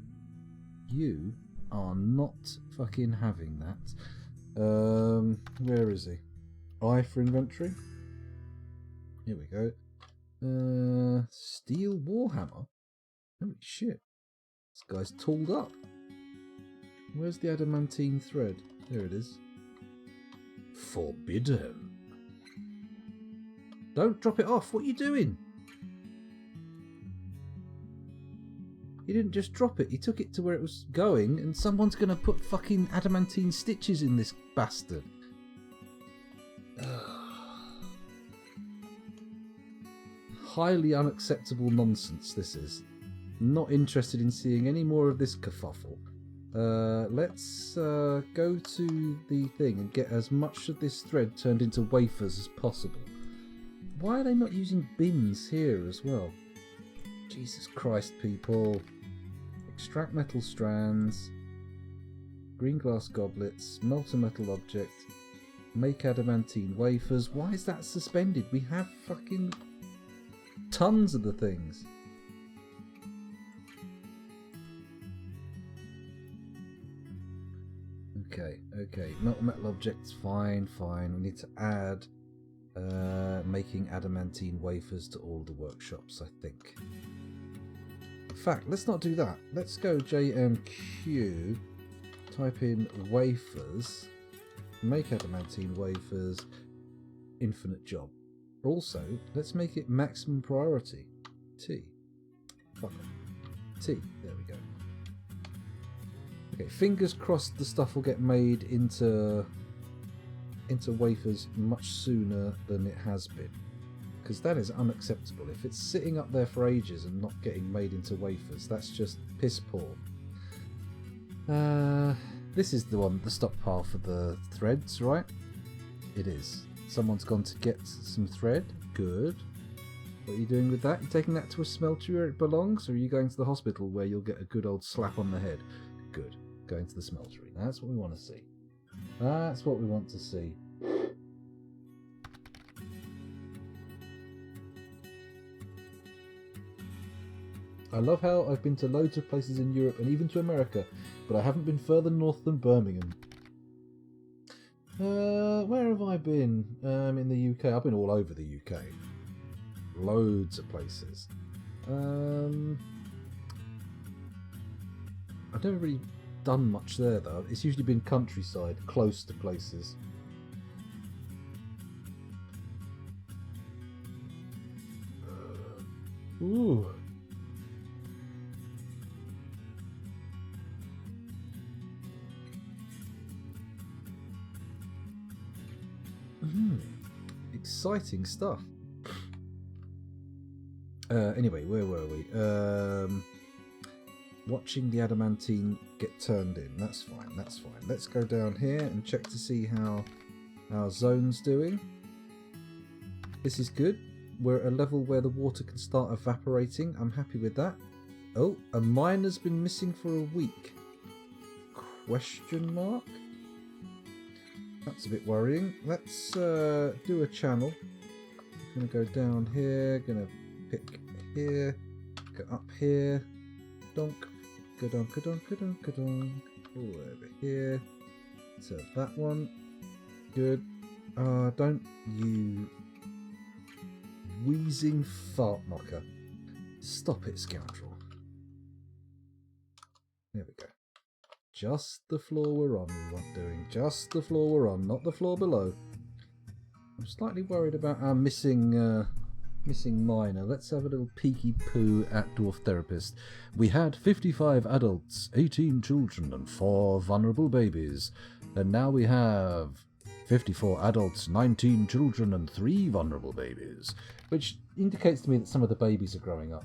You are not fucking having that. Where is he? I for inventory. Here we go. Steel Warhammer. Holy shit. This guy's tooled up. Where's the adamantine thread? There it is. Forbidden. Don't drop it off. What are you doing? He didn't just drop it. He took it to where it was going, and someone's going to put fucking adamantine stitches in this bastard. Highly unacceptable nonsense, this is. Not interested in seeing any more of this kerfuffle. Let's go to the thing and get as much of this thread turned into wafers as possible. Why are they not using bins here as well? Jesus Christ, people. Extract metal strands, green glass goblets, melt a metal object, make adamantine wafers. Why is that suspended? We have fucking tons of the things. Okay, melt a metal objects, fine. We need to add making adamantine wafers to all the workshops, I think. In fact, let's not do that. Let's go JMQ, type in wafers, make adamantine wafers, infinite job. Also, let's make it maximum priority. T. Fuck it. T. There we go. Okay, fingers crossed the stuff will get made into wafers much sooner than it has been. Because that is unacceptable. If it's sitting up there for ages and not getting made into wafers, that's just piss poor. This is the stockpile for the threads, right? It is. Someone's gone to get some thread. Good. What are you doing with that? You taking that to a smeltery where it belongs, or are you going to the hospital where you'll get a good old slap on the head? Good. Going to the smeltery. That's what we want to see. That's what we want to see. I love how I've been to loads of places in Europe and even to America, but I haven't been further north than Birmingham. Where have I been? In the UK. I've been all over the UK. Loads of places. I've never really done much there though. It's usually been countryside, close to places. Ooh. Exciting stuff. Anyway, where were we? Watching the adamantine get turned in. That's fine, that's fine. Let's go down here and check to see how our zone's doing. This is good. We're at a level where the water can start evaporating. I'm happy with that. Oh, a miner's been missing for a week. Question mark? That's a bit worrying. Let's do a channel. Gonna go down here, gonna pick here, go up here, donk, go donk, go donk, go donk, go donk, all over here, to that one, good. Don't you wheezing fart knocker. Stop it, scoundrel. There we go. Just the floor we're on we want doing. Just the floor we're on, not the floor below. I'm slightly worried about our missing miner. Let's have a little peeky poo at Dwarf Therapist. We had 55 adults, 18 children and 4 vulnerable babies. And now we have 54 adults, 19 children and 3 vulnerable babies. Which indicates to me that some of the babies are growing up.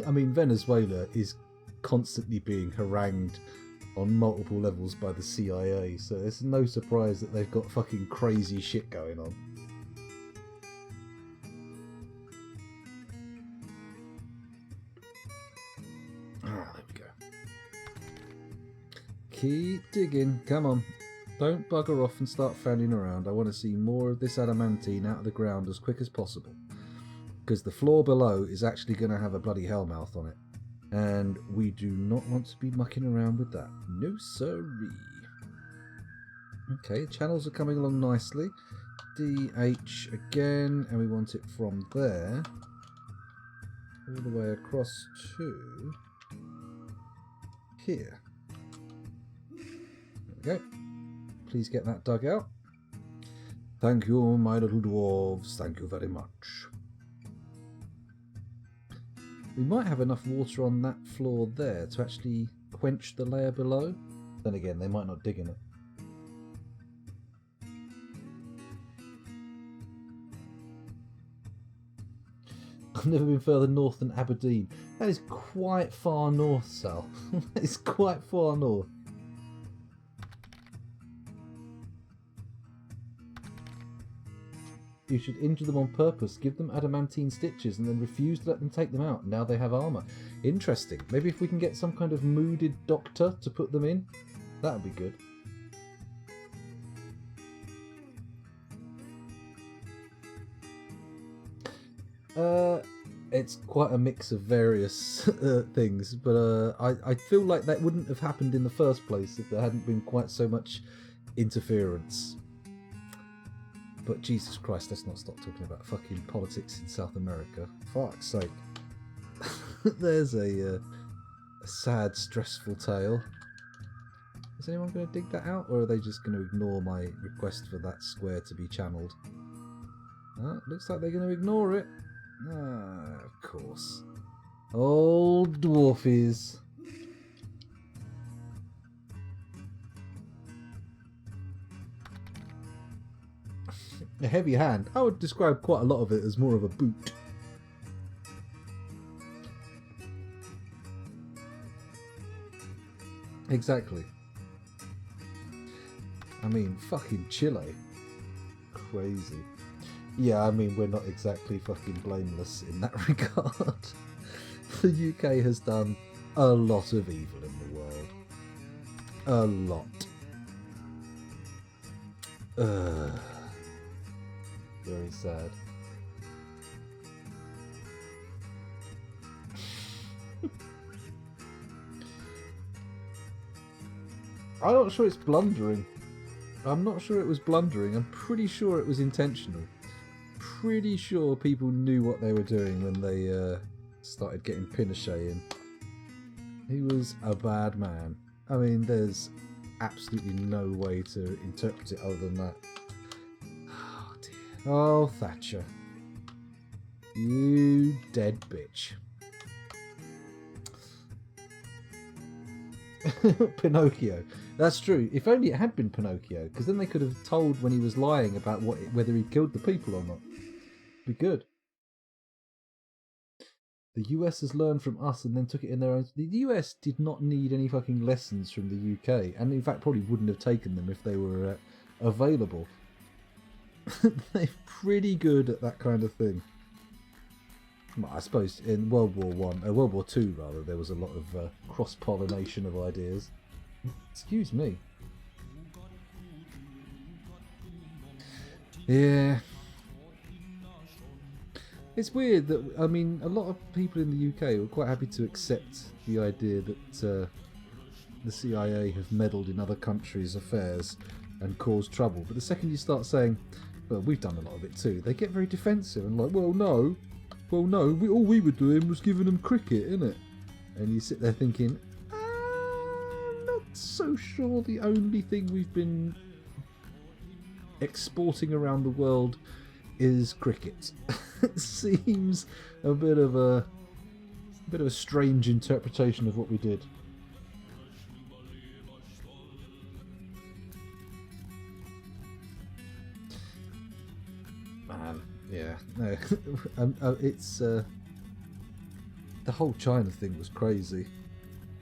I mean, Venezuela is constantly being harangued on multiple levels by the CIA, so it's no surprise that they've got fucking crazy shit going on. Ah, there we go. Keep digging, come on. Don't bugger off and start fanning around. I want to see more of this adamantine out of the ground as quick as possible. Because the floor below is actually going to have a bloody hellmouth on it. And we do not want to be mucking around with that. No sirree. Okay, channels are coming along nicely. DH again, and we want it from there all the way across to here. There we go. Please get that dug out. Thank you, my little dwarves. Thank you very much. We might have enough water on that floor there to actually quench the layer below. Then again, they might not dig in it. I've never been further north than Aberdeen. That is quite far north, Sal. That is quite far north. You should injure them on purpose, give them adamantine stitches, and then refuse to let them take them out. Now they have armour. Interesting. Maybe if we can get some kind of mooded doctor to put them in, that would be good. It's quite a mix of various things, but I feel like that wouldn't have happened in the first place if there hadn't been quite so much interference. But Jesus Christ, let's not stop talking about fucking politics in South America. Fuck's sake. There's a sad, stressful tale. Is Is anyone going to dig that out, or are they just going to ignore my request for that square to be channeled? Looks like they're going to ignore it. Of course. Old dwarfies. A heavy hand. I would describe quite a lot of it as more of a boot. Exactly. I mean, fucking Chile. Crazy. Yeah, I mean, we're not exactly fucking blameless in that regard. The UK has done a lot of evil in the world. A lot. Very sad. I'm not sure it's blundering. I'm not sure it was blundering. I'm pretty sure it was intentional. Pretty sure people knew what they were doing when they started getting Pinochet in. He was a bad man. I mean, there's absolutely no way to interpret it other than that. Oh dear. Oh, Thatcher. You dead bitch. Pinocchio. That's true. If only it had been Pinocchio, because then they could have told when he was lying about whether he killed the people or not. Be good. The US has learned from us and then took it in their own. The US did not need any fucking lessons from the UK, and in fact probably wouldn't have taken them if they were available. They're pretty good at that kind of thing. Well, I suppose in World War II rather, there was a lot of cross-pollination of ideas. Excuse me. Yeah. It's weird that, I mean, a lot of people in the UK were quite happy to accept the idea that the CIA have meddled in other countries' affairs and caused trouble. But the second you start saying, well, we've done a lot of it too, they get very defensive and like, well, no, all we were doing was giving them cricket, innit? And you sit there thinking, I'm not so sure the only thing we've been exporting around the world is cricket. It seems a bit of a strange interpretation of what we did. Man, yeah, no, it's the whole China thing was crazy.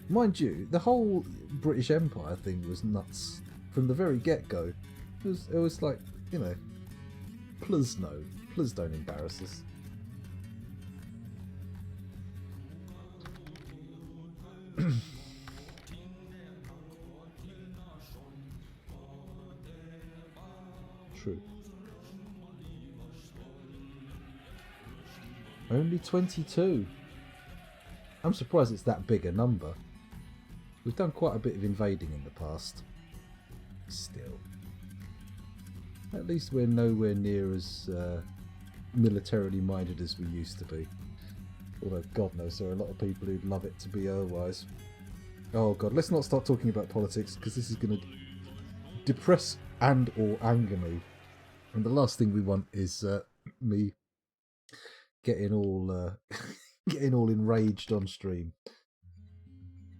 Mind you, the whole British Empire thing was nuts from the very get-go. It was like, you know, please don't embarrass us. True. Only 22. I'm surprised it's that big a number. We've done quite a bit of invading in the past. Still. At least we're nowhere near as militarily minded as we used to be. Although, God knows, there are a lot of people who'd love it to be otherwise. Oh God, let's not start talking about politics, because this is going to depress and or anger me. And the last thing we want is me getting all getting all enraged on stream.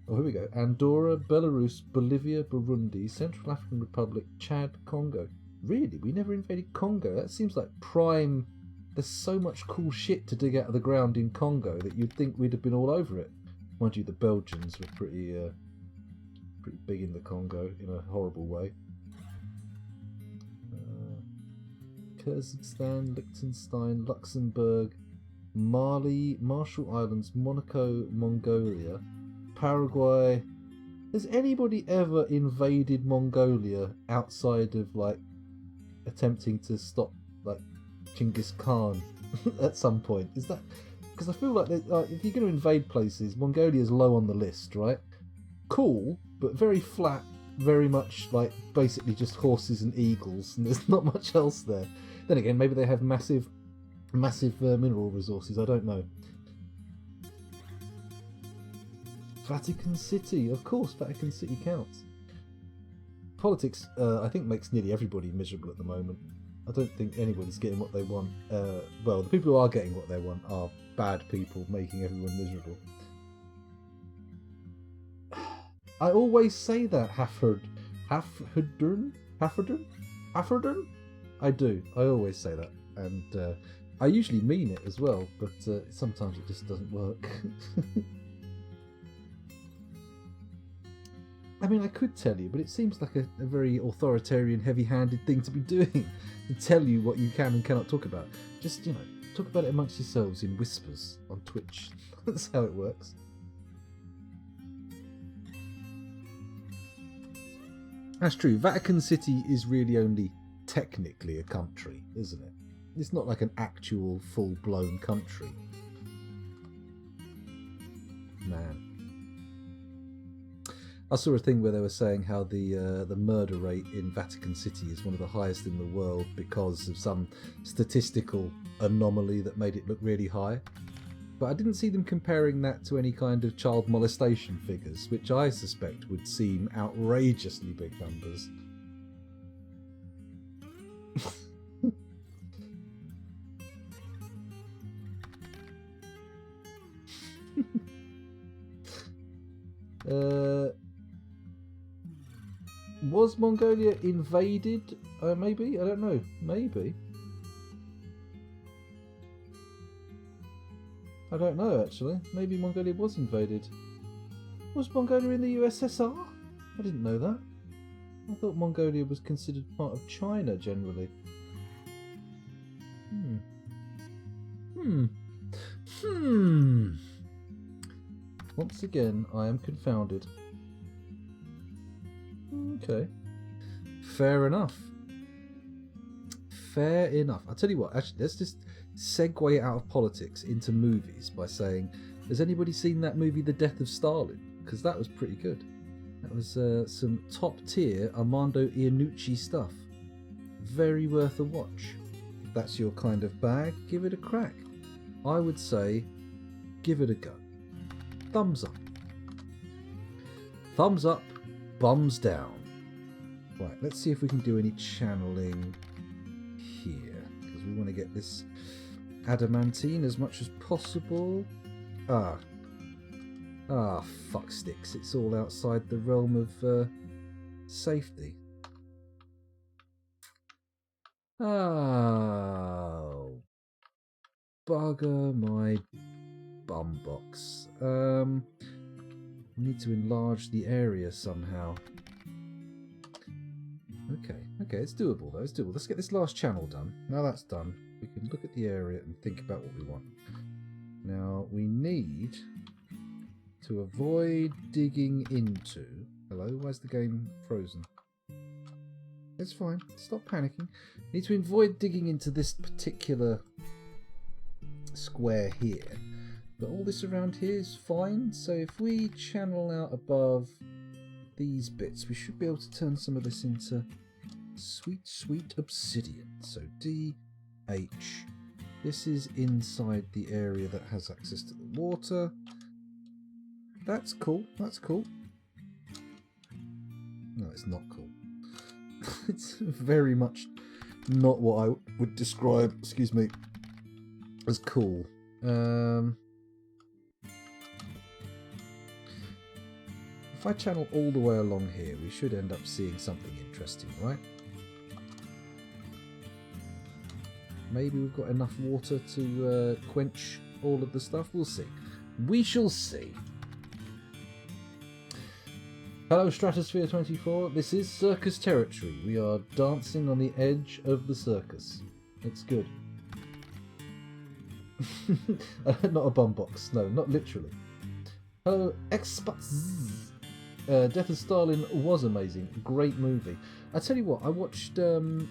Oh, here we go. Andorra, Belarus, Bolivia, Burundi, Central African Republic, Chad, Congo. Really? We never invaded Congo? That seems like prime... There's so much cool shit to dig out of the ground in Congo that you'd think we'd have been all over it. Mind you, the Belgians were pretty big in the Congo in a horrible way. Kyrgyzstan, Liechtenstein, Luxembourg, Mali, Marshall Islands, Monaco, Mongolia, Paraguay. Has anybody ever invaded Mongolia outside of like attempting to stop like Genghis Khan at some point? Is that because I feel like if you're going to invade places, Mongolia's low on the list, right? Cool, but very flat, very much like basically just horses and eagles, and there's not much else there. Then again, maybe they have massive mineral resources. I don't know. Vatican City, of course, Vatican City counts. politics, I think, makes nearly everybody miserable at the moment. I don't think anybody's getting what they want. Well, the people who are getting what they want are bad people making everyone miserable. I always say that, Haffordern? I do. I always say that. And I usually mean it as well, but sometimes it just doesn't work. I mean, I could tell you, but it seems like a very authoritarian, heavy-handed thing to be doing. To tell you what you can and cannot talk about. Just, talk about it amongst yourselves in whispers on Twitch. That's how it works. That's true. Vatican City is really only technically a country, isn't it? It's not like an actual full-blown country. Man. I saw a thing where they were saying how the murder rate in Vatican City is one of the highest in the world because of some statistical anomaly that made it look really high. But I didn't see them comparing that to any kind of child molestation figures, which I suspect would seem outrageously big numbers. Was Mongolia invaded? Maybe? I don't know. Maybe. I don't know, actually. Maybe Mongolia was invaded. Was Mongolia in the USSR? I didn't know that. I thought Mongolia was considered part of China, generally. Once again, I am confounded. Okay. Fair enough. Fair enough. I'll tell you what, actually, let's just segue out of politics into movies by saying, has anybody seen that movie, The Death of Stalin? Because that was pretty good. That was some top tier Armando Iannucci stuff. Very worth a watch. If that's your kind of bag, give it a crack. I would say, give it a go. Thumbs up. Thumbs up, bums down. Right, let's see if we can do any channeling here, because we want to get this adamantine as much as possible. Fuck sticks. It's all outside the realm of safety. Oh, bugger my bum box. We need to enlarge the area somehow. Okay, it's doable though, it's doable. Let's get this last channel done. Now that's done, we can look at the area and think about what we want. Now, we need to avoid digging into... Hello, why's the game frozen? It's fine, stop panicking. We need to avoid digging into this particular square here. But all this around here is fine, so if we channel out above these bits, we should be able to turn some of this into sweet, sweet obsidian. So DH. This is inside the area that has access to the water. That's cool, that's cool. No, it's not cool. It's very much not what I would describe, excuse me, as cool. If I channel all the way along here, we should end up seeing something interesting, right? Maybe we've got enough water to quench all of the stuff. We'll see. We shall see. Hello, Stratosphere 24. This is circus territory. We are dancing on the edge of the circus. It's good. Not a bum box. No, not literally. Hello, Expats. Death of Stalin was amazing. Great movie. I tell you what, I watched... do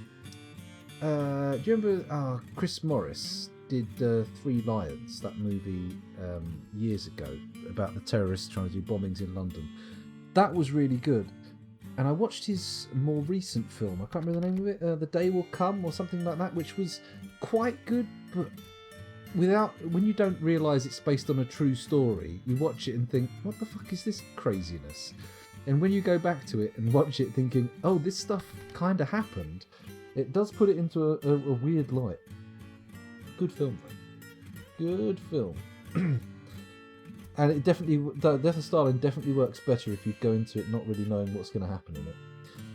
you remember Chris Morris did Three Lions, that movie years ago, about the terrorists trying to do bombings in London? That was really good. And I watched his more recent film, I can't remember the name of it, The Day Will Come or something like that, which was quite good, but when you don't realise it's based on a true story, you watch it and think, what the fuck is this craziness? And when you go back to it and watch it thinking, oh, this stuff kind of happened, it does put it into a weird light. Good film, though. Good film. And it definitely, Death of Stalin definitely works better if you go into it not really knowing what's going to happen in it.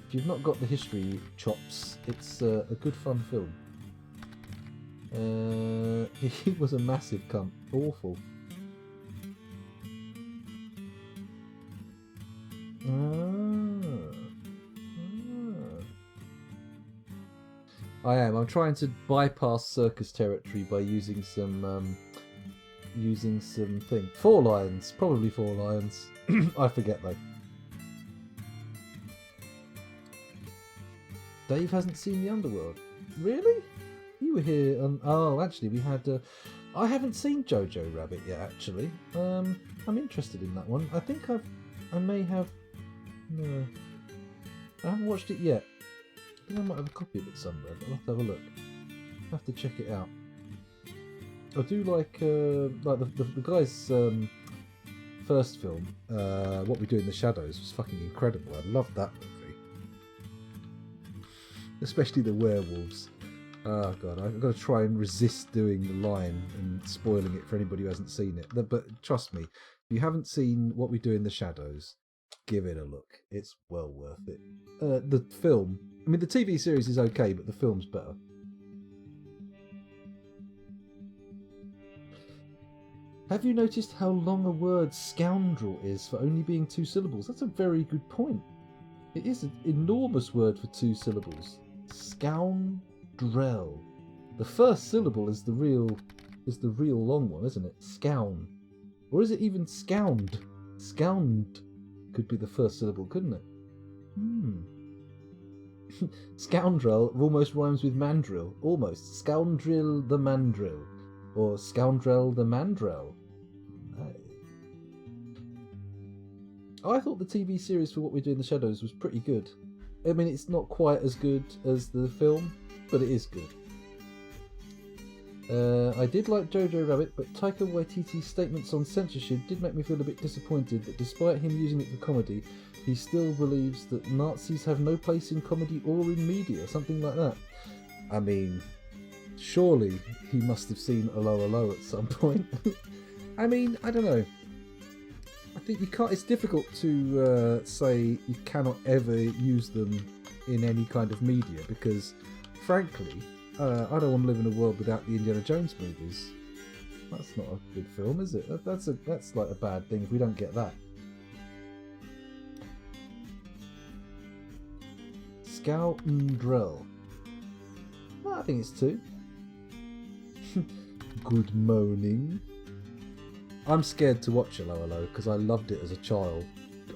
If you've not got the history chops, it's a good fun film. He was a massive cunt. Awful. I am. I'm trying to bypass circus territory by using some thing. 4 lions. Probably 4 lions. I forget though. Dave hasn't seen The Underworld. Really? You were here on... Oh, actually, we had... I haven't seen Jojo Rabbit yet, actually. I'm interested in that one. I think I may have... No. I haven't watched it yet. I think I might have a copy of it somewhere, but I'll have to have a look. I'll have to check it out. I do like the guy's first film, What We Do in the Shadows, was fucking incredible. I loved that movie. Especially the werewolves. Oh god, I've got to try and resist doing the line and spoiling it for anybody who hasn't seen it. But trust me, if you haven't seen What We Do in the Shadows, give it a look. It's well worth it. The film, I mean the TV series is okay, but the film's better. Have you noticed how long a word scoundrel is for only being 2 syllables? That's a very good point. It is an enormous word for 2 syllables. Scoundrel. The first syllable is the real long one, isn't it? Scown. Or is it even scound? Scound could be the first syllable, couldn't it? Scoundrel almost rhymes with mandrill. Almost. Scoundrel the mandrill. Or scoundrel the mandrel. I thought the TV series for What We Do in the Shadows was pretty good. I mean, it's not quite as good as the film, but it is good. I did like Jojo Rabbit, but Taika Waititi's statements on censorship did make me feel a bit disappointed that despite him using it for comedy, he still believes that Nazis have no place in comedy or in media, something like that. I mean, surely he must have seen Hello at some point. I mean, I don't know. I think you can't. It's difficult to say you cannot ever use them in any kind of media because, frankly, I don't want to live in a world without the Indiana Jones movies. That's not a good film, is it? That's like a bad thing if we don't get that. Scoundrel. Well, I think it's 2. Good morning. I'm scared to watch Hello because I loved it as a child.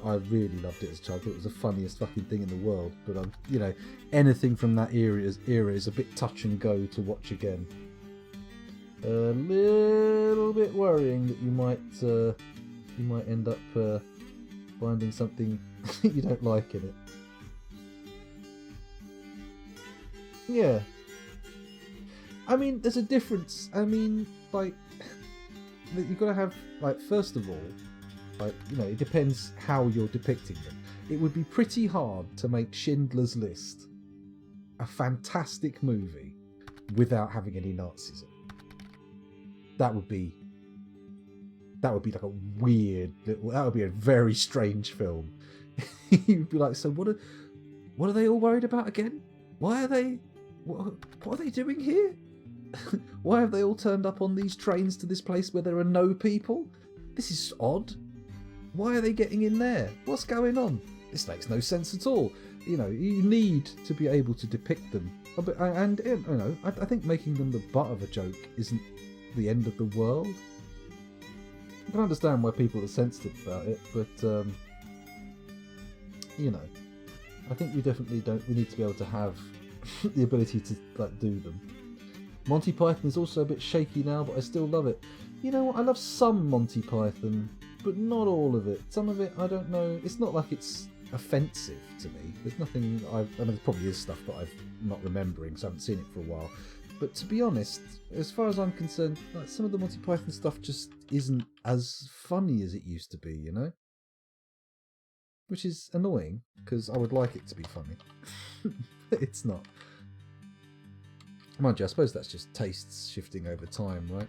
I really loved it as a child. I thought it was the funniest fucking thing in the world. But anything from that era is a bit touch and go to watch again. A little bit worrying that you might end up finding something you don't like in it. Yeah. I mean, there's a difference. I mean, like, you've got to have, like, first of all, like, it depends how you're depicting them. It would be pretty hard to make Schindler's List a fantastic movie without having any Nazis in it. That would be like a weird, that would be a very strange film. You'd be like, so what are they all worried about again? Why are they, what are they doing here? Why have they all turned up on these trains to this place where there are no people? This is odd. Why are they getting in there? What's going on? This makes no sense at all. You need to be able to depict them. And I think making them the butt of a joke isn't the end of the world. I can understand why people are sensitive about it, but I think we definitely don't. We need to be able to have the ability to do them. Monty Python is also a bit shaky now, but I still love it. You know what? I love some Monty Python, but not all of it. Some of it, I don't know. It's not like it's offensive to me. There's nothing. I mean, there probably is stuff that I'm not remembering, so I haven't seen it for a while. But to be honest, as far as I'm concerned, like, some of the Monty Python stuff just isn't as funny as it used to be. which is annoying because I would like it to be funny. But it's not. Mind you, I suppose that's just tastes shifting over time, right?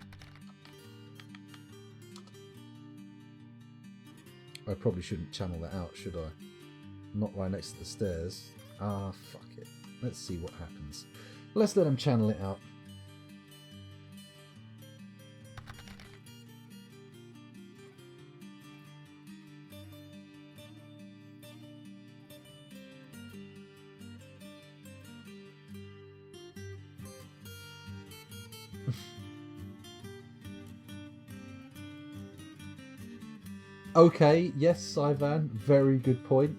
I probably shouldn't channel that out, should I? Not right next to the stairs. Ah, fuck it. Let's see what happens. Let's let him channel it out. Okay, yes, Ivan, very good point.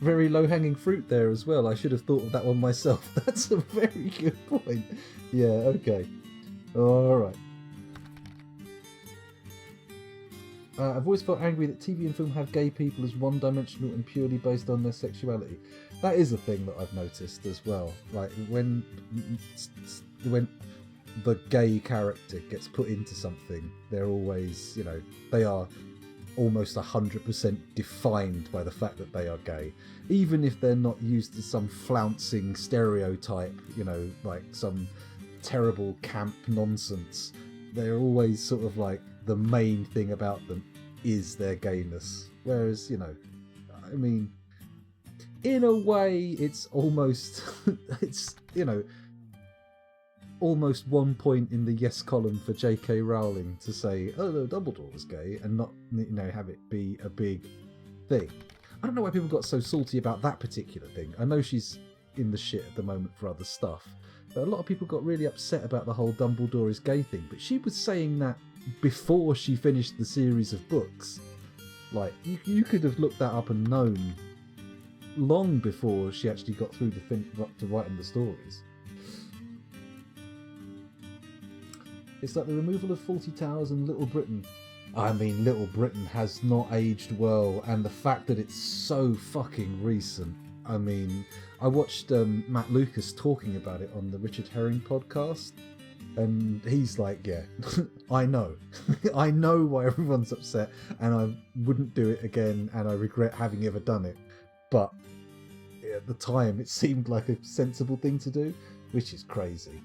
Very low-hanging fruit there as well. I should have thought of that one myself. That's a very good point. Yeah, okay. Alright. I've always felt angry that TV and film have gay people as one-dimensional and purely based on their sexuality. That is a thing that I've noticed as well. Like, when the gay character gets put into something, they're always, you know, they are almost 100% defined by the fact that they are gay, even if they're not used as some flouncing stereotype, you know, like some terrible camp nonsense. They're always sort of like, the main thing about them is their gayness. Whereas, you know, I mean, in a way, it's almost, it's, you know, almost one point in the yes column for J.K. Rowling to say, oh no, Dumbledore was gay, and not, you know, have it be a big thing. I don't know why people got so salty about that particular thing. I know she's in the shit at the moment for other stuff, but a lot of people got really upset about the whole Dumbledore is gay thing. But she was saying that before she finished the series of books. Like, you could have looked that up and known long before she actually got through to writing the stories. It's like the removal of Fawlty Towers and Little Britain. I mean, Little Britain has not aged well, and the fact that it's so fucking recent. I mean, I watched Matt Lucas talking about it on the Richard Herring podcast, and he's like, yeah, I know. I know why everyone's upset, and I wouldn't do it again, and I regret having ever done it. But at the time, it seemed like a sensible thing to do, which is crazy.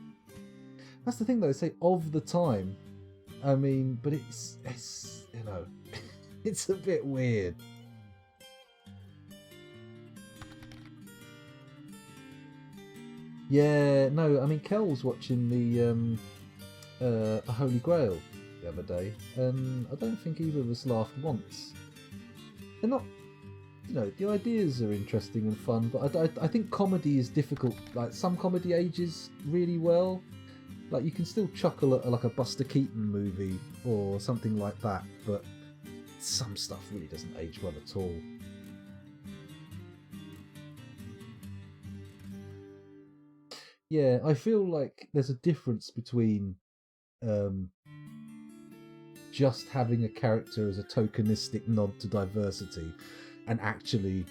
That's the thing, though. They say of the time. I mean, but it's you know, it's a bit weird. Yeah, no, I mean, Kel was watching the Holy Grail the other day, and I don't think either of us laughed once. They're not, you know, the ideas are interesting and fun, but I think comedy is difficult. Like, some comedy ages really well. Like, you can still chuckle at like a Buster Keaton movie or something like that, but some stuff really doesn't age well at all. Yeah, I feel like there's a difference between just having a character as a tokenistic nod to diversity and actually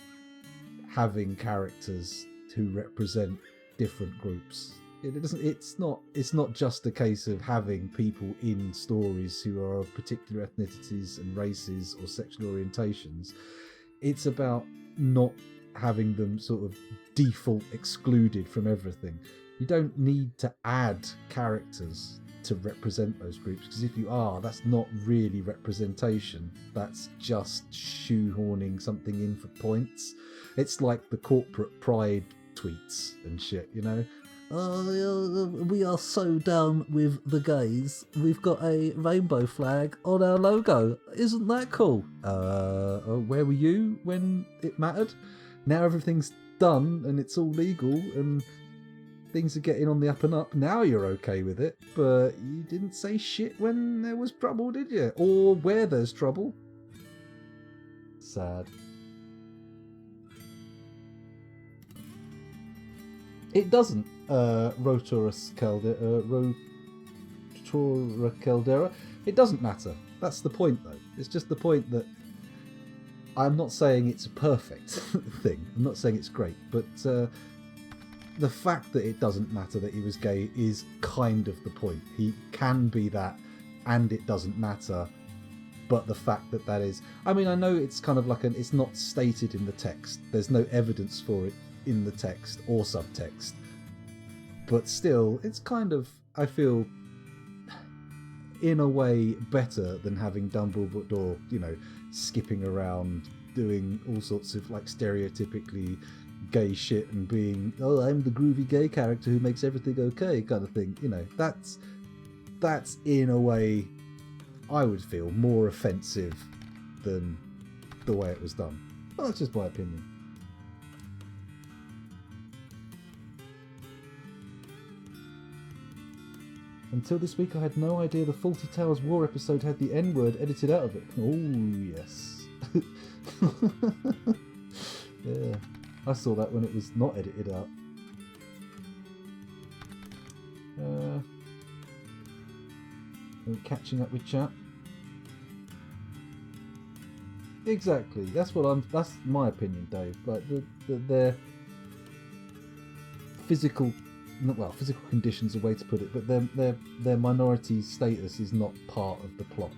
having characters who represent different groups. It's not just a case of having people in stories who are of particular ethnicities and races or sexual orientations. It's about not having them sort of default excluded from everything. You don't need to add characters to represent those groups, because if you are, that's not really representation. That's just shoehorning something in for points. It's like the corporate pride tweets and shit, you know? We are so down with the gays. We've got a rainbow flag on our logo. Isn't that cool? Where were you when it mattered? Now everything's done and it's all legal and things are getting on the up and up. Now you're okay with it, but you didn't say shit when there was trouble, did you? Or where there's trouble. Sad. It doesn't. Rotora Caldera. It doesn't matter. That's the point, though. It's just the point that I'm not saying it's a perfect thing. I'm not saying it's great, but the fact that it doesn't matter that he was gay is kind of the point. He can be that, and it doesn't matter. but the fact that that is, I mean, I know it's kind of like it's not stated in the text. There's no evidence for it in the text or subtext, but still, it's kind of, I feel, in a way, better than having Dumbledore, you know, skipping around doing all sorts of like stereotypically gay shit and being, oh, I'm the groovy gay character who makes everything okay kind of thing. You know, that's in a way, I would feel, more offensive than the way it was done. Well, that's just my opinion. Until this week, I had no idea the Fawlty Towers War episode had the N-word edited out of it. Oh, yes. Yeah, I saw that when it was not edited out. Catching up with chat. Exactly. That's my opinion, Dave. Like their physical conditions, a way to put it, but their minority status is not part of the plot.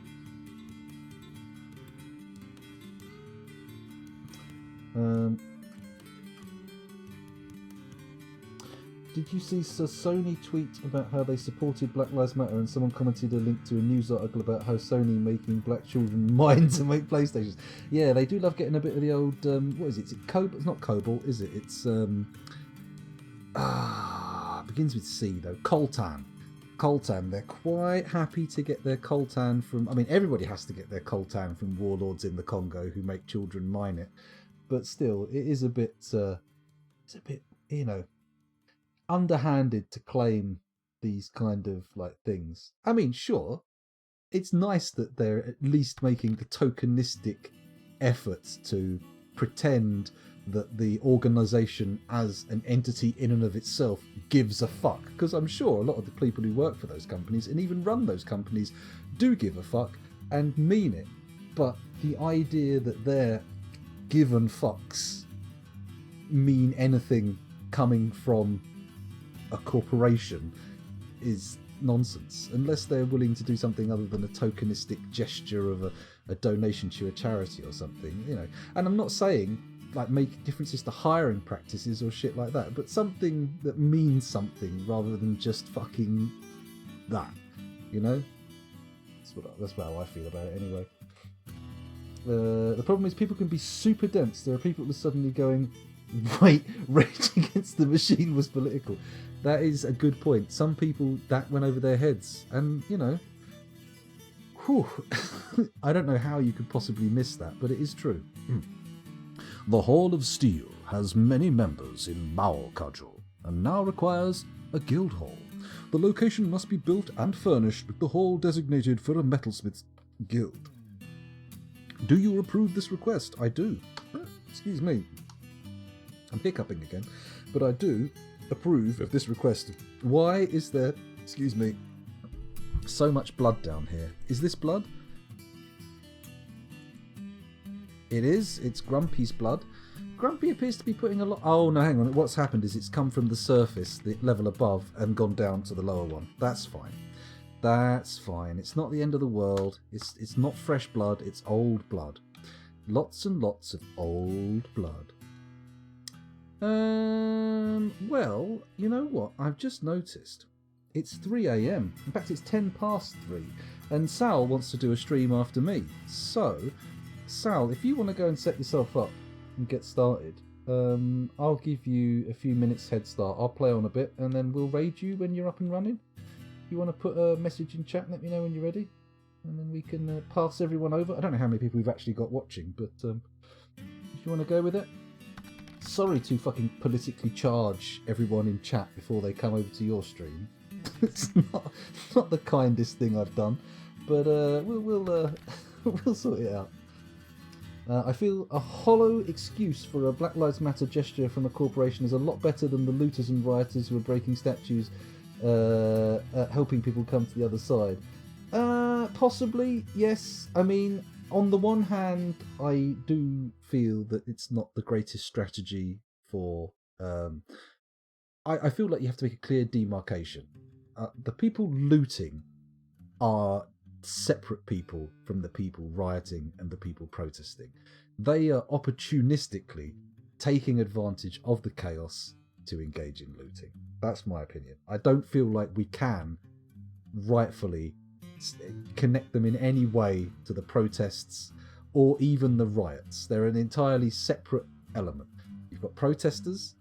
Did you see Sir Sony tweet about how they supported Black Lives Matter, and someone commented a link to a news article about how Sony making black children mine to make PlayStations? Yeah, they do love getting a bit of the old what is it? Is it Cobalt? It's not Cobalt, is it? It's begins with C though. Coltan. They're quite happy to get their coltan from, I mean, everybody has to get their coltan from warlords in the Congo who make children mine it, but still, it is a bit you know, underhanded to claim these kind of like things. I mean, sure, it's nice that they're at least making the tokenistic efforts to pretend that the organisation as an entity in and of itself gives a fuck, because I'm sure a lot of the people who work for those companies and even run those companies do give a fuck and mean it, but the idea that their given fucks mean anything coming from a corporation is nonsense, unless they're willing to do something other than a tokenistic gesture of a donation to a charity or something, you know. And I'm not saying like make differences to hiring practices or shit like that, but something that means something rather than just fucking that, you know. That's how I feel about it anyway. The problem is people can be super dense. There are people who are suddenly going, wait, Rage Against the Machine was political. That is a good point. Some people, that went over their heads, and you know, whew, I don't know how you could possibly miss that, but it is true. The Hall of Steel has many members in Bowel Cudgel, and now requires a guild hall. The location must be built and furnished with the hall designated for a metalsmith's guild. Do you approve this request? I do. Excuse me. I'm hiccuping again, but I do approve of this request. Why is there, excuse me, so much blood down here? Is this blood? It is. It's Grumpy's blood. Grumpy appears to be putting a lot... Oh, no, hang on. What's happened is it's come from the surface, the level above, and gone down to the lower one. That's fine. That's fine. It's not the end of the world. It's not fresh blood. It's old blood. Lots and lots of old blood. Well, you know what? I've just noticed. It's 3 a.m. In fact, it's 10 past 3. And Sal wants to do a stream after me. So, Sal, if you want to go and set yourself up and get started, I'll give you a few minutes head start. I'll play on a bit and then we'll raid you when you're up and running. You want to put a message in chat, let me know when you're ready. And then we can pass everyone over. I don't know how many people we've actually got watching, but if you want to go with it. Sorry to fucking politically charge everyone in chat before they come over to your stream. It's not the kindest thing I've done, but we'll sort it out. I feel a hollow excuse for a Black Lives Matter gesture from a corporation is a lot better than the looters and rioters who are breaking statues, helping people come to the other side. Possibly, yes. I mean, on the one hand, I do feel that it's not the greatest strategy for... I feel like you have to make a clear demarcation. The people looting are separate people from the people rioting and the people protesting. They are opportunistically taking advantage of the chaos to engage in looting. That's my opinion. I don't feel like we can rightfully connect them in any way to the protests or even the riots. They're an entirely separate element. You've got protesters,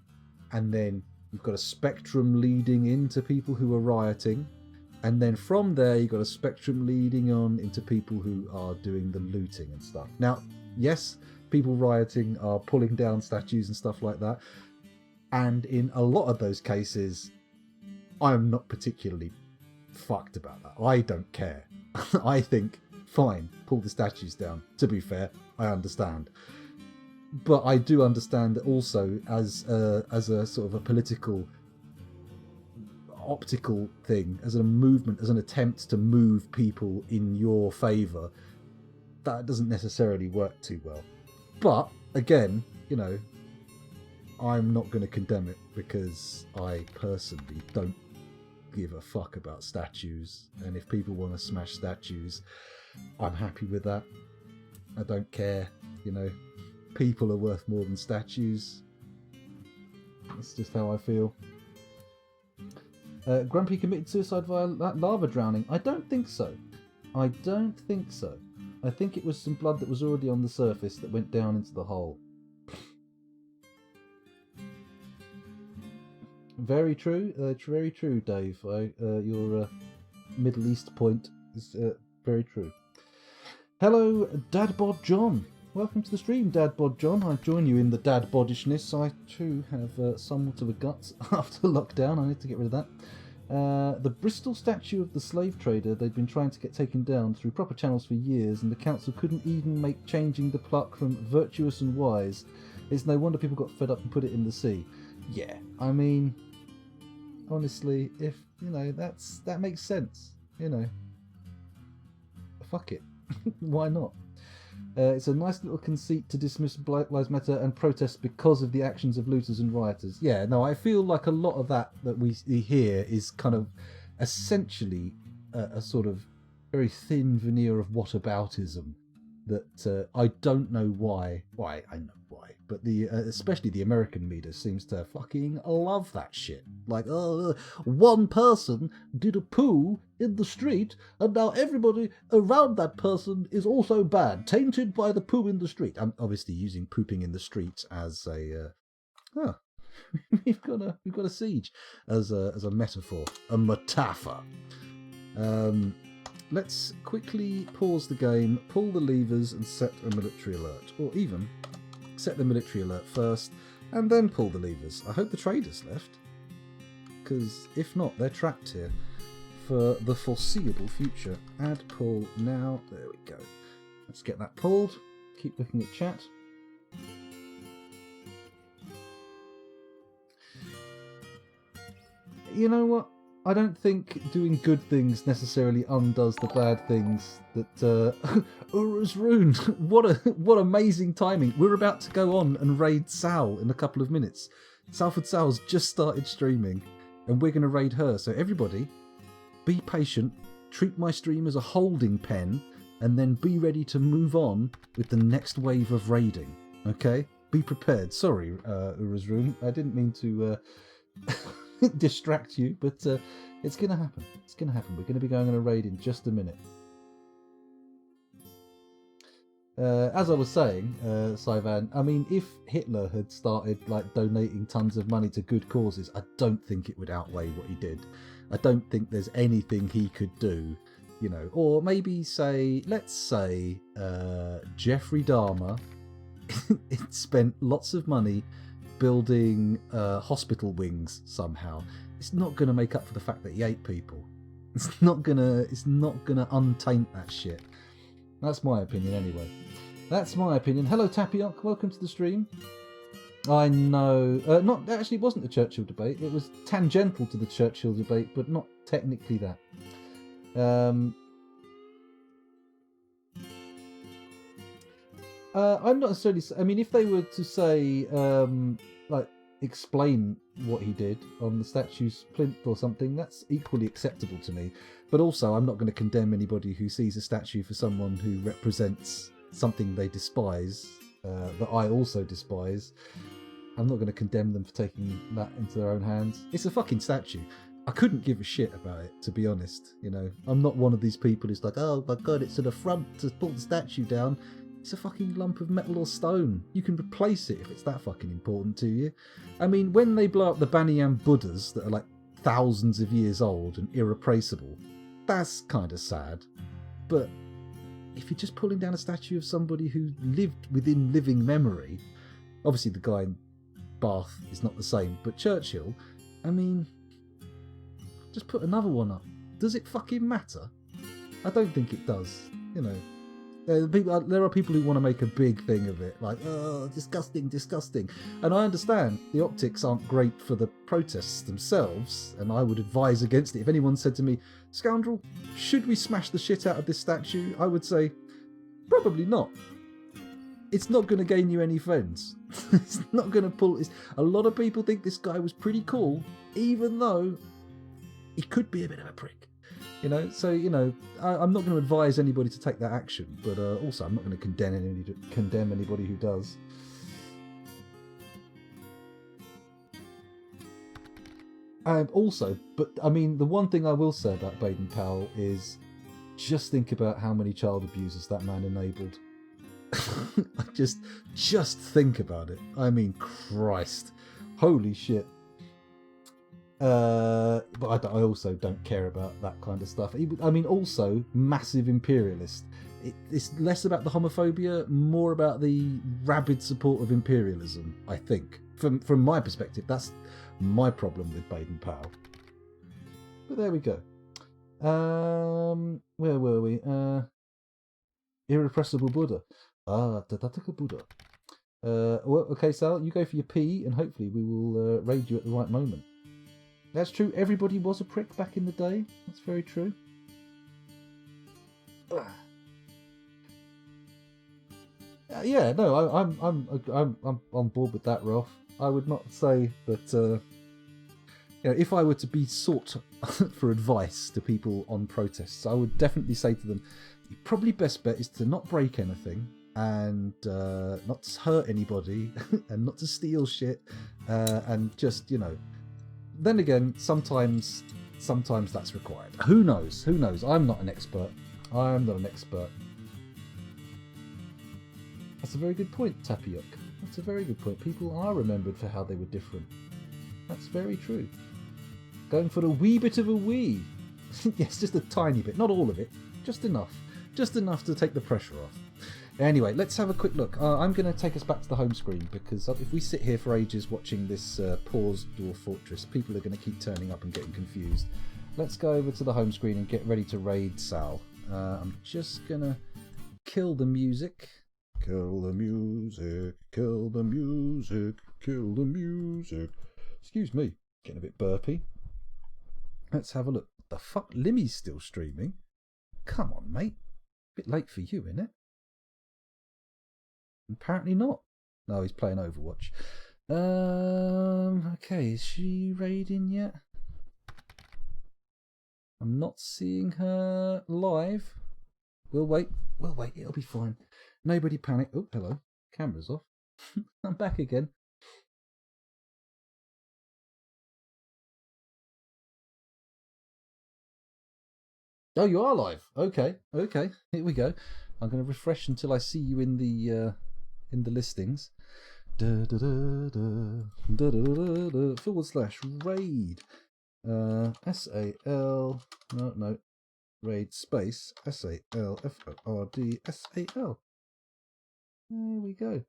and then you've got a spectrum leading into people who are rioting, and then from there you've got a spectrum leading on into people who are doing the looting and stuff. Now, yes, people rioting are pulling down statues and stuff like that, and in a lot of those cases I'm not particularly fucked about that. I don't care. I think, fine, pull the statues down. To be fair, I understand. But I do understand that also as a sort of a political, optical thing, as a movement, as an attempt to move people in your favour, that doesn't necessarily work too well. But, again, you know, I'm not going to condemn it because I personally don't give a fuck about statues, and if people want to smash statues, I'm happy with that. I don't care, you know. People are worth more than statues. That's just how I feel. Grumpy committed suicide via lava drowning. I don't think so. I don't think so. I think it was some blood that was already on the surface that went down into the hole. Very true. Very true, Dave. Your Middle East point is very true. Hello, Dadbod John. Welcome to the stream, Dadbod John. I join you in the dadbodishness. I too have somewhat of a gut after lockdown. I need to get rid of that. The Bristol statue of the slave trader they'd been trying to get taken down through proper channels for years, and the council couldn't even make changing the plaque from virtuous and wise. It's no wonder people got fed up and put it in the sea. Yeah, I mean, honestly, if, you know, that makes sense, you know. Fuck it. Why not? It's a nice little conceit to dismiss Black Lives Matter and protest because of the actions of looters and rioters. Yeah, no, I feel like a lot of that we hear is kind of essentially a sort of very thin veneer of whataboutism that I don't know why. Why, I know why. But especially the American media seems to fucking love that shit. Like, one person did a poo in the street, and now everybody around that person is also bad, tainted by the poo in the street. I'm obviously using pooping in the street as a... we've got a siege as a metaphor, a metaphor. Let's quickly pause the game, pull the levers, and set a military alert, or even set the military alert first and then pull the levers. I hope the traders left, because if not, they're trapped here for the foreseeable future. Add pull now. There we go. Let's get that pulled. Keep looking at chat. You know what? I don't think doing good things necessarily undoes the bad things that Ura's ruined. What amazing timing. We're about to go on and raid Sal in a couple of minutes. Salford Sal's just started streaming and we're going to raid her. So everybody, be patient, treat my stream as a holding pen, and then be ready to move on with the next wave of raiding. Okay? Be prepared. Sorry, Ura's Room. I didn't mean to... distract you, but it's gonna happen. It's gonna happen. We're gonna be going on a raid in just a minute. As I was saying, Sivan, I mean, if Hitler had started like donating tons of money to good causes, I don't think it would outweigh what he did. I don't think there's anything he could do, you know. Or maybe let's say Jeffrey Dahmer spent lots of money building hospital wings somehow. It's not going to make up for the fact that he ate people. It's not gonna untaint that shit. That's my opinion anyway. That's my opinion. Hello Tapioc, welcome to the stream. I know, it wasn't the Churchill debate. It was tangential to the Churchill debate, but not technically that. I'm not necessarily... I mean, if they were to say, like, explain what he did on the statue's plinth or something, that's equally acceptable to me. But also, I'm not going to condemn anybody who sees a statue for someone who represents something they despise, that I also despise. I'm not going to condemn them for taking that into their own hands. It's a fucking statue. I couldn't give a shit about it, to be honest. You know, I'm not one of these people who's like, oh my god, it's an affront to pull the statue down. It's a fucking lump of metal or stone. You can replace it if it's that fucking important to you. I mean, when they blow up the Banyan Buddhas that are like thousands of years old and irreplaceable, that's kind of sad. But if you're just pulling down a statue of somebody who lived within living memory, obviously the guy in Bath is not the same, but Churchill, I mean, just put another one up. Does it fucking matter? I don't think it does. You know, there are people who want to make a big thing of it, like, oh, disgusting, disgusting. And I understand the optics aren't great for the protests themselves, and I would advise against it. If anyone said to me, scoundrel, should we smash the shit out of this statue? I would say, probably not. It's not going to gain you any friends. It's not going to pull... A lot of people think this guy was pretty cool, even though he could be a bit of a prick. You know, so, you know, I'm not going to advise anybody to take that action, but also I'm not going to condemn anybody who does. Also, but I mean, the one thing I will say about Baden-Powell is just think about how many child abusers that man enabled. just think about it. I mean, Christ. Holy shit. But I also don't care about that kind of stuff. I mean, also, massive imperialist. It's less about the homophobia, more about the rabid support of imperialism, I think. From my perspective, that's my problem with Baden-Powell. But there we go. Where were we? Irrepressible Buddha. Tatataka Buddha. Well, okay, Sal, you go for your pee, and hopefully we will raid you at the right moment. That's true. Everybody was a prick back in the day. That's very true. Yeah, no, I'm on board with that, Ralph. I would not say that. You know, if I were to be sought for advice to people on protests, I would definitely say to them, your probably best bet is to not break anything and not to hurt anybody and not to steal shit and just, you know. Then again, sometimes that's required. Who knows? Who knows? I'm not an expert. That's a very good point, Tapiok. That's a very good point. People are remembered for how they were different. That's very true. Going for a wee bit of a wee. Yes, just a tiny bit. Not all of it. Just enough. Just enough to take the pressure off. Anyway, let's have a quick look. I'm going to take us back to the home screen, because if we sit here for ages watching this paused Dwarf Fortress, people are going to keep turning up and getting confused. Let's go over to the home screen and get ready to raid Sal. I'm just going to kill the music. Kill the music, kill the music, kill the music. Excuse me, getting a bit burpy. Let's have a look. The fuck? Limmy's still streaming? Come on, mate. Bit late for you, innit? Apparently not. No, he's playing Overwatch. Okay, is she raiding yet? I'm not seeing her live. We'll wait, it'll be fine. Nobody panic. Oh, hello. Camera's off. I'm back again. Oh, you are live. Okay. Here we go. I'm going to refresh until I see you in the listings. /raid SAL no raid space SALFORD SAL. There we go.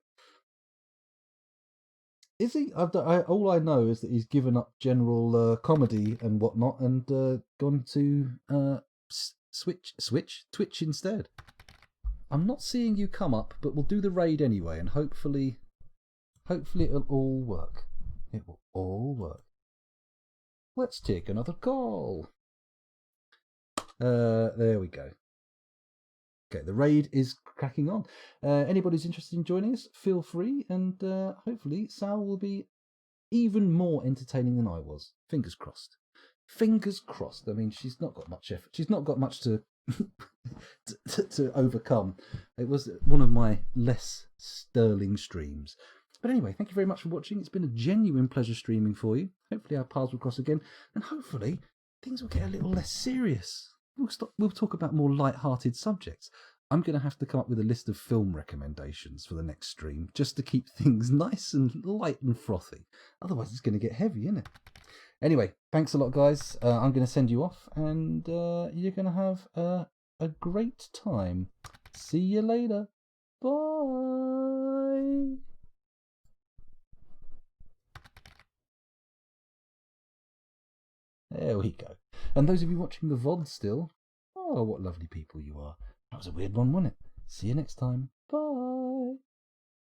Is he? All I know is that he's given up general comedy and whatnot and gone to Twitch instead. I'm not seeing you come up, but we'll do the raid anyway, and hopefully it'll all work. It will all work. Let's take another call. There we go. Okay, the raid is cracking on. Anybody who's interested in joining us, feel free, and hopefully Sal will be even more entertaining than I was. Fingers crossed. Fingers crossed. I mean, she's not got much effort. She's not got much to to overcome. It was one of my less sterling streams. But anyway, thank you very much for watching. It's been a genuine pleasure streaming for you. Hopefully our paths will cross again, and hopefully things will get a little less serious. We'll talk about more light-hearted subjects. I'm going to have to come up with a list of film recommendations for the next stream, just to keep things nice and light and frothy. Otherwise it's going to get heavy, isn't it? Anyway, thanks a lot, guys. I'm going to send you off, and you're going to have a great time. See you later. Bye. There we go. And those of you watching the VOD still, oh, what lovely people you are. That was a weird one, wasn't it? See you next time. Bye.